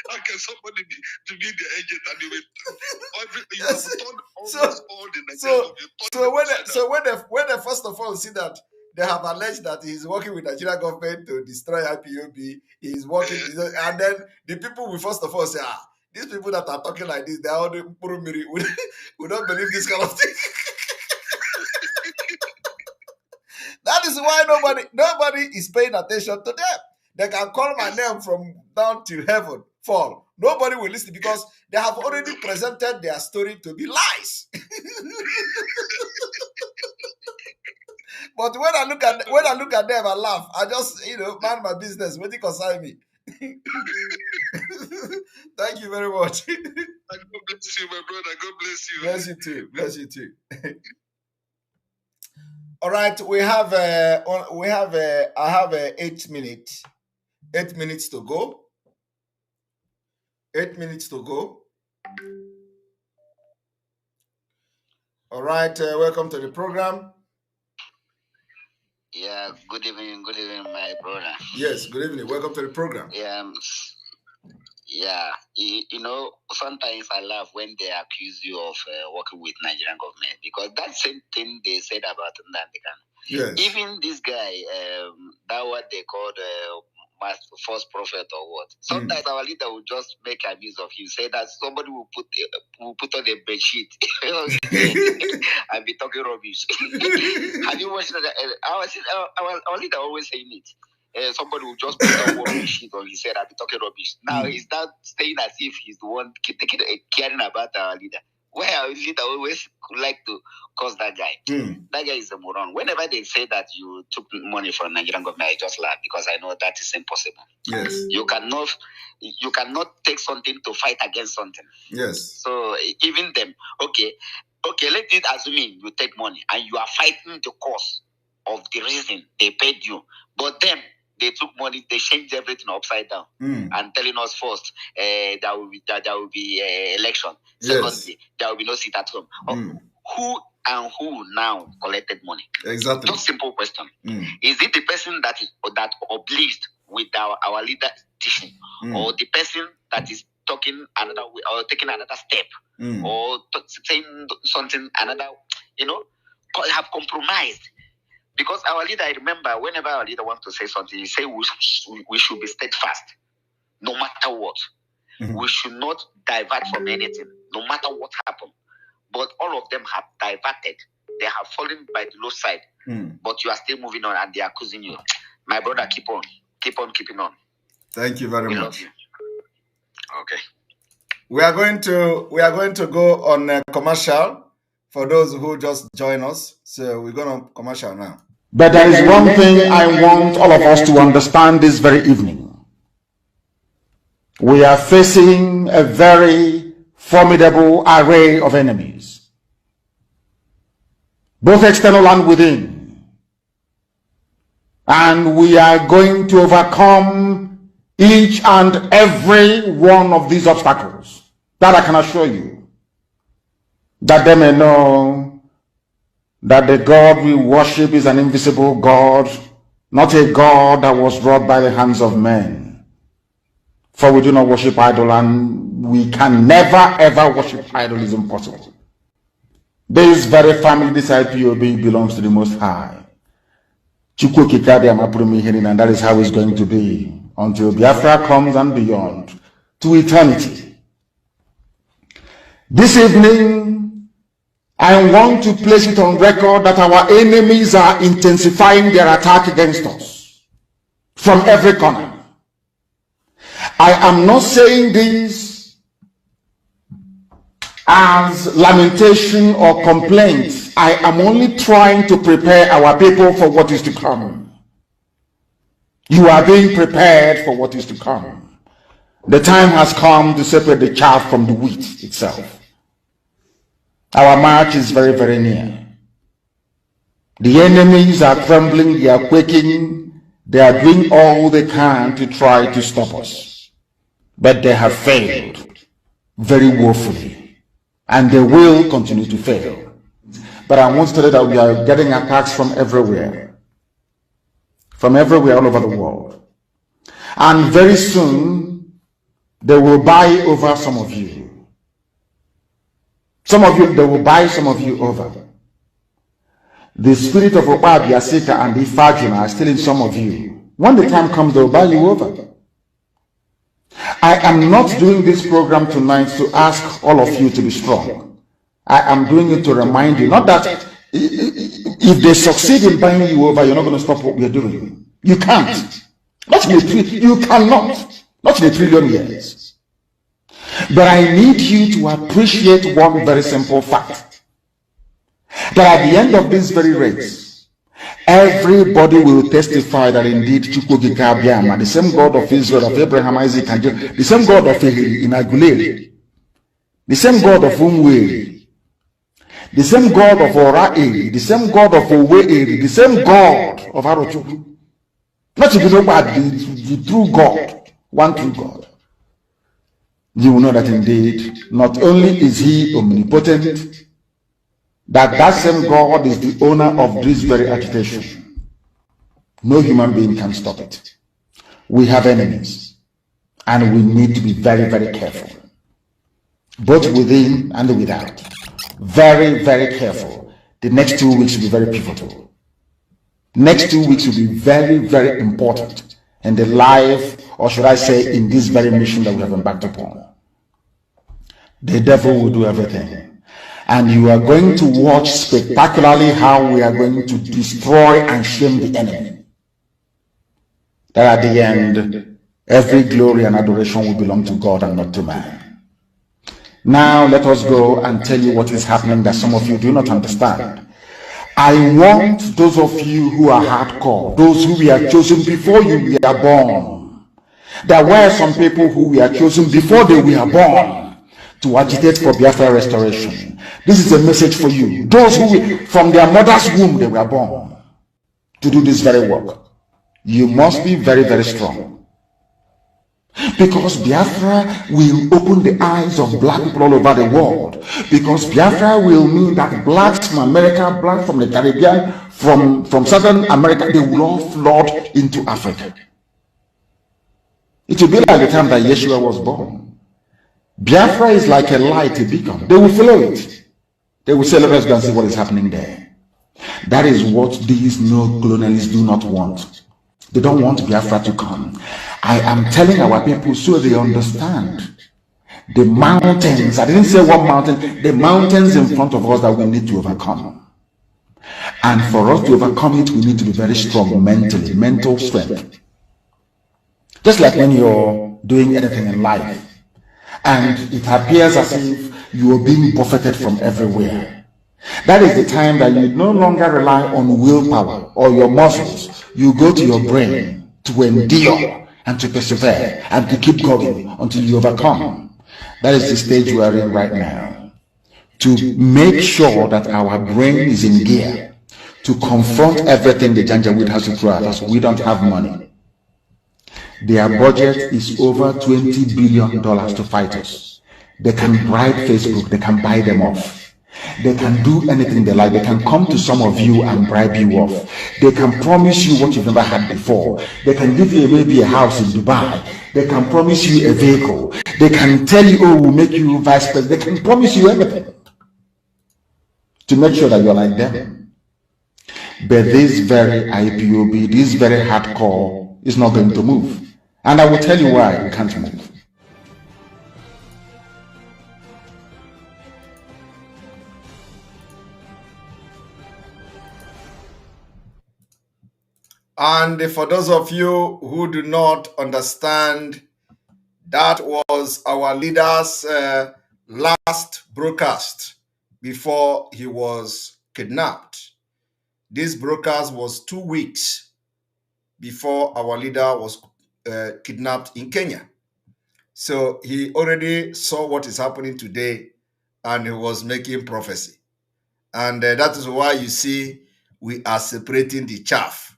How can somebody be the agent and you have done all the Nigerian so when they first of all see that they have alleged that he's working with Nigeria government to destroy IPOB, he's working, and then the people will first of all say, these people that are talking like this, they are all the Purumiri. We don't believe this kind of thing. That is why nobody is paying attention to them. They can call my name from down till heaven fall. Nobody will listen because they have already presented their story to be lies. But when I look at them, I laugh. I just mind my business. What do you concern me? Thank you very much. God bless you, my brother. God bless you. Bless you too. Bless you too. All right, I have 8 minutes. 8 minutes to go. 8 minutes to go. All right, welcome to the program. Yeah, good evening, my brother. Yes, good evening. Welcome to the program. Yeah. Sometimes I laugh when they accuse you of working with Nigerian government, because that same thing they said about Nnamdi Kanu. Yes. Even this guy, that what they called false prophet or what. Sometimes our leader will just make abuse of you, say that somebody will put on a bedsheet and be talking rubbish. Have you watched that? Our leader always saying it. Somebody will just put on one sheet on his head and be talking rubbish. Now he's not staying as if he's the one caring about our leader. Where our leader always like to cause that guy. That guy is a moron. Whenever they say that you took money from Nigerian government, I just laugh because I know that is impossible. Yes. You cannot take something to fight against something. Yes. So even them, okay, let it assuming you take money and you are fighting the cause of the reason they paid you, but them, they took money, they changed everything upside down and telling us first there will be election. Secondly, there will be no seat at home. Who and who now collected money? Exactly. Just simple question. Is it the person that obliged with our leader teaching, or the person that is talking another way, or taking another step, or saying something another, have compromised? Because our leader, I remember, whenever our leader wants to say something, he say we should be steadfast, no matter what. We should not divert from anything, no matter what happened. But all of them have diverted. They have fallen by the low side. But you are still moving on, and they are accusing you. My brother, keep on keeping on. Thank you very much. Love you. Okay. We are going to go on a commercial for those who just join us. So we're going to commercial now. But there is one thing I want all of us to understand this very evening. We are facing a very formidable array of enemies, both external and within. And we are going to overcome each and every one of these obstacles. That I can assure you. That they may know that the God we worship is an invisible God, not a God that was wrought by the hands of men. For we do not worship idol, and we can never ever worship idol. Is impossible. This very family, this IPOB, belongs to the Most High. And that is how it's going to be until Biafra comes and beyond, to eternity. This evening, I want to place it on record that our enemies are intensifying their attack against us from every corner. I am not saying this as lamentation or complaint. I am only trying to prepare our people for what is to come. You are being prepared for what is to come. The time has come to separate the chaff from the wheat itself. Our march is very, very near. The enemies are trembling, they are quaking, they are doing all they can to try to stop us. But they have failed very woefully, and they will continue to fail. But I want to tell you that we are getting attacks from everywhere all over the world. And very soon, they will buy over some of you. They will buy some of you over. The spirit of Abba Kyari and Ifajuna are still in some of you. When the time comes, they will buy you over. I am not doing this program tonight to ask all of you to be strong. I am doing it to remind you, not that if they succeed in buying you over, you're not going to stop what we're doing. You can't. You cannot. Not in a trillion years. But I need you to appreciate one very simple fact. That at the end of this very race, everybody will testify that indeed Chukwuka, the same God of Israel, of Abraham, Isaac, and Jacob, the same God of Inagulere, the same God of Umweri, the same God of Oraeri, the same God of Oweeri, the same God of Arochukwu. Not if you know about the true God, one true God. You will know that indeed, not only is He omnipotent, that same God is the owner of this very agitation. No human being can stop it. We have enemies, and we need to be very, very careful, both within and without. Very, very careful. The next 2 weeks will be very pivotal. Next 2 weeks will be very, very important in the life, or should I say, in this very mission that we have embarked upon. The devil will do everything. And you are going to watch spectacularly how we are going to destroy and shame the enemy. That at the end, every glory and adoration will belong to God and not to man. Now let us go and tell you what is happening that some of you do not understand. I want those of you who are hardcore, those who were chosen before you were born. There were some people who were chosen before they were born to agitate for Biafra restoration. This is a message for you. Those who, from their mother's womb, they were born to do this very work. You must be very, very strong. Because Biafra will open the eyes of black people all over the world. Because Biafra will mean that blacks from America, blacks from the Caribbean, from Southern America, they will all flood into Africa. It will be like the time that Yeshua was born. Biafra is like a light, a beacon. They will follow it. They will say, let us go and see what is happening there. That is what these neo-colonialists do not want. They don't want Biafra to come. I am telling our people so they understand. The mountains, I didn't say one mountain, the mountains in front of us that we need to overcome. And for us to overcome it, we need to be very strong mentally, mental strength. Just like when you're doing anything in life, and it appears as if you are being buffeted from everywhere. That is the time that you no longer rely on willpower or your muscles. You go to your brain to endure and to persevere and to keep going until you overcome. That is the stage we are in right now. To make sure that our brain is in gear to confront everything the Janjaweed has to throw at us. We don't have money. Their budget is over $20 billion to fight us. They can bribe Facebook, they can buy them off. They can do anything they like. They can come to some of you and bribe you off. They can promise you what you've never had before. They can give you maybe a house in Dubai. They can promise you a vehicle. They can tell you, oh, we'll make you vice president. They can promise you everything to make sure that you're like them. But this very IPOB, this very hardcore is not going to move. And I will tell you why we can't move. And for those of you who do not understand, that was our leader's last broadcast before he was kidnapped. This broadcast was 2 weeks before our leader was kidnapped in Kenya. So he already saw what is happening today and he was making prophecy. And that is why you see we are separating the chaff.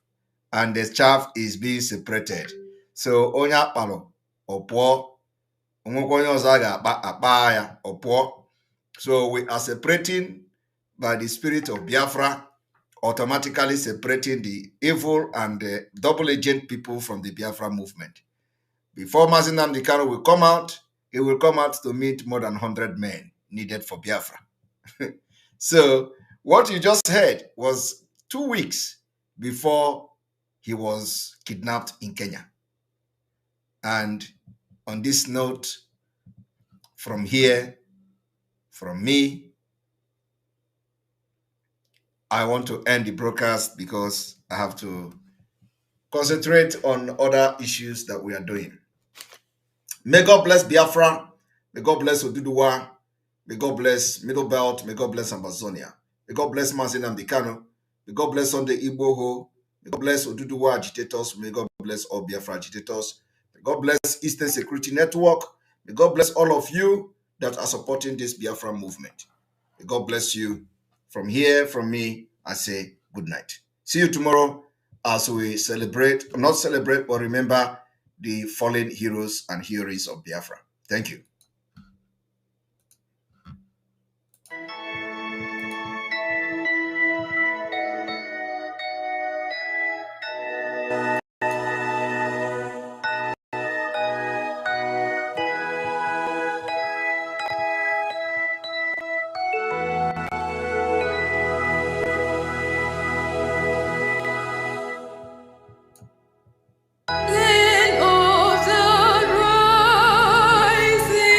And the chaff is being separated. So onya palo opo ongokonyo zaga apaya opo. So we are separating by the spirit of Biafra, automatically separating the evil and the double agent people from the Biafra movement. Before Mazi Nnamdi Kanu will come out, he will come out to meet more than 100 men needed for Biafra. So what you just heard was 2 weeks before he was kidnapped in Kenya. And on this note, from here, from me, I want to end the broadcast because I have to concentrate on other issues that we are doing. May God bless Biafra. May God bless Oduduwa. May God bless Middle Belt. May God bless Amazonia. May God bless Mazi Nnamdi Kanu. May God bless Sunday Igboho. May God bless Oduduwa agitators. May God bless all Biafra agitators. May God bless Eastern Security Network. May God bless all of you that are supporting this Biafra movement. May God bless you. From here, from me, I say good night. See you tomorrow as we celebrate, not celebrate, but remember the fallen heroes and heroes of Biafra. Thank you. Land of the rising.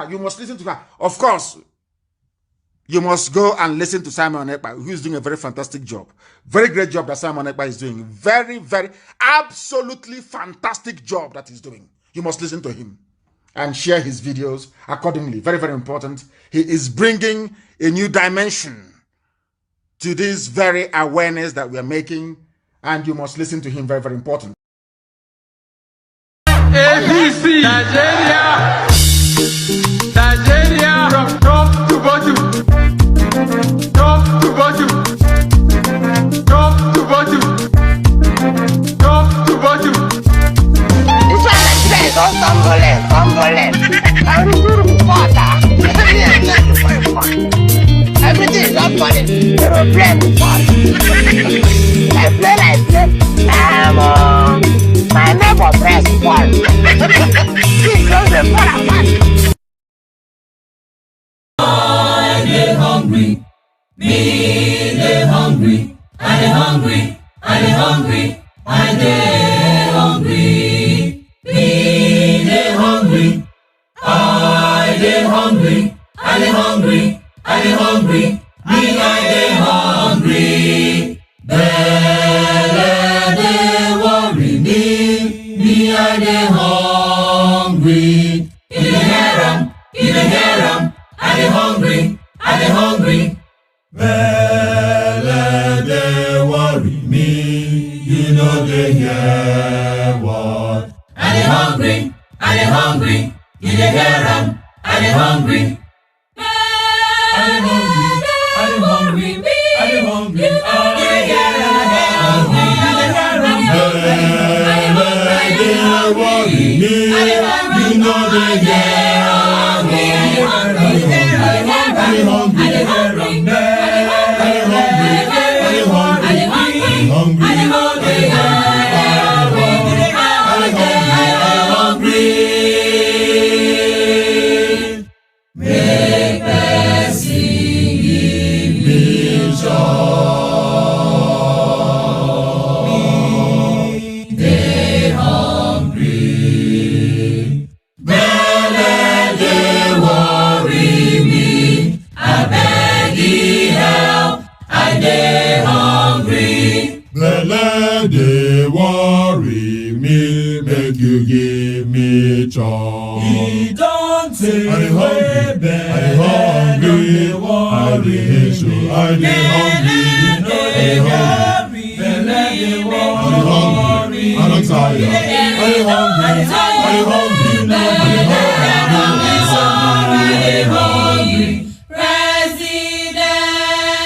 Biafra, you must listen to her. Of course, you must go and listen to Simon Ekpa, who is doing a very fantastic job. Very great job that Simon Ekpa is doing. Very, very, absolutely fantastic job that he's doing. You must listen to him and share his videos accordingly. Very, very important. He is bringing a new dimension to this very awareness that we are making, and you must listen to him. Very, very important. ABC Nigeria, Nigeria, from top to bottom, top to bottom, top to bottom, top to bottom. This one is says on Congolese. I'm doing water. Everything is not funny. Aeroplane is funny. I play. My neighbor press one. This goes the parapan. I get hungry. Me dey hungry. I dey hungry. I dey hungry. I dey hungry. Me dey hungry. I dey hungry. I dey hungry. I dey hungry. Me I dey hungry. Belle dey worry me. Me I dey hungry. You dey hear 'em. You dey hear 'em. I dey hungry. I dey hungry. Belle dey worry me. You know dey hear what? I dey hungry. I dey hungry. You dey hear 'em. I dey hungry. I dey hungry. I dey hungry. I dey hungry. I dey hear 'em. Belle dey worry me. You know dey hear me. They worry me, make you give me chance. He don't say I dey hungry, I dey hungry, I dey hungry, I dey hungry, I dey hungry, I don't tire, I dey hungry, I dey hungry, I dey hungry, President,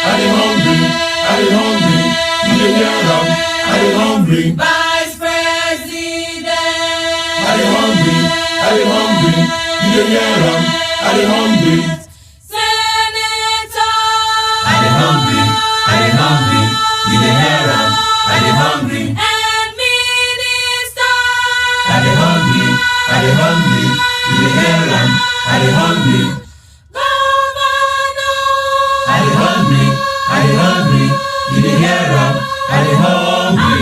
I dey hungry, I dey hungry, you dey hear am. I dey hungry. Vice President. I dey hungry. I dey hungry. You dey hear am. I dey hungry. Senator. I dey hungry. I dey hungry. You dey hear am. I dey hungry. And Minister. I dey hungry. I dey hungry. You dey hear am. I dey hungry. Governor. I dey hungry. I dey hungry. You dey hear am. I dey hungry.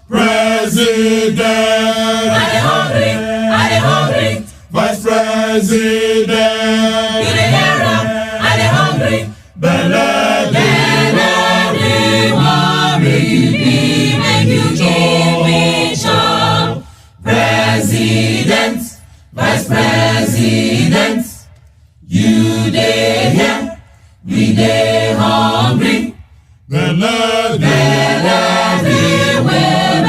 President, I dey hungry, I dey hungry. Vice President, you dey hear am, I dey hungry. Belle dey worry me, make you give me chop. President, Vice President, you dey here, we dey hungry. Belle everywhere,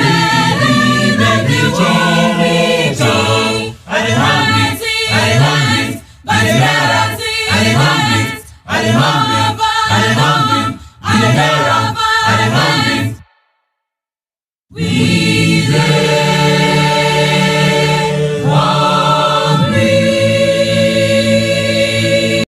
make you give me chop. I dey hungry, I dey hungry. By the parents, I dey hungry, I dey hungry, I dey hungry. I dey hungry, I dey hungry. We